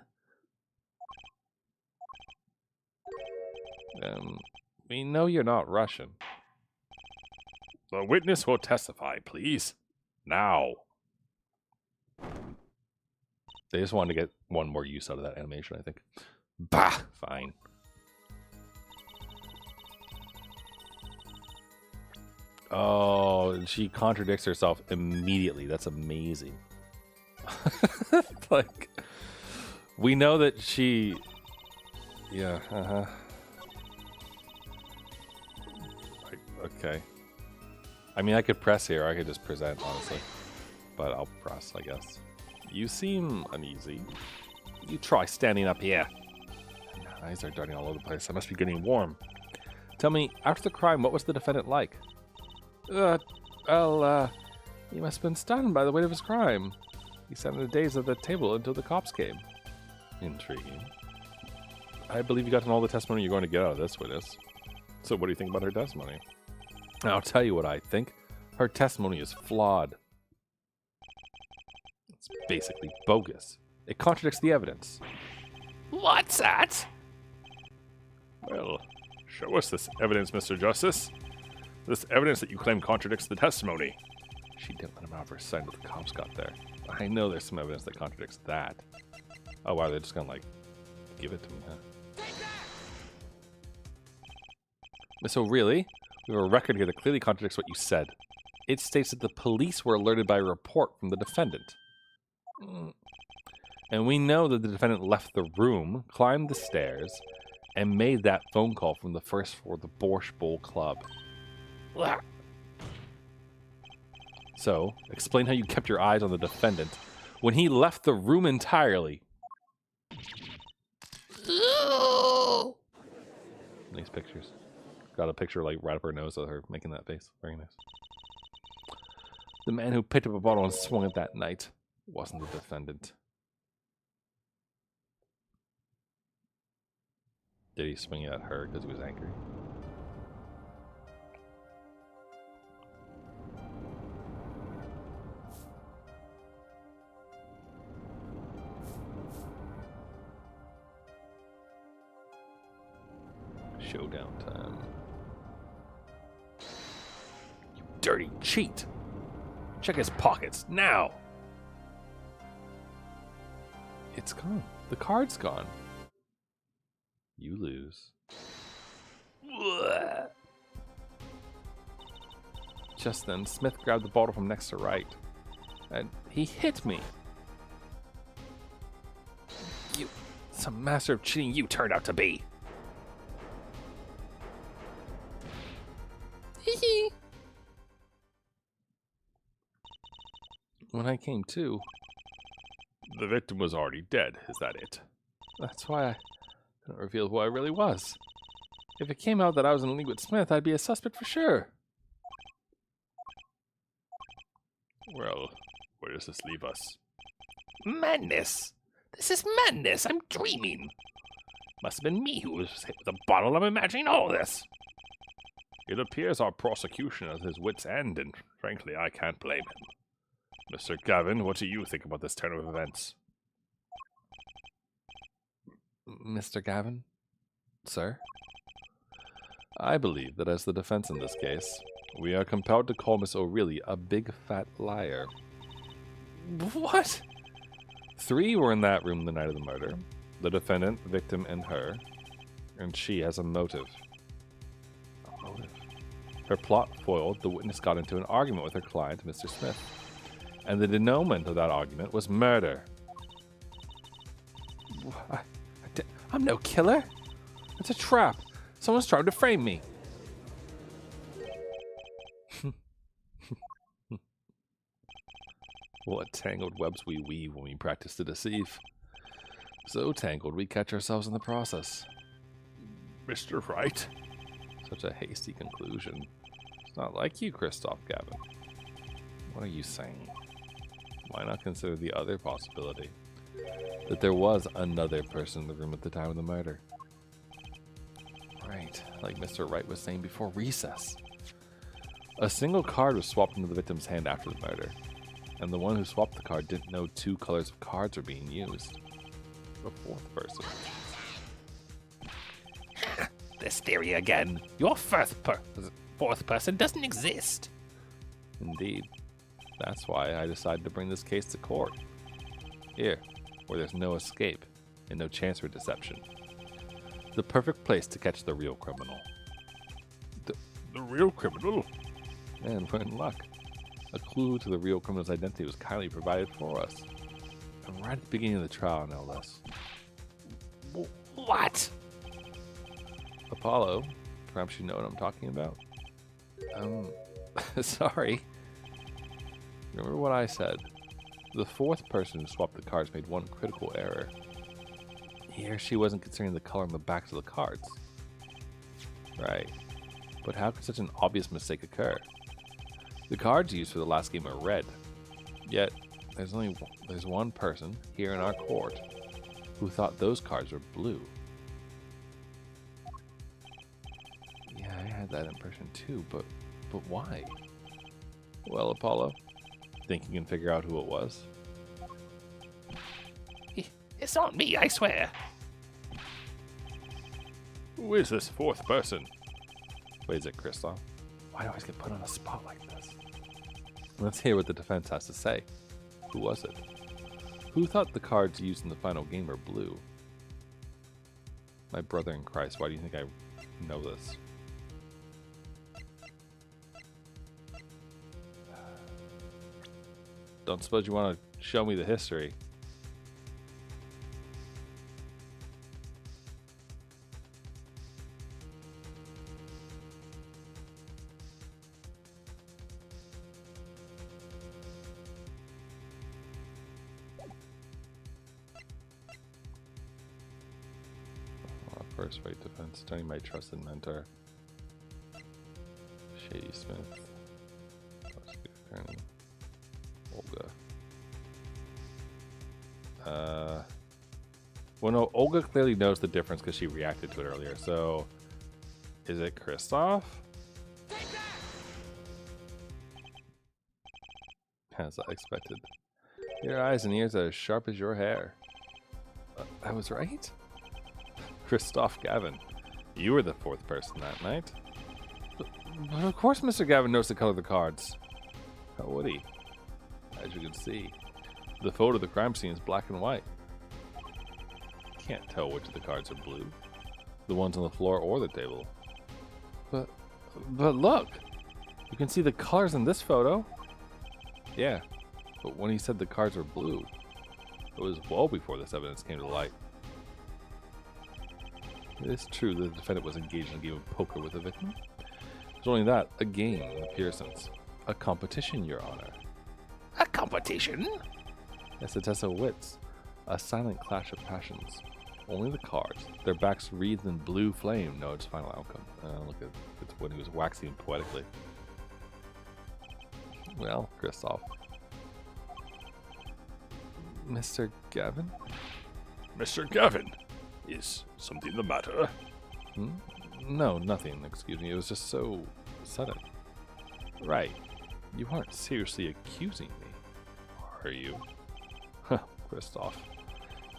We know you're not Russian. The witness will testify, please. Now. They just wanted to get one more use out of that animation, I think. Bah! Fine. Oh, she contradicts herself immediately. That's amazing. Like, we know that she... Yeah, Okay. I mean, I could press here, or I could just present, honestly. But I'll press, I guess. You seem uneasy. You try standing up here. My eyes are darting all over the place. I must be getting warm. Tell me, after the crime, what was the defendant like? He must have been stunned by the weight of his crime. He sat in a daze at the table until the cops came. Intriguing. I believe you got all the testimony you're going to get out of this witness. So what do you think about her testimony? I'll tell you what I think. Her testimony is flawed. It's basically bogus. It contradicts the evidence. What's that? Well, show us this evidence, Mr. Justice. This evidence that you claim contradicts the testimony. She didn't let him out of her sight until the cops got there. I know there's some evidence that contradicts that. Oh wow, they're just gonna like give it to me, huh? Miss O'Reilly, we have a record here that clearly contradicts what you said. It states that the police were alerted by a report from the defendant. And we know that the defendant left the room, climbed the stairs, and made that phone call from the first floor of the Borscht Bowl Club. So, explain how you kept your eyes on the defendant when he left the room entirely. Nice pictures. Got a picture like right up her nose of her making that face. Very nice. The man who picked up a bottle and swung it that night wasn't the defendant. Did he swing it at her because he was angry? Showdown time. You dirty cheat! Check his pockets now! It's gone. The card's gone. You lose. Just then, Smith grabbed the bottle from next to Wright, and he hit me. You, some master of cheating you turned out to be. When I came to, The victim was already dead, is that it? that's why I couldn't reveal who I really was. If it came out that I was in league with Smith, I'd be a suspect for sure. Well, where does this leave us? Madness. This is madness. I'm dreaming. Must have been me who was hit with a bottle. I'm imagining all this. It appears our prosecution is at his wit's end, and frankly, I can't blame him. Mr. Gavin, what do you think about this turn of events? Mr. Gavin? Sir? I believe that as the defense in this case, we are compelled to call Miss O'Reilly a big fat liar. What? 3 were in that room the night of the murder. The defendant, victim, and her. And she has a motive. A motive? Her plot foiled, the witness got into an argument with her client, Mr. Smith. And the denouement of that argument was murder. I'm no killer. It's a trap. Someone's trying to frame me. What tangled webs we weave when we practice to deceive. So tangled we catch ourselves in the process. Mr. Wright? Such a hasty conclusion. It's not like you, Christoph Gavin. What are you saying? Why not consider the other possibility? That there was another person in the room at the time of the murder. Right, like Mr. Wright was saying before recess. A single card was swapped into the victim's hand after the murder, and the one who swapped the card didn't know two colors of cards were being used. A fourth person. This theory again. Your fourth person doesn't exist. Indeed. That's why I decided to bring this case to court. Here, where there's no escape and no chance for deception. The perfect place to catch the real criminal. The real criminal? And we're in luck. A clue to the real criminal's identity was kindly provided for us. And right at the beginning of the trial, no less. What? Apollo, perhaps you know what I'm talking about? Sorry. Remember what I said. The fourth person who swapped the cards made one critical error. He or she wasn't considering the color on the backs of the cards. Right. But how could such an obvious mistake occur? The cards used for the last game are red. Yet, there's one person here in our court who thought those cards were blue. Yeah, I had that impression too, but why? Well, Apollo, think you can figure out who it was? It's not me, I swear. Who is this fourth person? Wait, is it Kristoff? Why do I always get put on a spot like this? Let's hear what the defense has to say. Who was it? Who thought the cards used in the final game were blue? My brother in Christ, why do you think I know this? Don't suppose you want to show me the history? First rate defense, turning my trusted mentor. Shady Smith. Prosecutor attorney. Olga. Well, no, Olga clearly knows the difference because she reacted to it earlier. So, is it Kristoff? As I expected. Your eyes and ears are as sharp as your hair. I was right? Kristoff Gavin, you were the fourth person that night. But of course Mr. Gavin knows the color of the cards. How would he? As you can see, the photo of the crime scene is black and white. Can't tell which of the cards are blue. The ones on the floor or the table. But look! You can see the colors in this photo. Yeah, but when he said the cards were blue, it was well before this evidence came to light. It is true that the defendant was engaged in a game of poker with the victim. It's only that, a game in Pearson's. A competition, Your Honor. A competition? Yes, a test of wits. A silent clash of passions. Only the cards, their backs wreathed in blue flame, know its final outcome. Look at it's when he was waxing poetically. Well, Kristoff. Mr. Gavin? Mr. Gavin, is something the matter? No, nothing. Excuse me. It was just so sudden. Right. You aren't seriously accusing me, are you? Huh, Kristoff.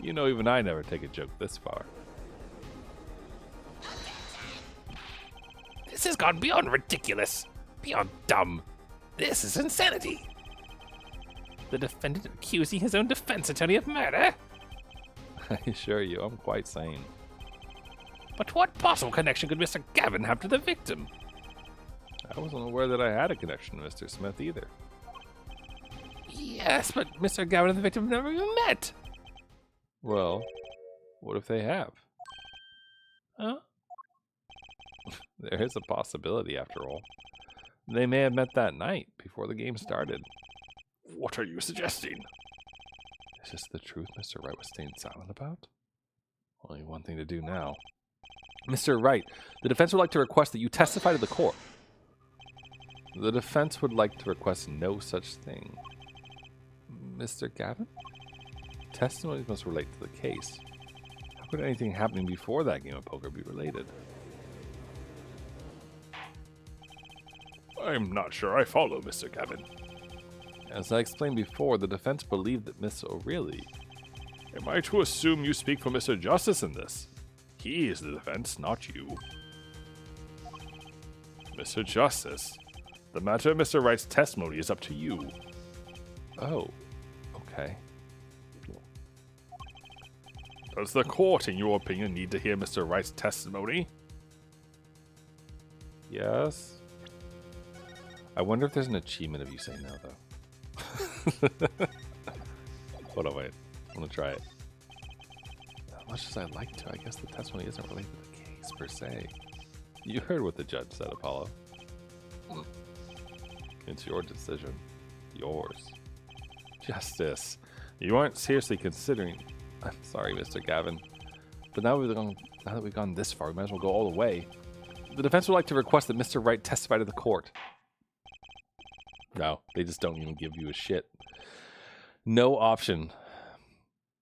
You know even I never take a joke this far. This has gone beyond ridiculous. Beyond dumb. This is insanity. The defendant accusing his own defense attorney of murder? I assure you, I'm quite sane. But what possible connection could Mr. Gavin have to the victim? I wasn't aware that I had a connection to Mr. Smith either. Yes, but Mr. Gavin and the victim never even met. Well, what if they have? Huh? There is a possibility, after all. They may have met that night, before the game started. What are you suggesting? Is this the truth Mr. Wright was staying silent about? Only one thing to do now. Mr. Wright, the defense would like to request that you testify to the court. The defense would like to request no such thing. Mr. Gavin? Testimony must relate to the case. How could anything happening before that game of poker be related? I'm not sure I follow, Mr. Gavin. As I explained before, the defense believed that Miss O'Reilly... Am I to assume you speak for Mr. Justice in this? He is the defense, not you. Mr. Justice, the matter of Mr. Wright's testimony is up to you. Oh, okay. Does the court, in your opinion, need to hear Mr. Wright's testimony? Yes. I wonder if there's an achievement if you say no, though. Hold on, wait. I'm gonna try it. As much as I'd like to, I guess the testimony isn't related to the case, per se. You heard what the judge said, Apollo. It's your decision. Yours. Justice. You aren't seriously considering... I'm sorry, Mr. Gavin. But now that we've gone this far, we might as well go all the way. The defense would like to request that Mr. Wright testify to the court. No, they just don't even give you a shit. No option.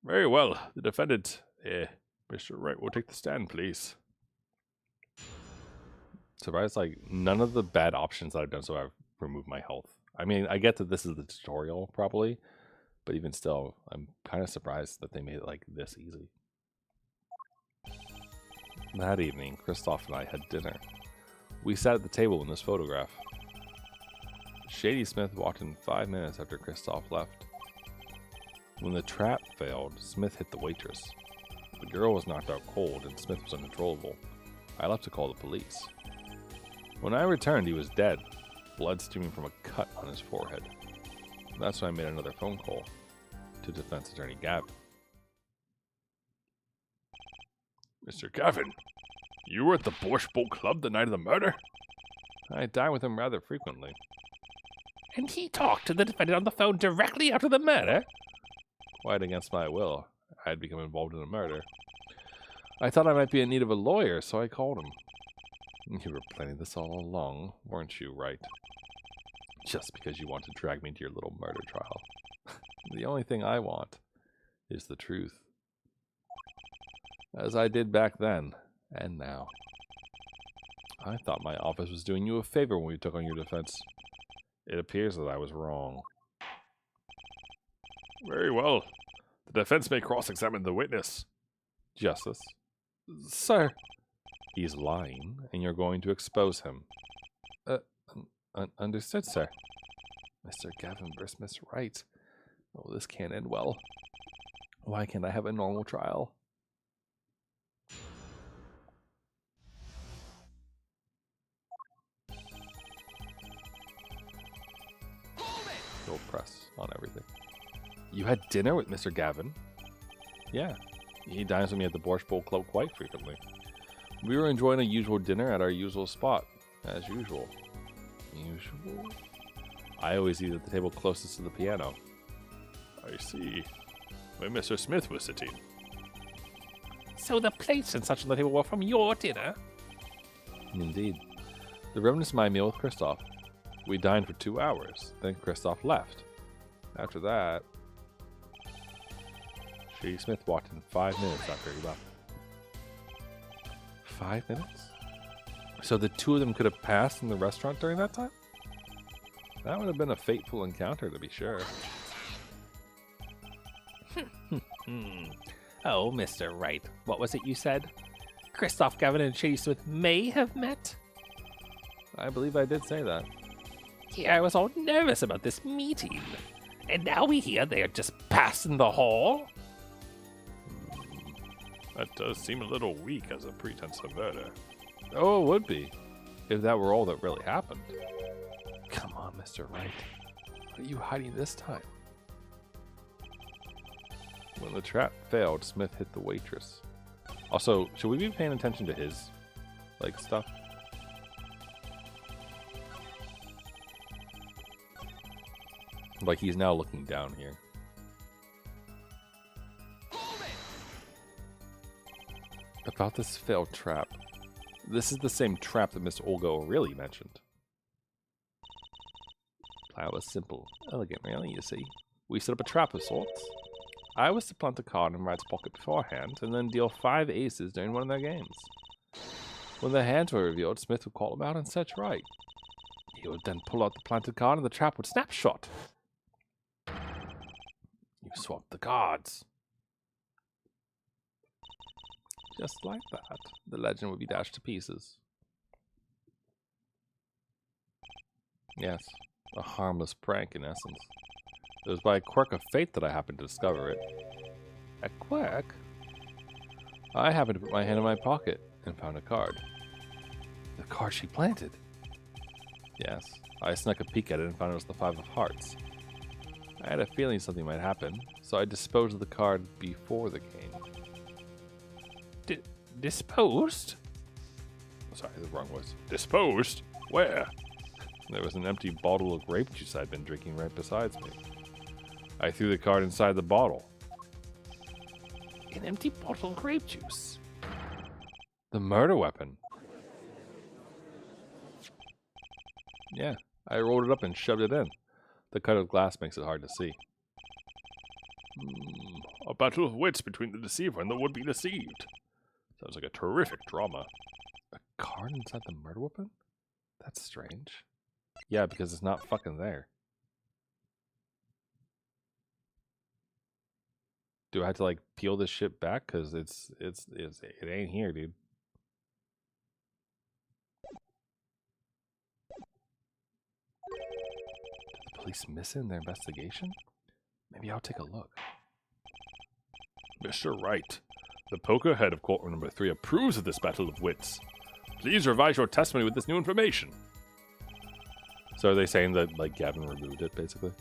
Very well. The defendant, Mr. Wright, will take the stand, please. Surprised, like, none of the bad options that I've done so I've removed my health. I mean, I get that this is the tutorial, probably. But even still, I'm kind of surprised that they made it, like, this easy. That evening, Kristoff and I had dinner. We sat at the table in this photograph. Shady Smith walked in 5 minutes after Kristoff left. When the trap failed, Smith hit the waitress. The girl was knocked out cold, and Smith was uncontrollable. I left to call the police. When I returned, he was dead, blood streaming from a cut on his forehead. That's when I made another phone call to defense attorney Gavin. Mr. Gavin, you were at the Borscht Bowl Club the night of the murder? I dine with him rather frequently. And he talked to the defendant on the phone directly after the murder? Quite against my will. I had become involved in a murder. I thought I might be in need of a lawyer, so I called him. You were planning this all along, weren't you, Wright? Just because you want to drag me into your little murder trial. The only thing I want is the truth. As I did back then, and now. I thought my office was doing you a favor when we took on your defense. It appears that I was wrong. Very well. The defense may cross-examine the witness. Justice. Sir. He's lying, and you're going to expose him. Understood, sir. Mr. Gavin versus Miss Wright. Oh, this can't end well. Why can't I have a normal trial? Go press on everything. You had dinner with Mr. Gavin? Yeah. He dines with me at the Borscht Bowl Club quite frequently. We were enjoying a usual dinner at our usual spot, as usual. Usual? I always eat at the table closest to the piano. I see. Where Mr. Smith was sitting. So the plates and such on the table were from your dinner? Indeed. The remnants of my meal with Kristoff. We dined for 2 hours, then Kristoff left. After that, Shady Smith walked in 5 minutes after he left. 5 minutes? So the two of them could have passed in the restaurant during that time? That would have been a fateful encounter, to be sure. Oh, Mr. Wright, what was it you said? Kristoff, Gavin, and Shady Smith may have met? I believe I did say that. Yeah, I was all nervous about this meeting. And now we hear they are just passing the hall? That does seem a little weak as a pretense of murder. Oh, it would be, if that were all that really happened. Come on, Mr. Wright. What are you hiding this time? When the trap failed, Smith hit the waitress. Also, should we be paying attention to his, like, stuff? Like, he's now looking down here. About this failed trap. This is the same trap that Miss Olga O'Reilly mentioned. Plan was simple. Elegant, really, you see. We set up a trap of sorts. I was to plant a card in Wright's pocket beforehand, and then deal 5 aces during one of their games. When the hands were revealed, Smith would call him out and search Wright. He would then pull out the planted card and the trap would snap shut. You swapped the cards. Just like that, the legend would be dashed to pieces. Yes, a harmless prank in essence. It was by a quirk of fate that I happened to discover it. A quirk? I happened to put my hand in my pocket and found a card. The card she planted? Yes, I snuck a peek at it and found it was the 5 of hearts. I had a feeling something might happen, so I disposed of the card before the game. Disposed? Sorry, the wrong voice. Disposed? Where? There was an empty bottle of grape juice I'd been drinking right beside me. I threw the card inside the bottle. An empty bottle of grape juice. The murder weapon. Yeah, I rolled it up and shoved it in. The cut of glass makes it hard to see. A battle of wits between the deceiver and the would-be deceived. Sounds like a terrific drama. A card inside the murder weapon? That's strange. Yeah, because it's not fucking there. Do I have to like peel this shit back? Cause it ain't here, dude. Did the police miss it in their investigation? Maybe I'll take a look. Mr. Wright, the poker head of courtroom number 3 approves of this battle of wits. Please revise your testimony with this new information. So are they saying that like Gavin removed it basically?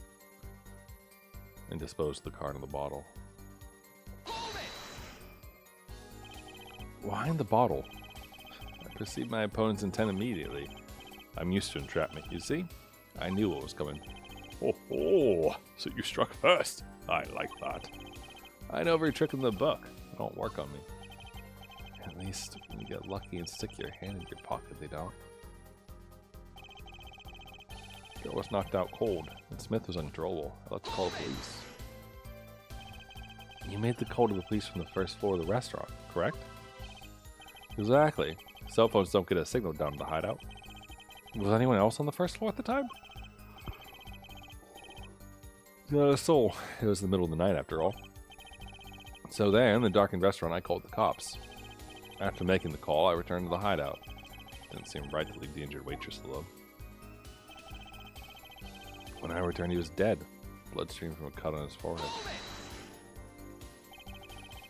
And disposed the card in the bottle? Why in the bottle? I perceived my opponent's intent immediately. I'm used to entrapment, you see? I knew what was coming. Oh, so you struck first. I like that. I know every trick in the book. It don't work on me. At least when you get lucky and stick your hand in your pocket, they don't. Girl was knocked out cold, and Smith was uncontrollable. I left to call the police. You made the call to the police from the first floor of the restaurant, correct? Exactly. Cell phones don't get a signal down in the hideout. Was anyone else on the first floor at the time? Not a soul. It was the middle of the night after all. So then, in the darkened restaurant, I called the cops. After making the call, I returned to the hideout. Didn't seem right to leave the injured waitress alone. When I returned, he was dead. Blood streamed from a cut on his forehead.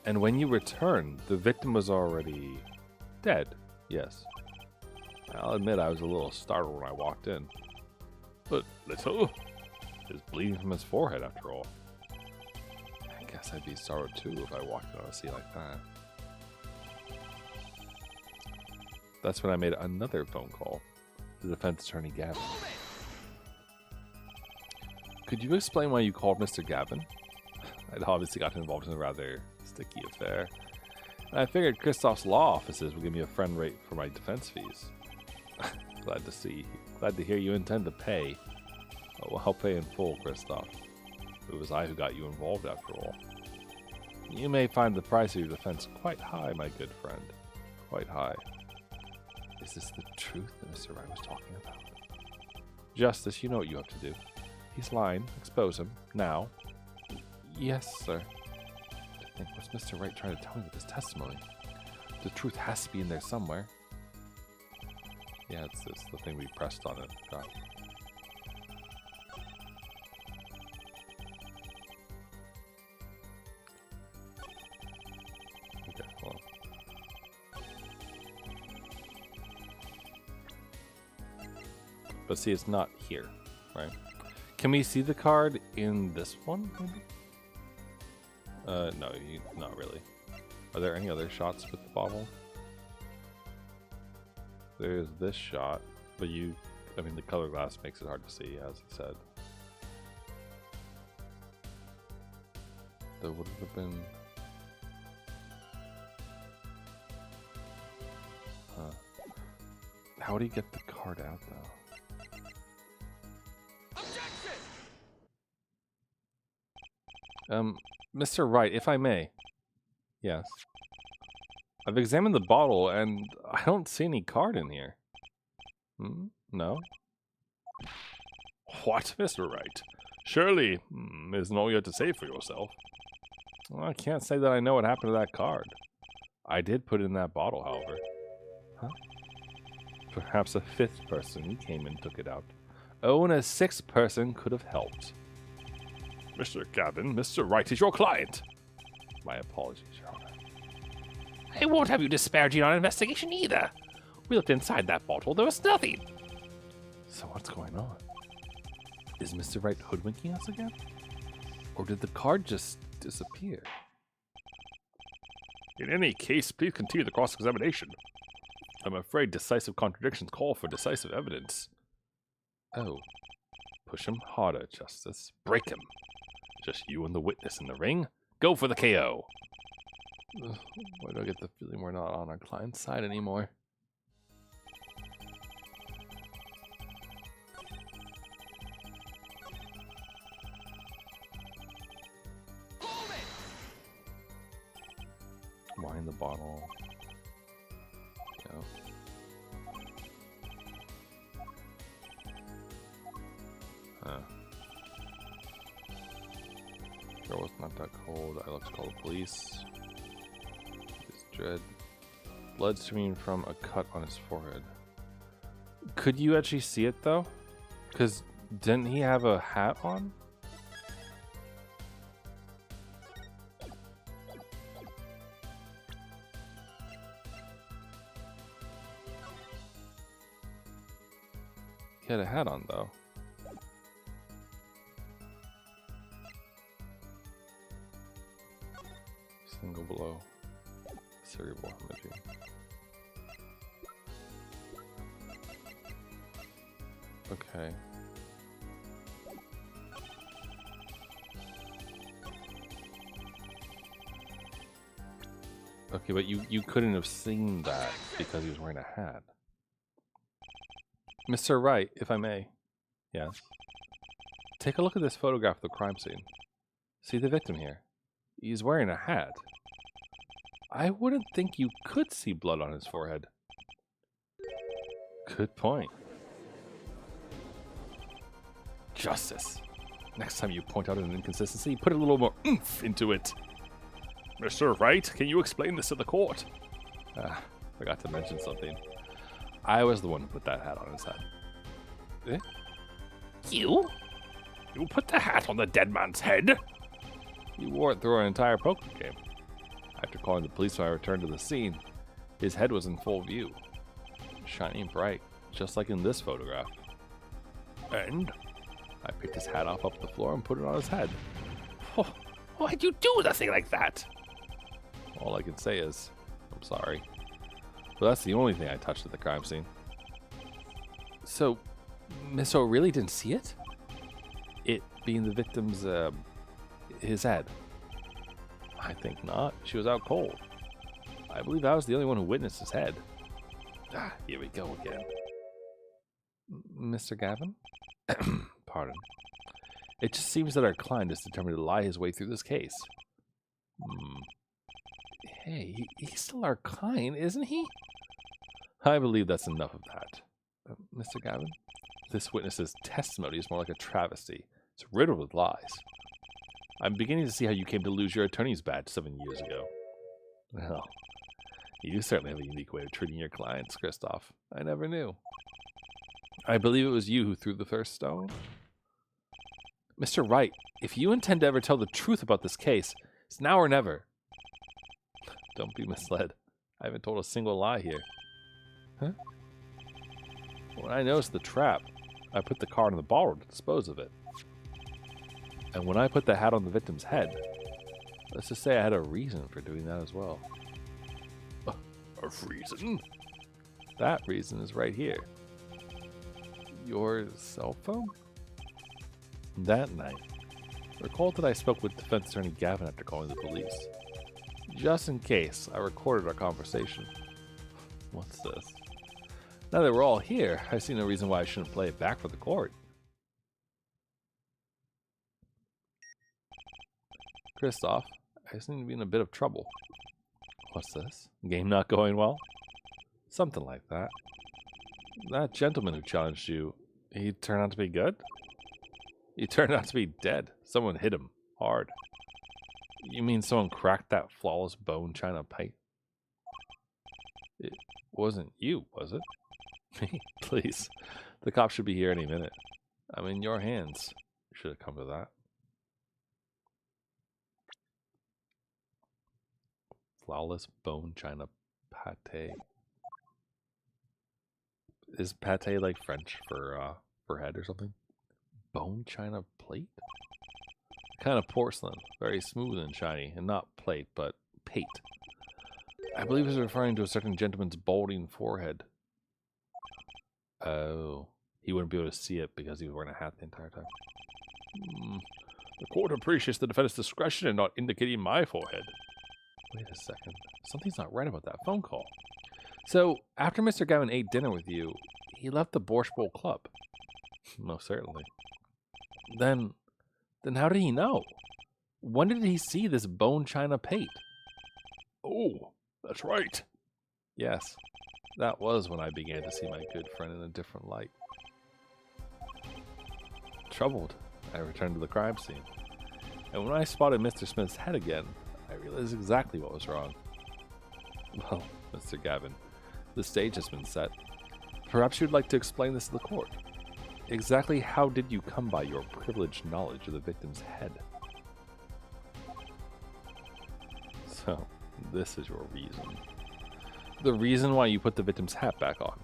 And when you returned, the victim was already dead. Yes. I'll admit I was a little startled when I walked in. But little? He was bleeding from his forehead after all. I guess I'd be startled too if I walked in on a scene like that. That's when I made another phone call to the defense attorney Gavin. Could you explain why you called Mr. Gavin? I'd obviously gotten involved in a rather sticky affair. And I figured Kristoff's law offices would give me a friend rate for my defense fees. Glad to hear you intend to pay. Oh, well, I'll pay in full, Kristoff. It was I who got you involved after all. You may find the price of your defense quite high, my good friend. Quite high. Is this the truth that Mr. Wright was talking about? Justice, you know what you have to do. He's lying. Expose him. Now. Yes, sir. I think what's Mr. Wright trying to tell me with this testimony? The truth has to be in there somewhere. Yeah, it's the thing we pressed on it. God. Okay, hold on. But see, it's not here, right? Can we see the card in this one, maybe? No, not really. Are there any other shots with the bottle? There's this shot, but I mean, the color glass makes it hard to see, as he said. There would have been... How would he get the card out, though? Mr. Wright, if I may. Yes. I've examined the bottle, and I don't see any card in here. No? What, Mr. Wright? Surely, isn't all you had to say for yourself? Well, I can't say that I know what happened to that card. I did put it in that bottle, however. Huh? Perhaps a fifth person came and took it out. Oh, and a sixth person could have helped. Mr. Gavin, Mr. Wright is your client. My apologies, Your Honor. I won't have you disparaging our investigation either. We looked inside that bottle. There was nothing. So what's going on? Is Mr. Wright hoodwinking us again? Or did the card just disappear? In any case, please continue the cross-examination. I'm afraid decisive contradictions call for decisive evidence. Oh. Push him harder, Justice. Break him. Just you and the witness in the ring. Go for the KO. Ugh, why do I get the feeling we're not on our client's side anymore? Wine the bottle. No. Huh. Girl was not that cold. I looked to call the police. His dread. Blood streaming from a cut on his forehead. Could you actually see it though? Because didn't he have a hat on? He had a hat on though. Single blow. Cerebral hemorrhaging. Okay. Okay, but you couldn't have seen that because he was wearing a hat. Mr. Wright, if I may. Yes. Take a look at this photograph of the crime scene. See the victim here. He's wearing a hat. I wouldn't think you could see blood on his forehead. Good point. Justice. Next time you point out an inconsistency, put a little more oomph into it. Mr. Wright, can you explain this to the court? Forgot to mention something. I was the one who put that hat on his head. Eh? You? You put the hat on the dead man's head? You wore it through an entire poker game. After calling the police when I returned to the scene, his head was in full view. Shining bright, just like in this photograph. And? I picked his hat off the floor and put it on his head. Oh, why'd you do a thing like that? All I can say is, I'm sorry. But that's the only thing I touched at the crime scene. So, Miss O really didn't see it? It being the victim's, his head? I think not. She was out cold. I believe I was the only one who witnessed his head. Here we go again. Mr. Gavin? Pardon. It just seems that our client is determined to lie his way through this case. Hey, he's still our client, isn't he? I believe that's enough of that. Mr. Gavin? This witness's testimony is more like a travesty. It's riddled with lies. I'm beginning to see how you came to lose your attorney's badge 7 years ago. Well, you certainly have a unique way of treating your clients, Christoph. I never knew. I believe it was you who threw the first stone. Mr. Wright, if you intend to ever tell the truth about this case, it's now or never. Don't be misled. I haven't told a single lie here. Huh? When I noticed the trap, I put the card in the bottle to dispose of it. And when I put the hat on the victim's head, let's just say I had a reason for doing that as well. A reason? That reason is right here. Your cell phone? That night, recall that I spoke with defense attorney Gavin after calling the police. Just in case, I recorded our conversation. What's this? Now that we're all here, I see no reason why I shouldn't play it back for the court. Christoph, I seem to be in a bit of trouble. What's this? Game not going well? Something like that. That gentleman who challenged you, he turned out to be good? He turned out to be dead. Someone hit him hard. You mean someone cracked that flawless bone china pipe? It wasn't you, was it? Me? Please. The cops should be here any minute. I'm in your hands. Should have come to that. Flawless bone china pate. Is pate like French for head or something? Bone china plate? Kind of porcelain, very smooth and shiny, and not plate, but pate. I believe he's referring to a certain gentleman's balding forehead. Oh, he wouldn't be able to see it because he was wearing a hat the entire time. The court appreciates the defendant's discretion in not indicating my forehead. Wait a second. Something's not right about that phone call. So, after Mr. Gavin ate dinner with you, he left the Borscht Bowl Club. Most certainly. Then how did he know? When did he see this bone china pate? Oh, that's right. Yes, that was when I began to see my good friend in a different light. Troubled, I returned to the crime scene. And when I spotted Mr. Smith's head again, I realized exactly what was wrong. Well, Mr. Gavin, the stage has been set. Perhaps you'd like to explain this to the court. Exactly how did you come by your privileged knowledge of the victim's head? So, this is your reason. The reason why you put the victim's hat back on.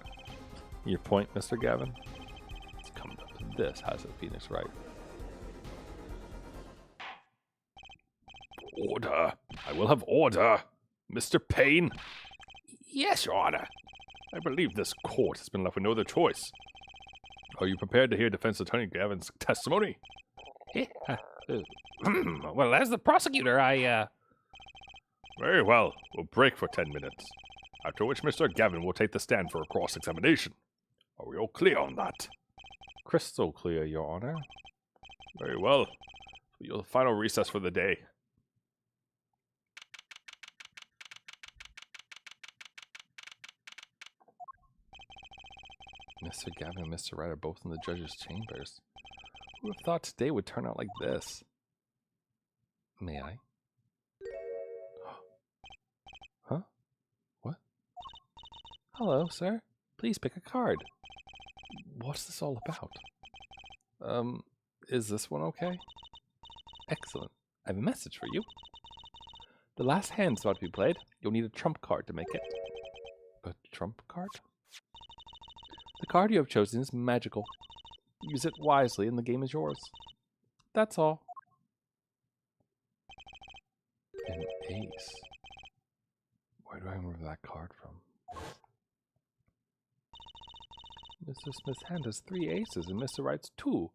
Your point, Mr. Gavin? It's coming up to this, has it, Phoenix Wright? Order. I will have order. Mr. Payne. Yes, Your Honor. I believe this court has been left with no other choice. Are you prepared to hear defense attorney Gavin's testimony? Well, as the prosecutor, Very well. We'll break for 10 minutes. After which Mr. Gavin will take the stand for a cross-examination. Are we all clear on that? Crystal clear, Your Honor. Very well. Your final recess for the day. Mr. Gavin and Mr. Wright are both in the judge's chambers. Who would have thought today would turn out like this? May I? Huh? What? Hello, sir. Please pick a card. What's this all about? Is this one okay? Excellent. I have a message for you. The last hand's about to be played. You'll need a trump card to make it. A trump card? The card you have chosen is magical. Use it wisely and the game is yours. That's all. An ace. Where do I remember that card from? Mr. Smith's hand has 3 aces and Mr. Wright's 2.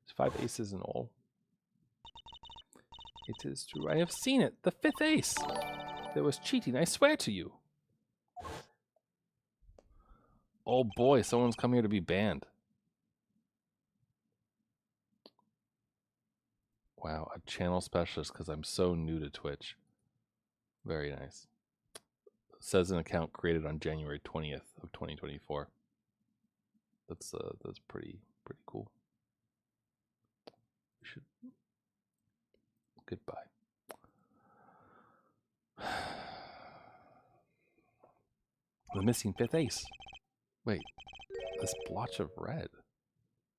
There's 5 aces in all. It is true. I have seen it. The 5th ace. There was cheating, I swear to you. Oh boy, someone's come here to be banned. Wow, a channel specialist because I'm so new to Twitch. Very nice. It says an account created on January 20th of 2024. That's pretty cool. We should. Goodbye. The missing 5th ace. Wait, this blotch of red.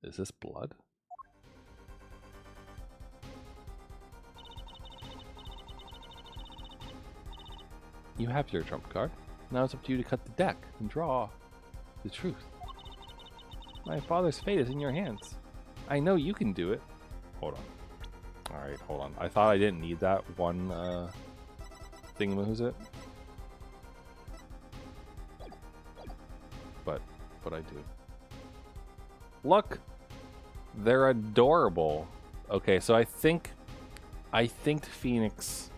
Is this blood? You have your trump card. Now it's up to you to cut the deck and draw the truth. My father's fate is in your hands. I know you can do it. Hold on. Alright, hold on. I thought I didn't need that one thingamahoosit. But I do. Look! They're adorable. Okay, so I think Phoenix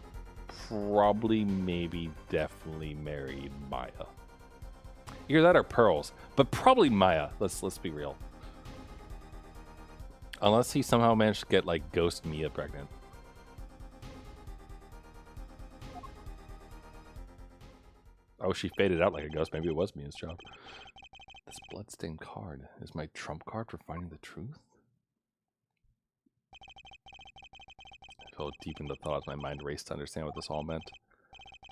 probably, maybe, definitely married Maya. Either that or Pearls, but probably Maya. Let's be real. Unless he somehow managed to get like Ghost Mia pregnant. Oh, she faded out like a ghost. Maybe it was Mia's child. This bloodstained card is my trump card for finding the truth. fell deep into thought as my mind raced to understand what this all meant.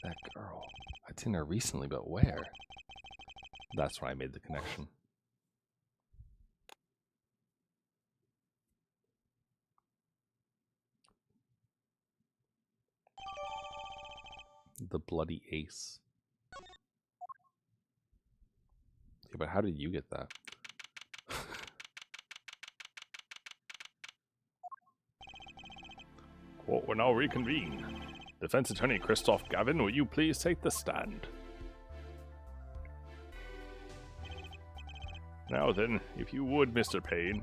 That girl. I'd seen her recently, but where? That's when I made the connection. The bloody ace. Yeah, but how did you get that? Court will now reconvene. Defense Attorney Christoph Gavin, will you please take the stand? Now then, if you would, Mr. Payne.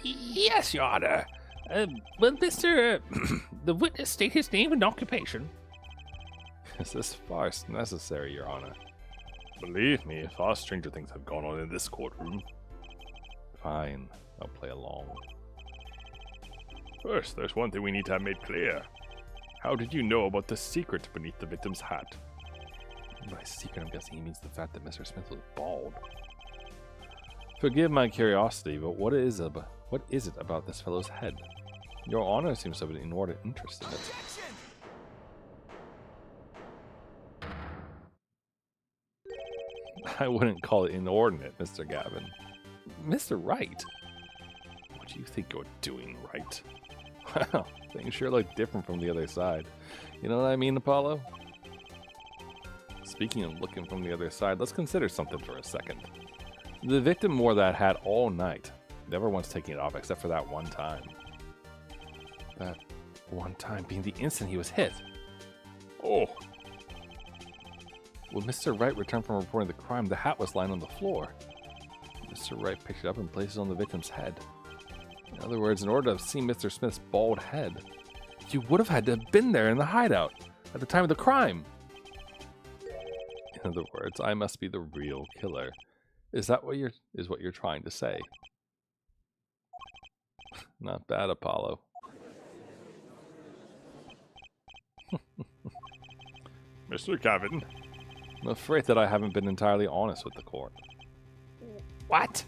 Yes, Your Honor. Will Mr. the witness state his name and occupation? Is this farce necessary, Your Honor? Believe me, far stranger things have gone on in this courtroom. Fine, I'll play along. First, there's one thing we need to have made clear. How did you know about the secret beneath the victim's hat? By secret, I'm guessing he means the fact that Mr. Smith was bald. Forgive my curiosity, but what is it about this fellow's head? Your Honor seems to have an inordinate interest in it. I wouldn't call it inordinate, Mr. Gavin. Mr. Wright? What do you think you're doing, Wright? Wow, things sure look different from the other side. You know what I mean, Apollo? Speaking of looking from the other side, let's consider something for a second. The victim wore that hat all night, never once taking it off except for that one time. That one time being the instant he was hit. Oh, When Mr. Wright returned from reporting the crime, the hat was lying on the floor. Mr. Wright picked it up and placed it on the victim's head. In other words, in order to have seen Mr. Smith's bald head, you would have had to have been there in the hideout at the time of the crime. In other words, I must be the real killer. Is that what you're trying to say? Not bad, Apollo. Mr. Gavin. I'm afraid that I haven't been entirely honest with the court. What?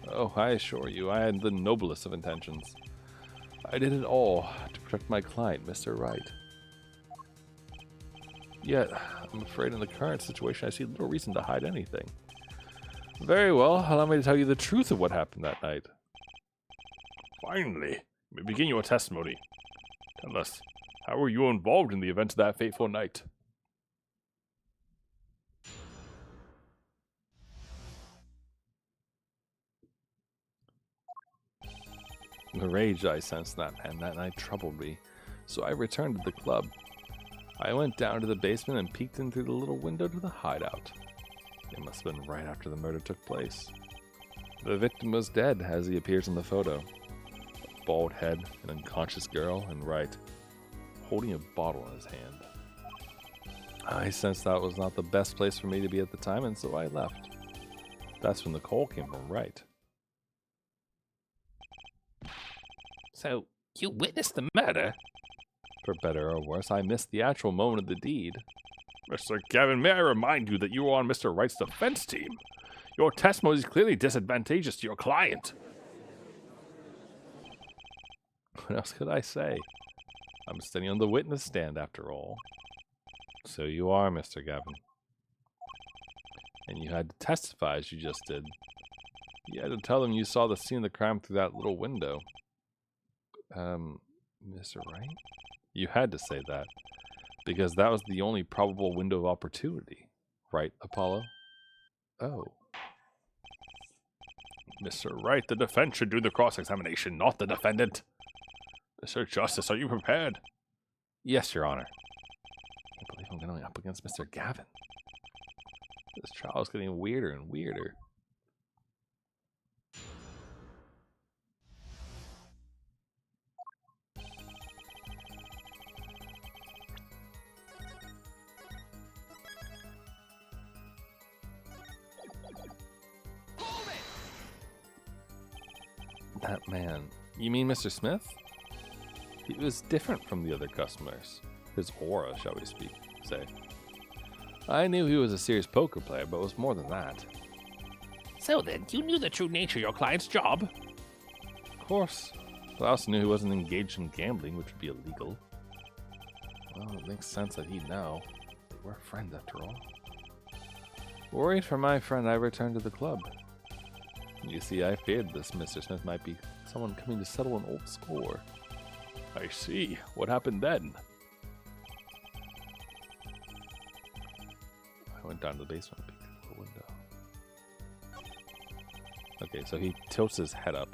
Oh, I assure you, I had the noblest of intentions. I did it all to protect my client, Mr. Wright. Yet, I'm afraid in the current situation I see little reason to hide anything. Very well, allow me to tell you the truth of what happened that night. Finally, you may begin your testimony. Tell us, how were you involved in the events of that fateful night? The rage I sensed that night troubled me, so I returned to the club. I went down to the basement and peeked in through the little window to the hideout. It must have been right after the murder took place. The victim was dead, as he appears in the photo. A bald head, an unconscious girl, and Wright, holding a bottle in his hand. I sensed that was not the best place for me to be at the time, and so I left. That's when the call came from Wright. So, you witnessed the murder? For better or worse, I missed the actual moment of the deed. Mr. Gavin, may I remind you that you are on Mr. Wright's defense team? Your testimony is clearly disadvantageous to your client. What else could I say? I'm standing on the witness stand after all. So you are, Mr. Gavin. And you had to testify as you just did. You had to tell them you saw the scene of the crime through that little window. Mr. Wright? You had to say that, because that was the only probable window of opportunity. Right, Apollo? Oh. Mr. Wright, the defense should do the cross-examination, not the defendant. Mr. Justice, are you prepared? Yes, Your Honor. I can't believe I'm going up against Mr. Gavin. This trial is getting weirder and weirder. That man. You mean Mr. Smith? He was different from the other customers. His aura, shall we say. I knew he was a serious poker player, but it was more than that. So then, you knew the true nature of your client's job? Of course. But I also knew he wasn't engaged in gambling, which would be illegal. Well, it makes sense that he'd know. We're friends after all. Worried for my friend, I returned to the club. You see, I feared this Mr. Smith might be someone coming to settle an old score. I see. What happened then? I went down to the basement and peeked through the window. Okay, so he tilts his head up.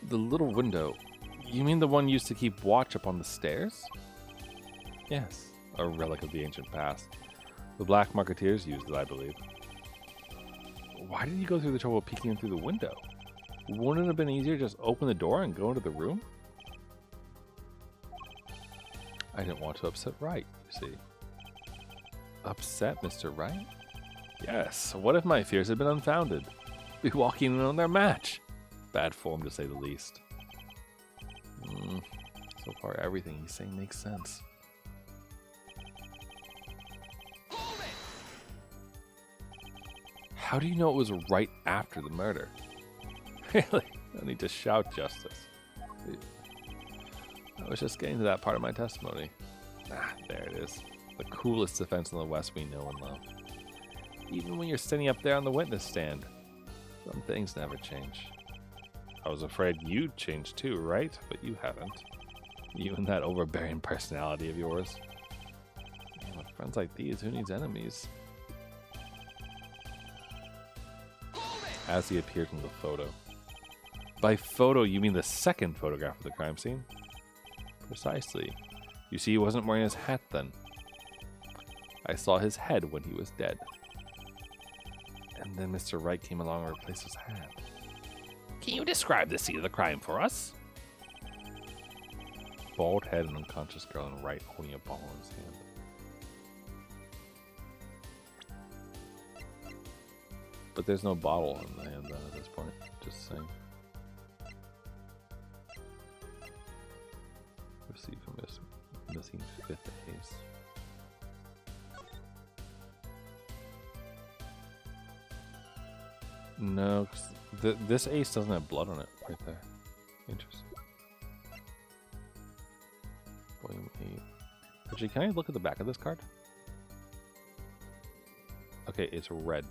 The little window. You mean the one used to keep watch up on the stairs? Yes, a relic of the ancient past. The Black Marketeers used it, I believe. Why did he go through the trouble of peeking in through the window? Wouldn't it have been easier to just open the door and go into the room? I didn't want to upset Wright, you see. Upset Mr. Wright? Yes, what if my fears had been unfounded? Be walking in on their match. Bad form, to say the least. So far, everything he's saying makes sense. How do you know it was right after the murder? Really? No need to shout justice. I was just getting to that part of my testimony. Ah, there it is. The coolest defense in the West we know and love. Even when you're standing up there on the witness stand, some things never change. I was afraid you'd change too, right? But you haven't. You and that overbearing personality of yours. Man, with friends like these, who needs enemies? As he appeared in the photo. By photo, you mean the second photograph of the crime scene? Precisely. You see, he wasn't wearing his hat then. I saw his head when he was dead. And then Mr. Wright came along and replaced his hat. Can you describe the scene of the crime for us? Bald head and unconscious girl and Wright holding a ball in his hand. But there's no bottle in the hand at this point. Just saying. Receive from this missing fifth ace. No, 'cause this ace doesn't have blood on it right there. Interesting. Volume 8. Actually, can I look at the back of this card? Okay, it's red.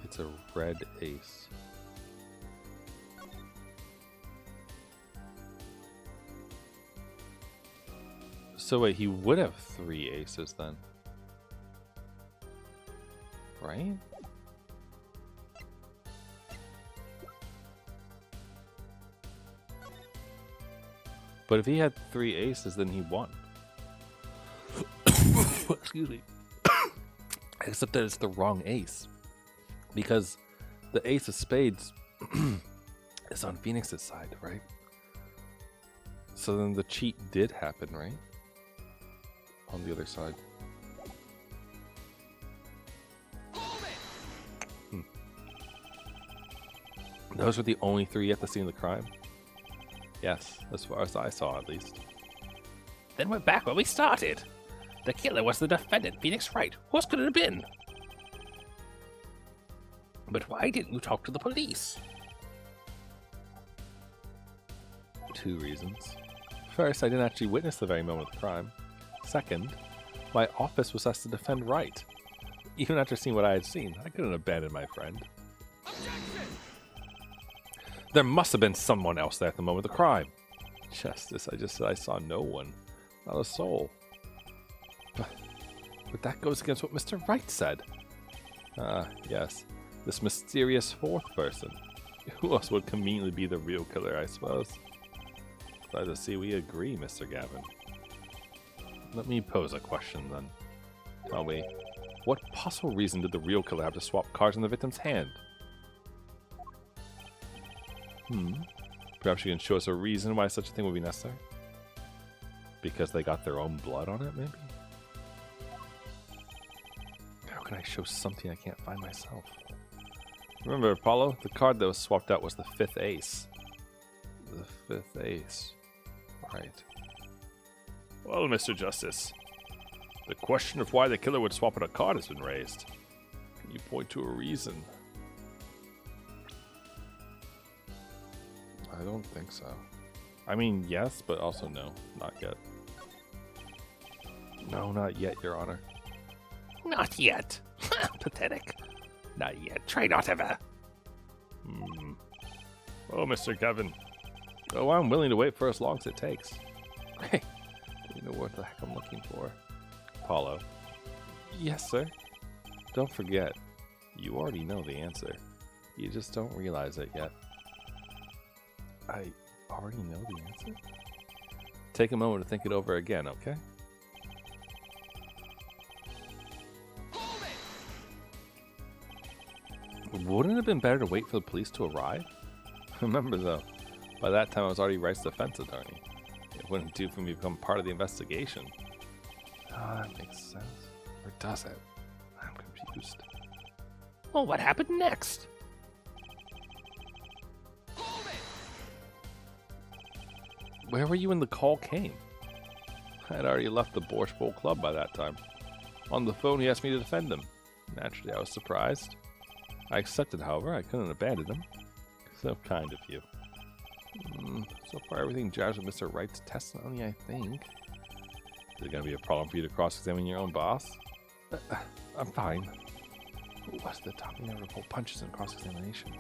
It's a red ace. So wait, he would have 3 aces then. Right? But if he had 3 aces, then he won. Excuse me. Except that it's the wrong ace. Because the ace of spades is on Phoenix's side, right? So then the cheat did happen, right? On the other side. Those were the only 3 at the scene of the crime? Yes, as far as I saw at least. Then we're back where we started. The killer was the defendant, Phoenix Wright. Who else could it have been? But why didn't you talk to the police? 2 reasons. First, I didn't actually witness the very moment of the crime. Second, my office was asked to defend Wright. Even after seeing what I had seen, I couldn't abandon my friend. There must have been someone else there at the moment of the crime. Justice, I just said I saw no one. Not a soul. But that goes against what Mr. Wright said. Ah, yes. This mysterious 4th person. Who else would conveniently be the real killer, I suppose? Glad to see we agree, Mr. Gavin. Let me pose a question, then. Tell me, what possible reason did the real killer have to swap cards in the victim's hand? Perhaps you can show us a reason why such a thing would be necessary? Because they got their own blood on it, maybe? How can I show something I can't find myself? Remember, Apollo, the card that was swapped out was the 5th ace. The 5th ace. Right. Well, Mr. Justice, the question of why the killer would swap out a card has been raised. Can you point to a reason? I don't think so. I mean, yes, but also no. Not yet. No, not yet, Your Honor. Not yet. Pathetic. Not yet. Try not ever. Oh, Mr. Kevin. Oh, I'm willing to wait for as long as it takes. Hey, do you know what the heck I'm looking for? Paulo. Yes, sir. Don't forget, you already know the answer. You just don't realize it yet. I already know the answer? Take a moment to think it over again, okay? Wouldn't it have been better to wait for the police to arrive? Remember though, by that time I was already Wright's defense attorney. It wouldn't do for me to become part of the investigation. Oh, that makes sense. Or does it? I'm confused. Well, what happened next? Where were you when the call came? I had already left the Borscht Bowl Club by that time. On the phone, he asked me to defend him. Naturally, I was surprised. I accepted, however. I couldn't abandon him. So kind of you. So far, everything jives with Mr. Wright's testimony, I think. Is it going to be a problem for you to cross-examine your own boss? I'm fine. What's the top? You never pull punches in cross-examination.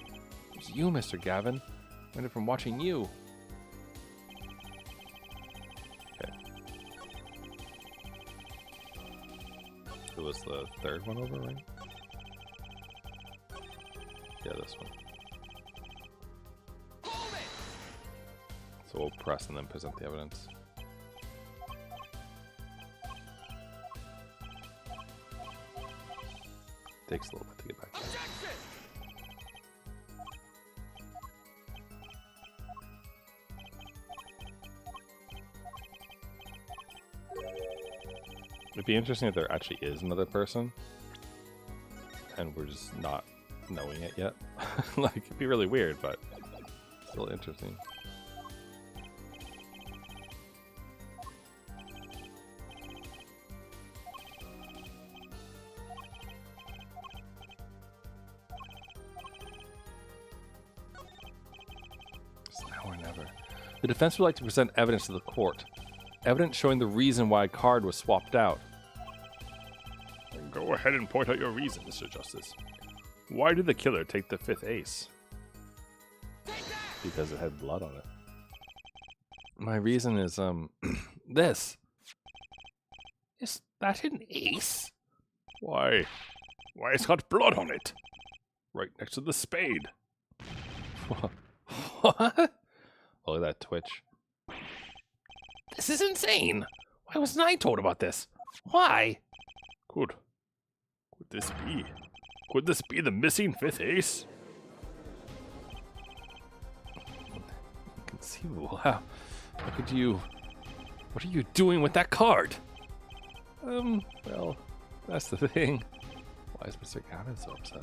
It's you, Mr. Gavin. I learned it from watching you. Okay. It was the third one over, right? Yeah, this one. So we'll press and then present the evidence. Takes a little bit to get back. It'd be interesting if there actually is another person, and we're just not knowing it yet. Like, it'd be really weird, but still interesting. It's now or never. The defense would like to present evidence to the court. Evidence showing the reason why a card was swapped out. Go ahead and point out your reason, Mr. Justice. Why did the killer take the 5th ace? Because it had blood on it. My reason is, this. Is that an ace? Why? Why, it's got blood on it. Right next to the spade. What? Oh, look at that twitch. This is insane. Why wasn't I told about this? Why? Could this be? Could this be the missing 5th ace? Inconceivable. How could you... What are you doing with that card? Well, that's the thing. Why is Mr. Gavin so upset?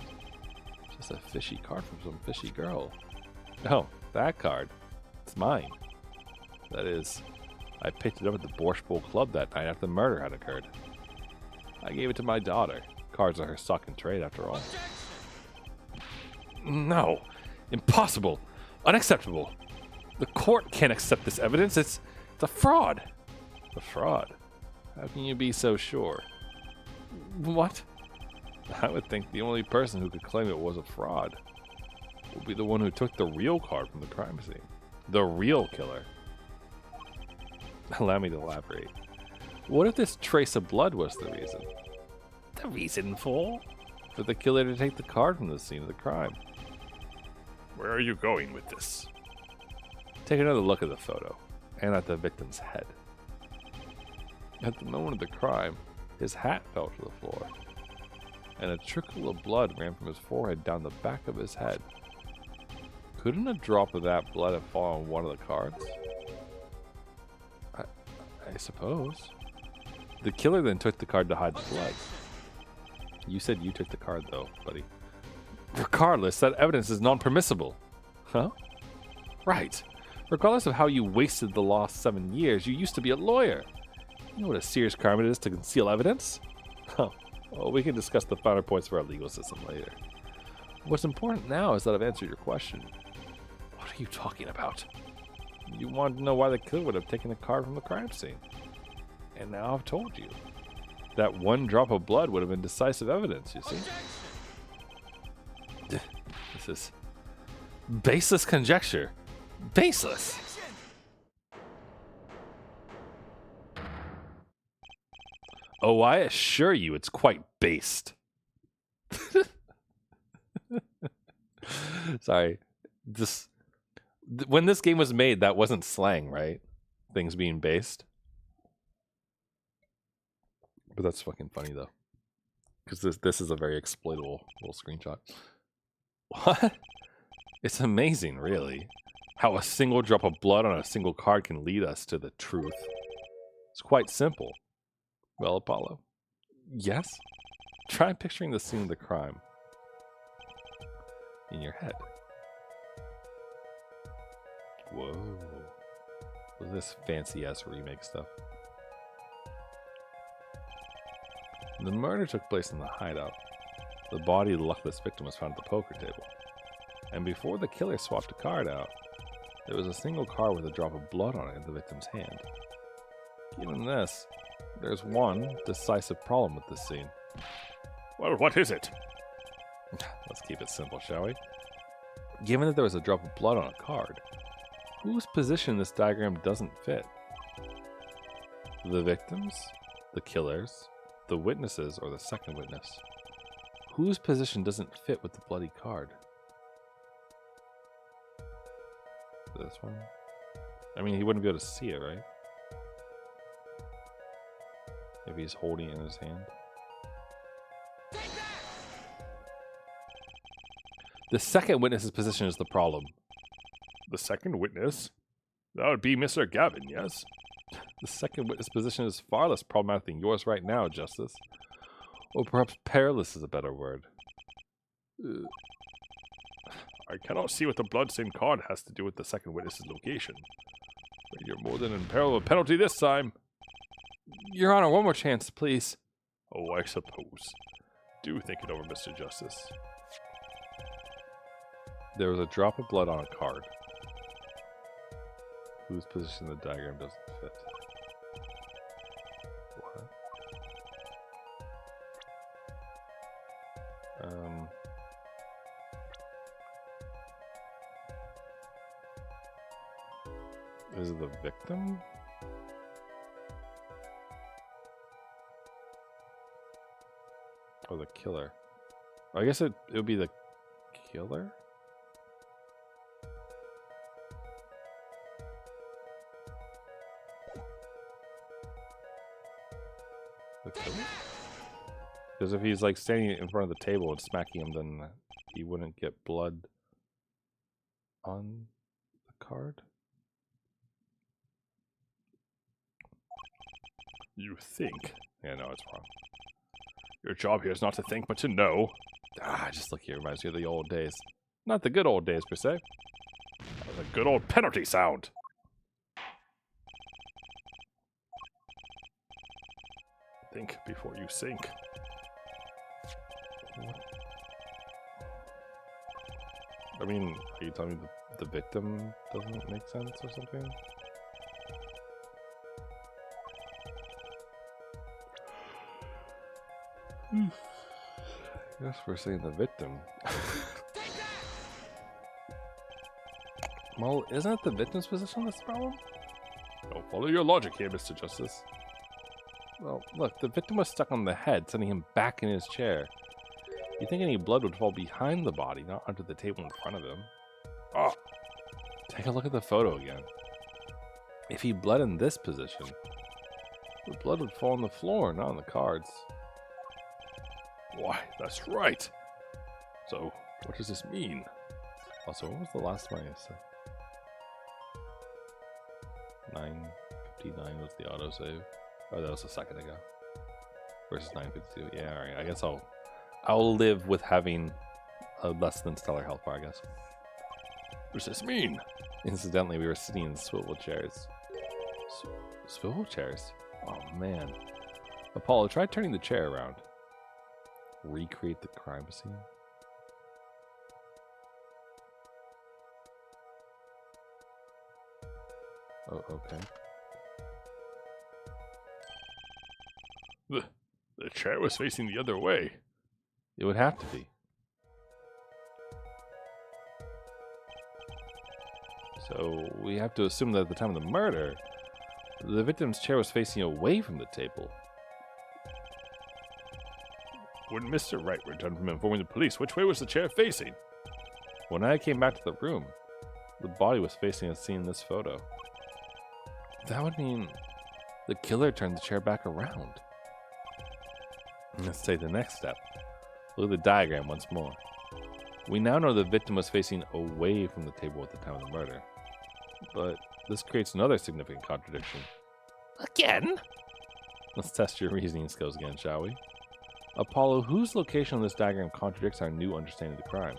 Just a fishy card from some fishy girl. Oh, that card. It's mine. That is, I picked it up at the Borscht Bowl Club that night after the murder had occurred. I gave it to my daughter. Cards are her stock in trade, after all. No! Impossible! Unacceptable! The court can't accept this evidence. It's a fraud. A fraud? How can you be so sure? What? I would think the only person who could claim it was a fraud would be the one who took the real card from the crime scene. The real killer. Allow me to elaborate. What if this trace of blood was the reason? The reason for? For the killer to take the card from the scene of the crime. Where are you going with this? Take another look at the photo, and at the victim's head. At the moment of the crime, his hat fell to the floor, and a trickle of blood ran from his forehead down the back of his head. Couldn't a drop of that blood have fallen on one of the cards? I suppose. The killer then took the card to hide the blood. You said you took the card, though, buddy. Regardless, that evidence is non-permissible. Huh? Right. Regardless of how you wasted the lost 7 years, you used to be a lawyer. You know what a serious crime it is to conceal evidence? Huh. Well, we can discuss the finer points of our legal system later. What's important now is that I've answered your question. What are you talking about? You wanted to know why the killer would have taken the card from the crime scene. And now I've told you. That one drop of blood would have been decisive evidence, you see? This is baseless conjecture. Baseless. Oh, I assure you it's quite based. Sorry. When this game was made, that wasn't slang, right? Things being based. But that's fucking funny, though. Because this is a very exploitable little screenshot. What? It's amazing, really, how a single drop of blood on a single card can lead us to the truth. It's quite simple. Well, Apollo? Yes? Try picturing the scene of the crime in your head. Whoa. Look at this fancy-ass remake stuff. The murder took place in the hideout. The body of the luckless victim was found at the poker table. And before the killer swapped a card out, there was a single card with a drop of blood on it in the victim's hand. Given this, there's one decisive problem with this scene. Well, what is it? Let's keep it simple, shall we? Given that there was a drop of blood on a card, whose position in this diagram doesn't fit? The victims? The killers? The witnesses? Or the second witness? Whose position doesn't fit with the bloody card? This one? I mean, he wouldn't be able to see it, right? If he's holding it in his hand. The second witness's position is the problem. The second witness? That would be Mr. Gavin, yes? The second witness position is far less problematic than yours right now, Justice. Or perhaps perilous is a better word. I cannot see what the bloodstained card has to do with the second witness's location. But you're more than in peril of a penalty this time. Your Honor, one more chance, please. Oh, I suppose. Do think it over, Mr. Justice. There was a drop of blood on a card. Whose position in the diagram doesn't fit? What? Is it the victim? Or the killer? I guess it would be the killer? The killer? Because if he's like standing in front of the table and smacking him, then he wouldn't get blood on the card? You think? Yeah, no, it's wrong. Your job here is not to think, but to know. Just look here, reminds me of the old days. Not the good old days, per se. The good old penalty sound. Think before you sink. What? I mean, are you telling me the victim doesn't make sense or something? Yes, we're saying the victim. Well, isn't it the victim's position that's the problem? Don't follow your logic here, Mr. Justice. Well, look, the victim was stuck on the head, sending him back in his chair. You think any blood would fall behind the body, not onto the table in front of him? Ah, take a look at the photo again. If he bled in this position, the blood would fall on the floor, not on the cards. why, that's right. So, what does this mean? Also, what was the last one I said? 9:59 was the autosave. Oh, that was a second ago. Versus 9:52. Yeah, alright. I guess I'll live with having a less than stellar health bar, I guess. What does this mean? Incidentally, we were sitting in swivel chairs. Swivel chairs? Oh, man. Apollo, try turning the chair around. Recreate the crime scene. Oh, okay. The chair was facing the other way. It would have to be. So we have to assume that at the time of the murder, the victim's chair was facing away from the table. When Mr. Wright returned from informing the police, which way was the chair facing? When I came back to the room, the body was facing as seen in this photo. That would mean the killer turned the chair back around. Let's take the next step. Look at the diagram once more. We now know the victim was facing away from the table at the time of the murder. But this creates another significant contradiction. Again? Let's test your reasoning skills again, shall we? Apollo, whose location on this diagram contradicts our new understanding of the crime?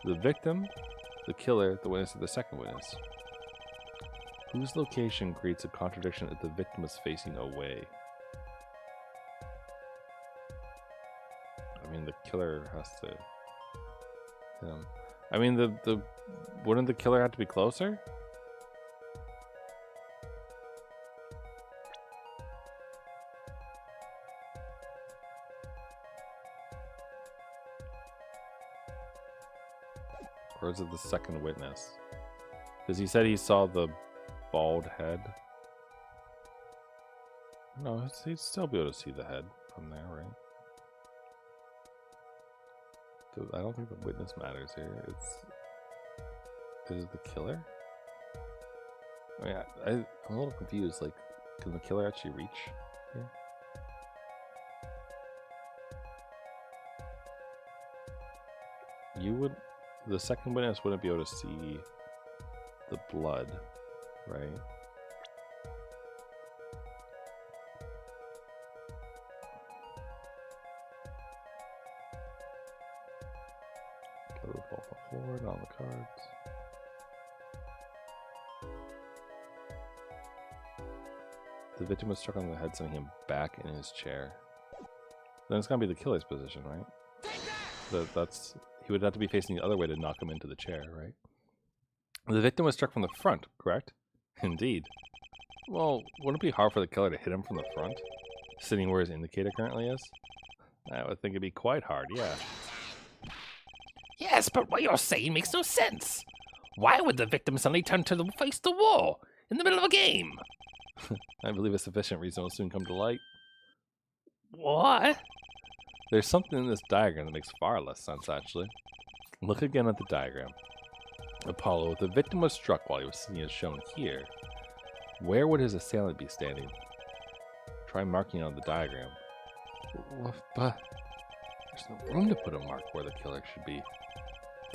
The victim, the killer, the witness, or the second witness? Whose location creates a contradiction if the victim is facing away? I mean, the killer has to... I mean, wouldn't the killer have to be closer? Or is it the second witness? Because he said he saw the bald head. No, he'd still be able to see the head from there, right? I don't think the witness matters here. Is it the killer? I mean, I'm a little confused. Like, can the killer actually reach here? The second witness wouldn't be able to see the blood, right? Forward on the cards. The victim was struck on the head, sending him back in his chair. Then it's gonna be the killer's position, right? He would have to be facing the other way to knock him into the chair, right? The victim was struck from the front, correct? Indeed. Well, wouldn't it be hard for the killer to hit him from the front, sitting where his indicator currently is? I would think it'd be quite hard, yeah. Yes, but what you're saying makes no sense. Why would the victim suddenly turn to face the wall in the middle of a game? I believe a sufficient reason will soon come to light. What? There's something in this diagram that makes far less sense, actually. Look again at the diagram. Apollo, if the victim was struck while he was sitting as shown here, where would his assailant be standing? Try marking it on the diagram. But there's no room to put a mark where the killer should be.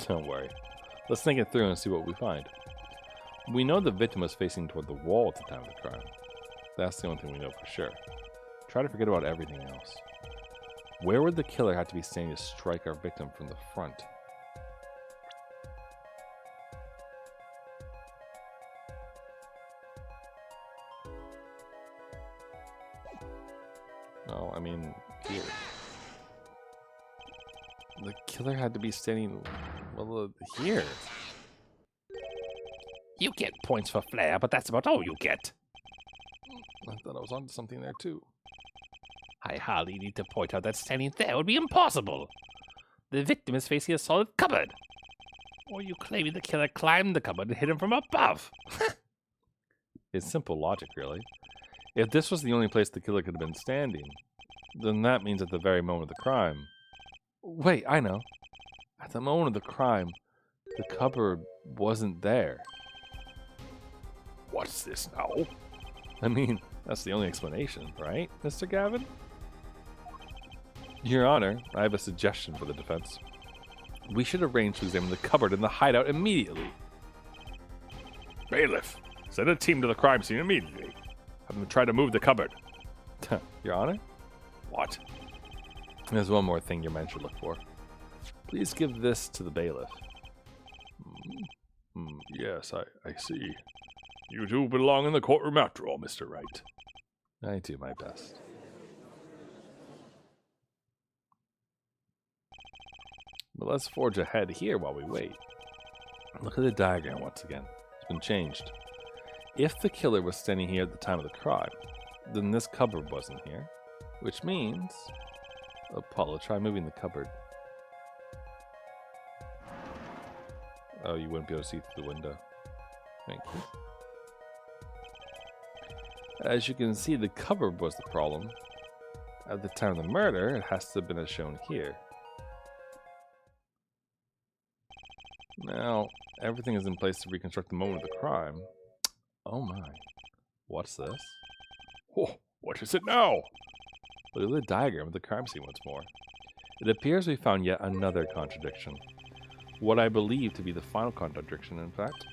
Don't worry. Let's think it through and see what we find. We know the victim was facing toward the wall at the time of the crime. That's the only thing we know for sure. Try to forget about everything else. Where would the killer have to be standing to strike our victim from the front? No, I mean, here. The killer had to be standing, well, here. You get points for flair, but that's about all you get. I thought I was onto something there, too. I hardly need to point out that standing there would be impossible. The victim is facing a solid cupboard. Or you claiming the killer climbed the cupboard and hit him from above. It's simple logic, really. If this was the only place the killer could have been standing, then that means at the very moment of the crime... Wait, I know. At the moment of the crime, the cupboard wasn't there. What's this now? I mean, that's the only explanation, right, Mr. Gavin? Your Honor, I have a suggestion for the defense. We should arrange to examine the cupboard in the hideout immediately. Bailiff, send a team to the crime scene immediately. Have them try to move the cupboard. Your Honor? What? There's one more thing your man should look for. Please give this to the bailiff. Yes, I see. You do belong in the courtroom after all, Mr. Wright. I do my best. But let's forge ahead here while we wait. Look at the diagram once again. It's been changed. If the killer was standing here at the time of the crime, then this cupboard wasn't here. Which means... Apollo, try moving the cupboard. Oh, you wouldn't be able to see through the window. Thank you. As you can see, the cupboard was the problem. At the time of the murder, it has to have been as shown here. Now, everything is in place to reconstruct the moment of the crime. Oh my. What's this? Oh, what is it now? Look at the diagram of the crime scene once more. It appears we found yet another contradiction. What I believe to be the final contradiction, in fact.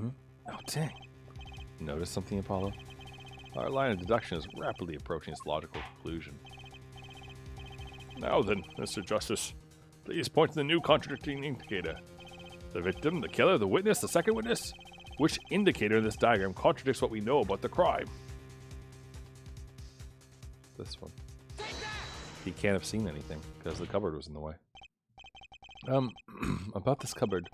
Oh, dang. Notice something, Apollo? Our line of deduction is rapidly approaching its logical conclusion. Now then, Mr. Justice, please point to the new contradicting indicator. The victim, the killer, the witness, the second witness? Which indicator in this diagram contradicts what we know about the crime? This one. He can't have seen anything, because the cupboard was in the way. About this cupboard,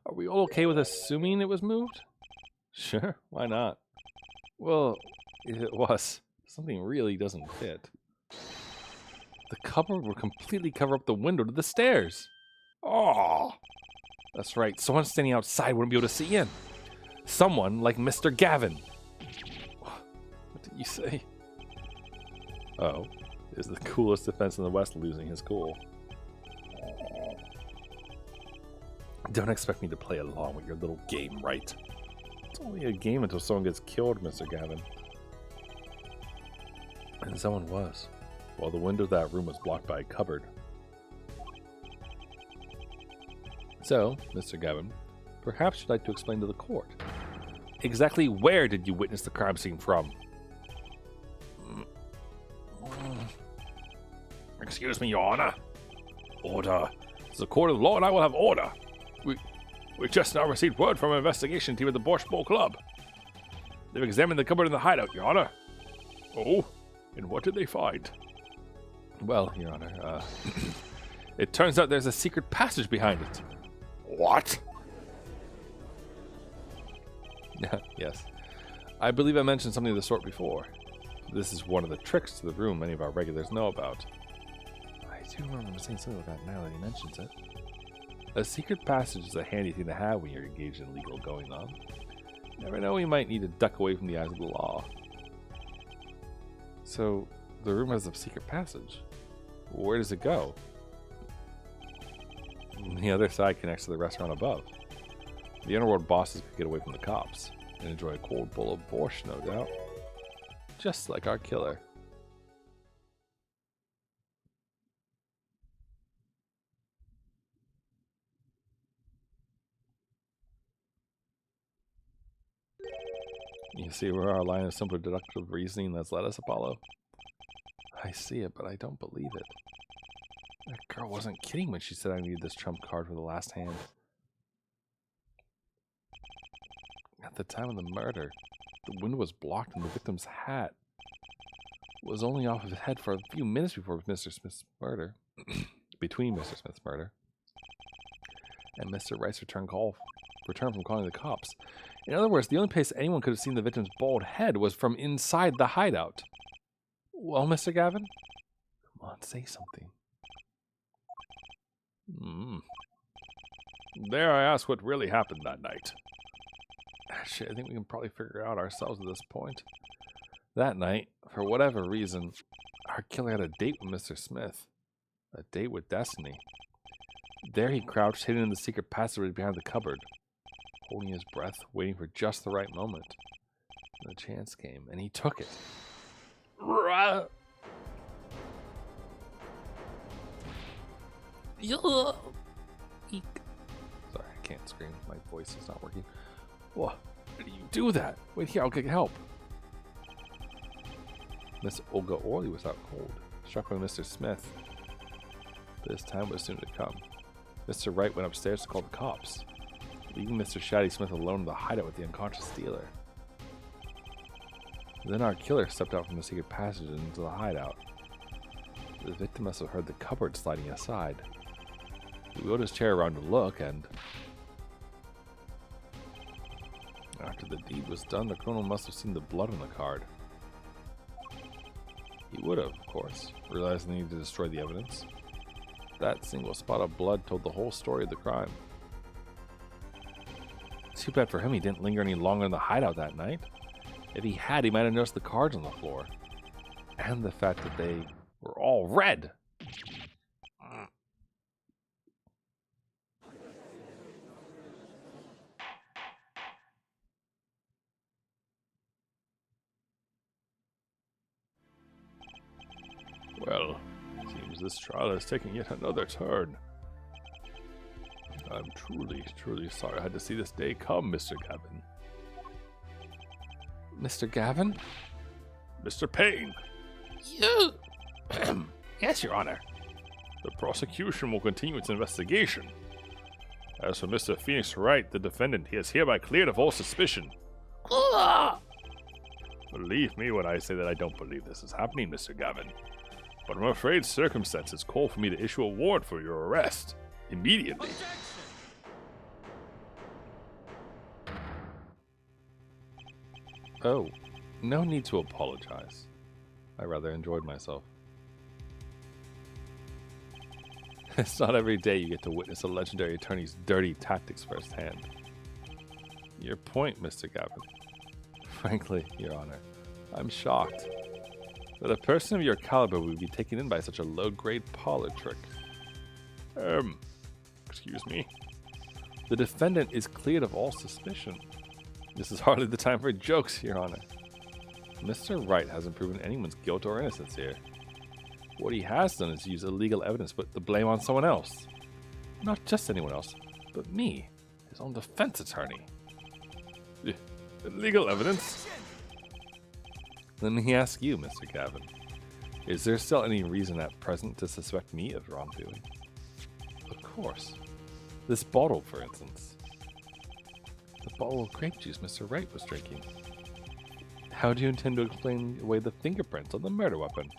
are we all okay with assuming it was moved? Sure, why not? Well, if it was, something really doesn't fit. The cupboard would completely cover up the window to the stairs. Oh! That's right, someone standing outside wouldn't be able to see in. Someone like Mr. Gavin. What did you say? Oh, is the coolest defense in the West losing his cool? Don't expect me to play along with your little game, Wright. It's only a game until someone gets killed, Mr. Gavin. And someone was, while the window of that room was blocked by a cupboard. So, Mr. Gavin, perhaps you'd like to explain to the court. Exactly where did you witness the crime scene from? Excuse me, Your Honor. Order. It's a court of law and I will have order. We just now received word from an investigation team at the Borscht Bowl Club. They've examined the cupboard in the hideout, Your Honor. Oh? And what did they find? Well, Your Honor, it turns out there's a secret passage behind it. What? Yes. I believe I mentioned something of the sort before. This is one of the tricks to the room many of our regulars know about. I do remember saying something about that now that he mentions it. A secret passage is a handy thing to have when you're engaged in legal going-on. Never know, you might need to duck away from the eyes of the law. So, the room has a secret passage. Where does it go? The other side connects to the restaurant above. The underworld bosses could get away from the cops and enjoy a cold bowl of borscht, no doubt. Just like our killer. You see where our line of simple deductive reasoning that's led us, Apollo? I see it, but I don't believe it. That girl wasn't kidding when she said I needed this trump card for the last hand. At the time of the murder, the window was blocked and the victim's hat was only off of his head for a few minutes before Mr. Smith's murder. Between Mr. Smith's murder and Mr. Wright's return from calling the cops. In other words, the only place anyone could have seen the victim's bald head was from inside the hideout. Well, Mr. Gavin? Come on, say something. Dare I ask what really happened that night? Actually, I think we can probably figure it out ourselves at this point. That night, for whatever reason, our killer had a date with Mr. Smith. A date with destiny. There he crouched, hidden in the secret passageway behind the cupboard, holding his breath, waiting for just the right moment. And the chance came, and he took it. Sorry, I can't scream. My voice is not working. Why do you do that? Wait here, I'll get help. Miss Olga Orley was out cold, struck by Mr. Smith. But his time was soon to come. Mr. Wright went upstairs to call the cops. leaving Mr. Shady Smith alone in the hideout with the unconscious stealer. Then our killer stepped out from the secret passage into the hideout. The victim must have heard the cupboard sliding aside. He wheeled his chair around to look, and after the deed was done, the criminal must have seen the blood on the card. He would have, of course, realized the need to destroy the evidence. That single spot of blood told the whole story of the crime. Too bad for him he didn't linger any longer in the hideout that night. If he had, he might have noticed the cards on the floor. And the fact that they were all red. Well, seems this trial is taking yet another turn. I'm truly sorry I had to see this day come, Mr. Gavin. Mr. Gavin? Mr. Payne! You? Yes, Your Honor. The prosecution will continue its investigation. As for Mr. Phoenix Wright, the defendant, he is hereby cleared of all suspicion. Believe me when I say that I don't believe this is happening, Mr. Gavin. But I'm afraid circumstances call for me to issue a warrant for your arrest. Immediately. Oh, no need to apologize. I rather enjoyed myself. It's not every day you get to witness a legendary attorney's dirty tactics firsthand. Your point, Mr. Gavin. Frankly, Your Honor, I'm shocked that a person of your caliber would be taken in by such a low-grade parlor trick. Excuse me? The defendant is cleared of all suspicion. This is hardly the time for jokes, Your Honor. Mr. Wright hasn't proven anyone's guilt or innocence here. What he has done is use illegal evidence to put the blame on someone else. Not just anyone else, but me, his own defense attorney. Illegal evidence? Let me ask you, Mr. Gavin. Is there still any reason at present to suspect me of wrongdoing? Of course. This bottle, for instance. The bottle of grape juice Mr. Wright was drinking. How do you intend to explain away the fingerprints on the murder weapon?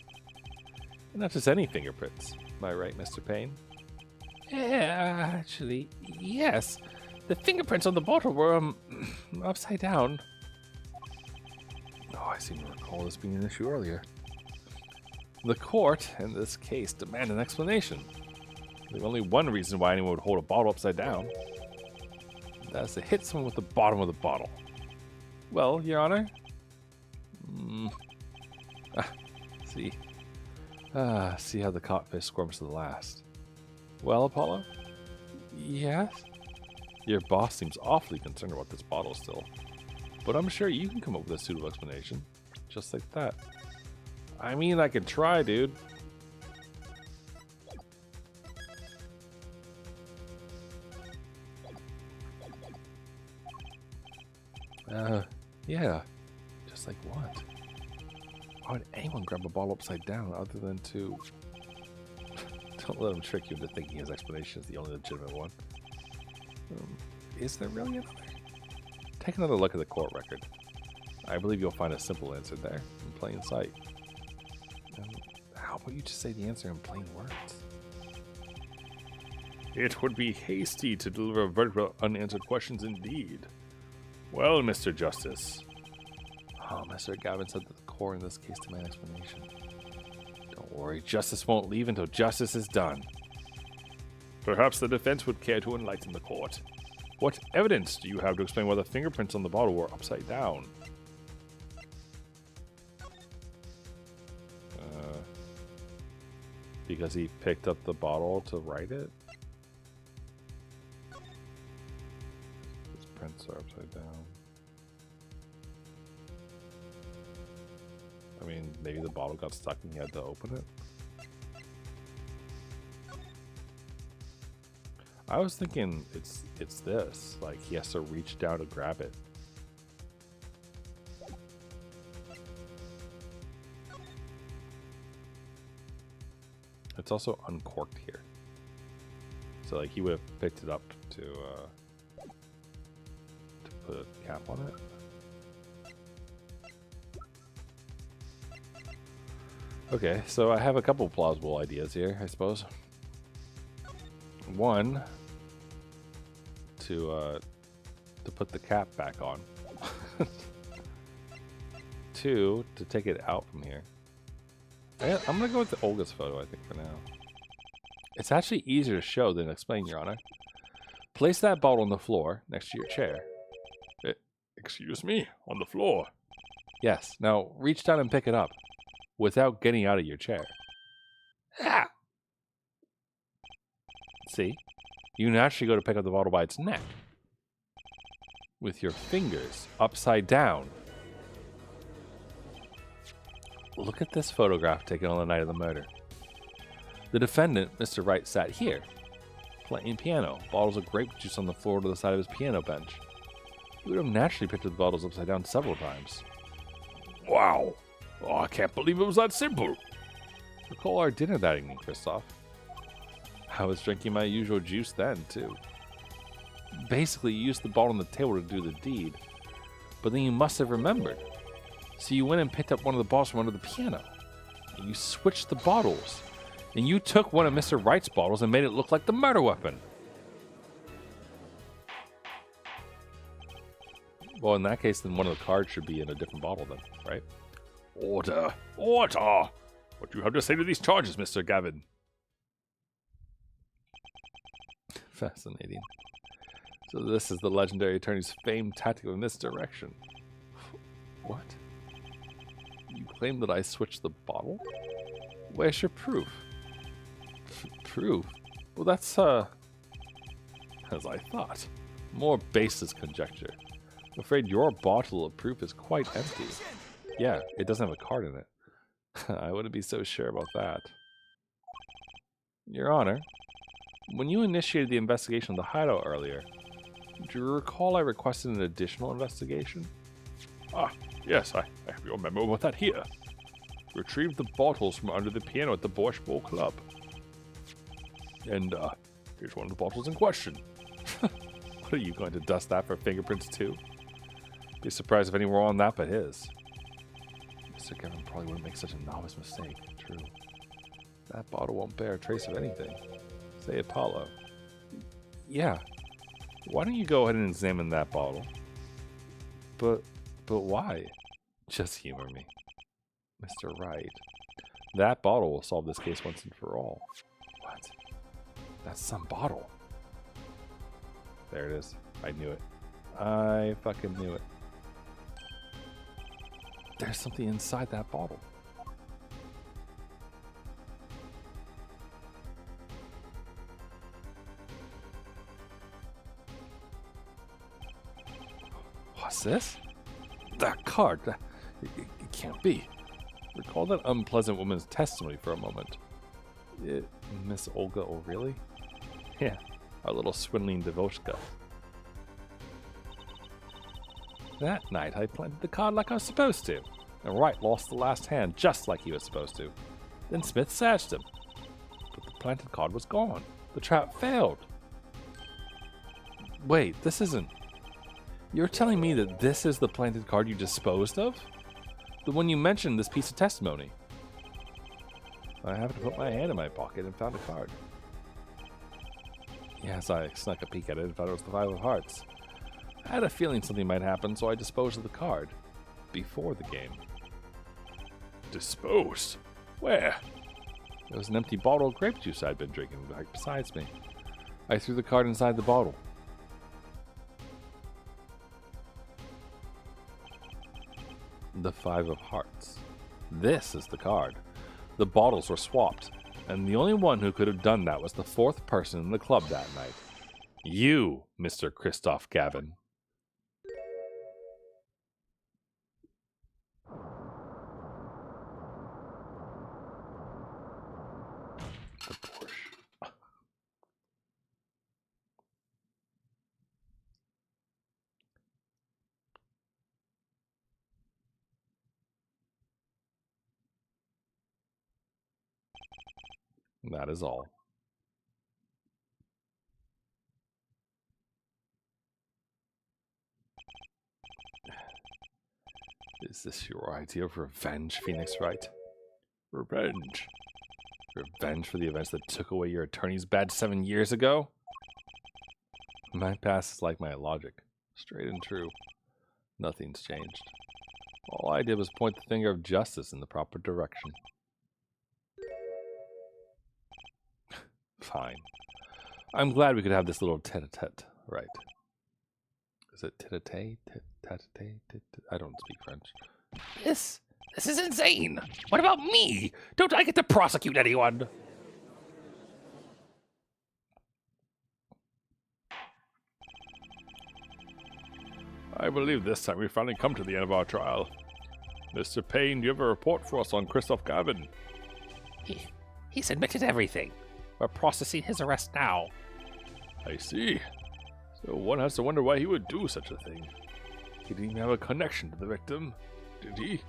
And not just any fingerprints. Am I right, Mr. Payne? Actually, yes. The fingerprints on the bottle were, upside down. Oh, I seem to recall this being an issue earlier. The court, in this case, demand an explanation. There's only one reason why anyone would hold a bottle upside down. That's to hit someone with the bottom of the bottle. Well, Your Honor? See how the caught fish squirms to the last. Well, Apollo? Yes? Your boss seems awfully concerned about this bottle still. But I'm sure you can come up with a suitable explanation. Just like that. I mean, I could try, dude. Yeah. Just like what? Why would anyone grab a bottle upside down other than to... Don't let him trick you into thinking his explanation is the only legitimate one. Is there really another? Take another look at the court record. I believe you'll find a simple answer there, in plain sight. How about you just say the answer in plain words? It would be hasty to deliver a verdict with unanswered questions indeed. Well, Mr. Justice. Oh, Mr. Gavin said that the court in this case demand explanation. Don't worry, justice won't leave until justice is done. Perhaps the defense would care to enlighten the court. What evidence do you have to explain why the fingerprints on the bottle were upside down? Because he picked up the bottle to write it? His prints are upside down. I mean, maybe the bottle got stuck and he had to open it? I was thinking it's this, like he has to reach down to grab it. It's also uncorked here. So like he would have picked it up to put a cap on it. Okay, so I have a couple plausible ideas here, I suppose. One, to put the cap back on. Two, to take it out from here. I'm gonna go with the Olga's photo, I think, for now. It's actually easier to show than explain, Your Honor. Place that bottle on the floor next to your chair. Excuse me, on the floor. Yes. Now reach down and pick it up without getting out of your chair. Ah! See? You naturally go to pick up the bottle by its neck. With your fingers upside down. Look at this photograph taken on the night of the murder. The defendant, Mr. Wright, sat here, playing piano, bottles of grape juice on the floor to the side of his piano bench. He would have naturally picked up the bottles upside down several times. Wow. Oh, I can't believe it was that simple. Recall our dinner that evening, Kristoff. I was drinking my usual juice then, too. Basically, you used the bottle on the table to do the deed, but then you must have remembered. So you went and picked up one of the bottles from under the piano, and you switched the bottles. And you took one of Mr. Wright's bottles and made it look like the murder weapon. Well, in that case, then one of the cards should be in a different bottle then, right? Order! Order! What do you have to say to these charges, Mr. Gavin? Fascinating. So this is the legendary attorney's famed tactic in this direction. What? You claim that I switched the bottle? Where's your proof? Proof? Well, that's, as I thought. More baseless conjecture. I'm afraid your bottle of proof is quite empty. Yeah, it doesn't have a card in it. I wouldn't be so sure about that. Your Honor, when you initiated the investigation of the hideout earlier, do you recall I requested an additional investigation? Ah, yes, I have your memo about that here. Retrieve the bottles from under the piano at the Borscht Bowl Club. And, here's one of the bottles in question. What, are you going to dust that for fingerprints too? Be surprised if anyone were on that but his. Mr. Gavin probably wouldn't make such a novice mistake. True. That bottle won't bear a trace of anything. Say Apollo. Yeah. Why don't you go ahead and examine that bottle? But why? Just humor me. Mr. Wright. That bottle will solve this case once and for all. What? That's some bottle. There it is. I knew it. I fucking knew it. There's something inside that bottle. What's this? That card. It can't be. Recall that unpleasant woman's testimony for a moment. Miss Olga O'Reilly? Yeah, our little swindling Devoshka. That night I planted the card like I was supposed to, and Wright lost the last hand just like he was supposed to. Then Smith searched him, but the planted card was gone. The trap failed. Wait, this isn't... You're telling me that this is the planted card you disposed of? The one you mentioned in this piece of testimony. I happened to put my hand in my pocket and found a card. Yes, I snuck a peek at it and found it was the Five of Hearts. I had a feeling something might happen, so I disposed of the card. Before the game. Disposed? Where? There was an empty bottle of grape juice I'd been drinking right beside me. I threw the card inside the bottle. The Five of Hearts. This is the card. The bottles were swapped, and the only one who could have done that was the fourth person in the club that night. You, Mr. Kristoff Gavin. The Porsche. That is all. Is this your idea of revenge, Phoenix Wright? Revenge. Revenge for the events that took away your attorney's badge 7 years ago? My past is like my logic. Straight and true. Nothing's changed. All I did was point the finger of justice in the proper direction. Fine. I'm glad we could have this little tete-a-tete, right? Is it tete-a-tete? Tete-a-tete? I don't speak French. This is insane. What about me? Don't I get to prosecute anyone? I believe this time we finally come to the end of our trial. Mr. Payne, do you have a report for us on Christoph Gavin? He's admitted everything. We're processing his arrest now. I see. So one has to wonder why he would do such a thing. He didn't even have a connection to the victim, did he?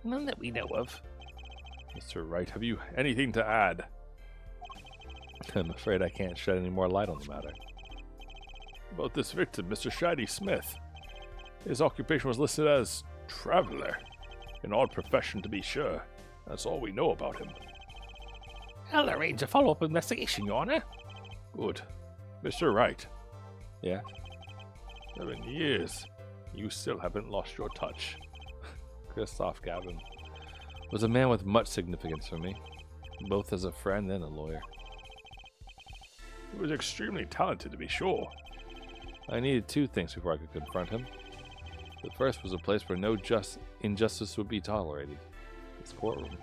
None that we know of. Mr. Wright, have you anything to add? I'm afraid I can't shed any more light on the matter. About this victim, Mr. Shady Smith. His occupation was listed as traveler. An odd profession, to be sure. That's all we know about him. I'll arrange a follow-up investigation, Your Honor. Good. Mr. Wright. Yeah? 7 years. You still haven't lost your touch. Christoph Gavin was a man with much significance for me, both as a friend and a lawyer. He was extremely talented, to be sure. I needed two things before I could confront him. The first was a place where no injustice would be tolerated. This courtroom.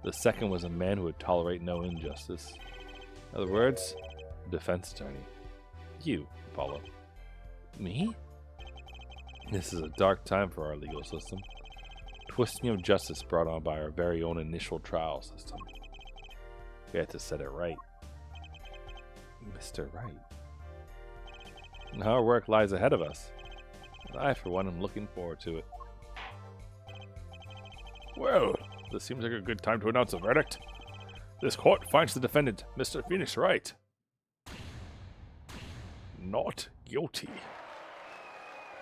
The second was a man who would tolerate no injustice. In other words, a defense attorney. You, Apollo. Me? This is a dark time for our legal system. Twisting of justice brought on by our very own initial trial system. We had to set it right. Mr. Wright. And our work lies ahead of us. And I, for one, am looking forward to it. Well, this seems like a good time to announce a verdict. This court finds the defendant, Mr. Phoenix Wright, not guilty.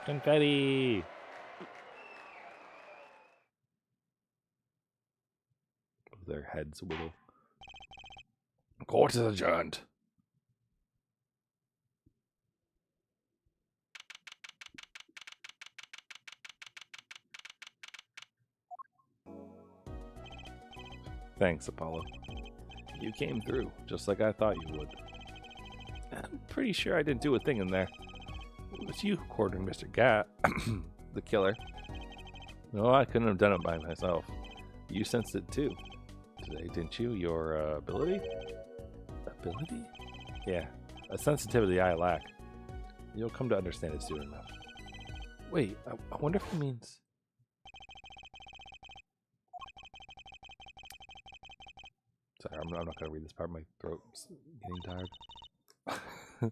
Confetti! Their heads wiggle. Court is adjourned. Thanks, Apollo. You came through, just like I thought you would. I'm pretty sure I didn't do a thing in there. It was you who cornered Mr. The killer. No, I couldn't have done it by myself. You sensed it too. Today, didn't you? Your ability? Ability? Yeah, a sensitivity I lack. You'll come to understand it soon enough. Wait, I wonder if he means... Sorry, I'm not going to read this part. My throat's getting tired. Let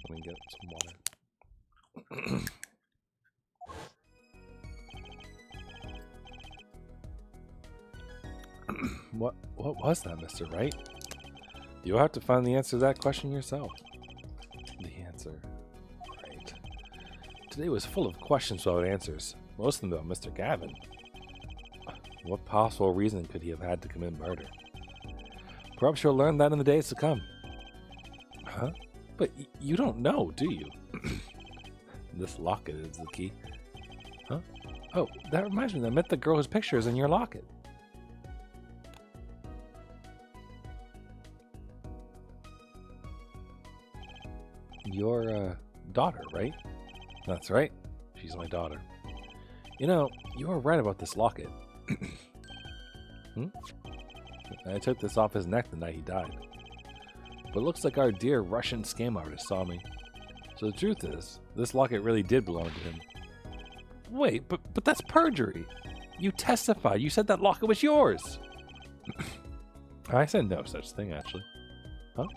me get some water. What was that, Mr. Wright? You'll have to find the answer to that question yourself. The answer. Right. Today was full of questions without answers. Most of them about Mr. Gavin. What possible reason could he have had to commit murder? Perhaps you'll learn that in the days to come. Huh? But you don't know, do you? This locket is the key. Huh? Oh, that reminds me. I met the girl whose picture is in your locket. Your daughter, right? That's right. She's my daughter. You know, you were right about this locket. I took this off his neck the night he died. But it looks like our dear Russian scam artist saw me. So the truth is, this locket really did belong to him. Wait, but that's perjury. You testified. You said that locket was yours. I said no such thing, actually. Huh?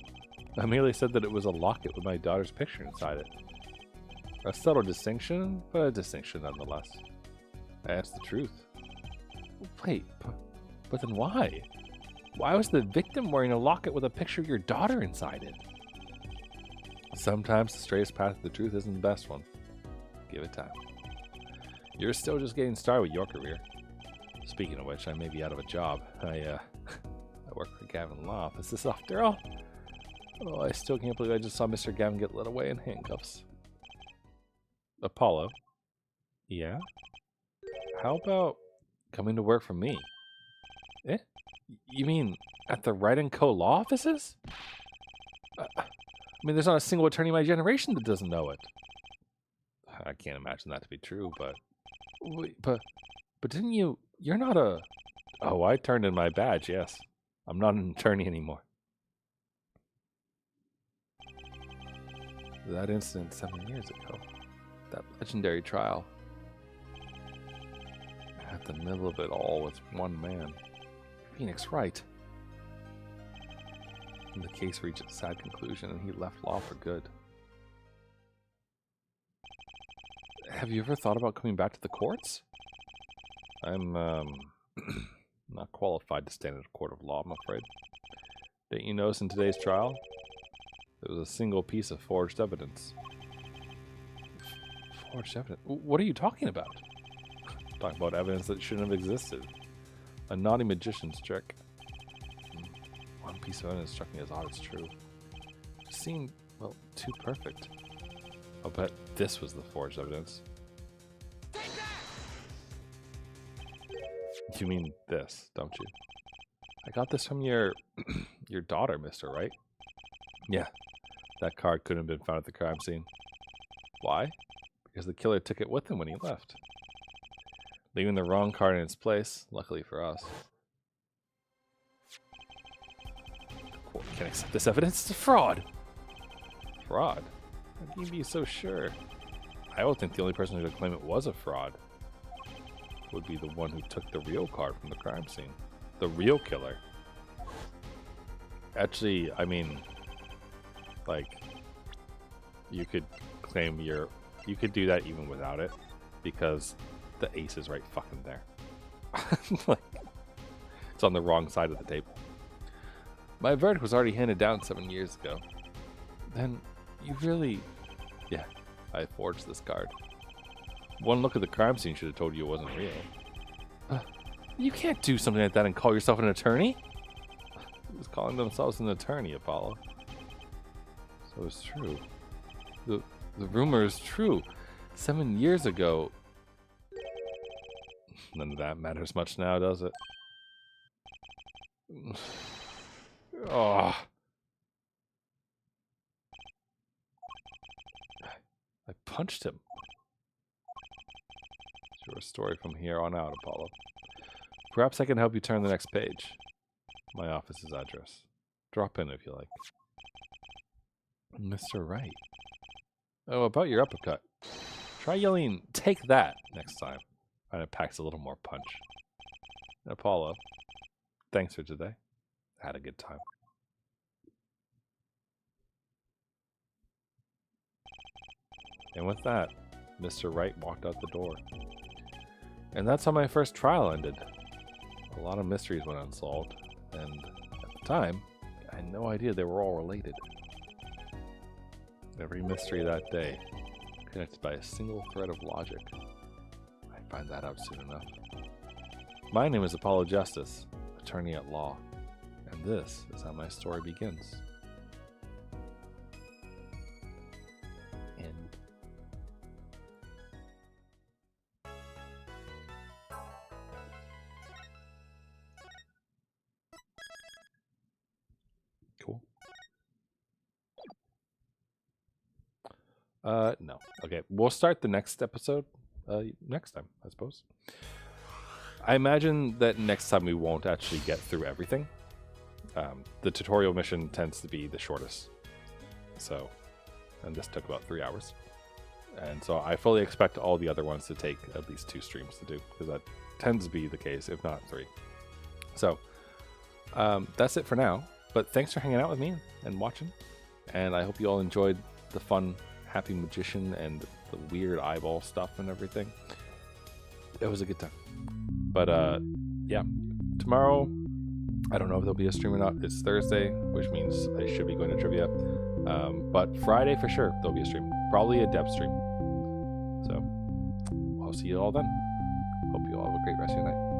I merely said that it was a locket with my daughter's picture inside it. A subtle distinction, but a distinction nonetheless. I asked the truth. Wait, but then why? Why was the victim wearing a locket with a picture of your daughter inside it? Sometimes the straightest path to the truth isn't the best one. Give it time. You're still just getting started with your career. Speaking of which, I may be out of a job. I work for Gavin Law offices after all. Oh, I still can't believe I just saw Mr. Gavin get led away in handcuffs. Apollo? Yeah? How about coming to work for me? Eh? You mean at the Wright & Co. law offices? I mean, there's not a single attorney in my generation that doesn't know it. I can't imagine that to be true, but... Wait, but didn't you... You're not a... Oh, I turned in my badge, yes. I'm not an attorney anymore. That incident 7 years ago. That legendary trial. At the middle of it all was one man. Phoenix Wright. And the case reached a sad conclusion and he left law for good. Have you ever thought about coming back to the courts? I'm, not qualified to stand in a court of law, I'm afraid. Didn't you notice in today's trial? There was a single piece of forged evidence. Forged evidence? What are you talking about? Talking about evidence that shouldn't have existed. A naughty magician's trick. One piece of evidence struck me as odd as true. It seemed, well, too perfect. I'll bet this was the forged evidence. You mean this, don't you? I got this from your daughter, Mr. Wright. Yeah, that card couldn't have been found at the crime scene. Why? Because the killer took it with him when he left. Leaving the wrong card in its place, luckily for us. The court can't accept this evidence. It's a fraud. Fraud? How can you be so sure? I would think the only person who could claim it was a fraud would be the one who took the real card from the crime scene. The real killer. Actually, I mean, like, you could claim you could do that even without it, because the ace is right fucking there. Like, it's on the wrong side of the table. My verdict was already handed down 7 years ago. Then, you really... Yeah, I forged this card. One look at the crime scene should have told you it wasn't real. You can't do something like that and call yourself an attorney? Who's calling themselves an attorney, Apollo? So it's true. The rumor is true. 7 years ago... None of that matters much now, does it? Oh. I punched him. It's your story from here on out, Apollo. Perhaps I can help you turn the next page. My office's address. Drop in if you like. Mr. Wright. Oh, about your uppercut. Try yelling, "Take that," next time. And it packs a little more punch. And Apollo, thanks for today. Had a good time. And with that, Mr. Wright walked out the door. And that's how my first trial ended. A lot of mysteries went unsolved, and at the time, I had no idea they were all related. Every mystery that day, connected by a single thread of logic. I'd find that out soon enough. My name is Apollo Justice, attorney at law, and this is how my story begins. End. Cool. No. Okay, we'll start the next episode next time, I suppose. I imagine that next time we won't actually get through everything. The tutorial mission tends to be the shortest. So, and this took about 3 hours. And so I fully expect all the other ones to take at least 2 streams to do, because that tends to be the case, if not 3. So, that's it for now. But thanks for hanging out with me and watching. And I hope you all enjoyed the fun, happy magician and the weird eyeball stuff and everything. It was a good time. But yeah, tomorrow, I don't know if there'll be a stream or not. It's Thursday, which means I should be going to trivia. But Friday for sure, there'll be a stream. Probably a depth stream. So I'll see you all then. Hope you all have a great rest of your night.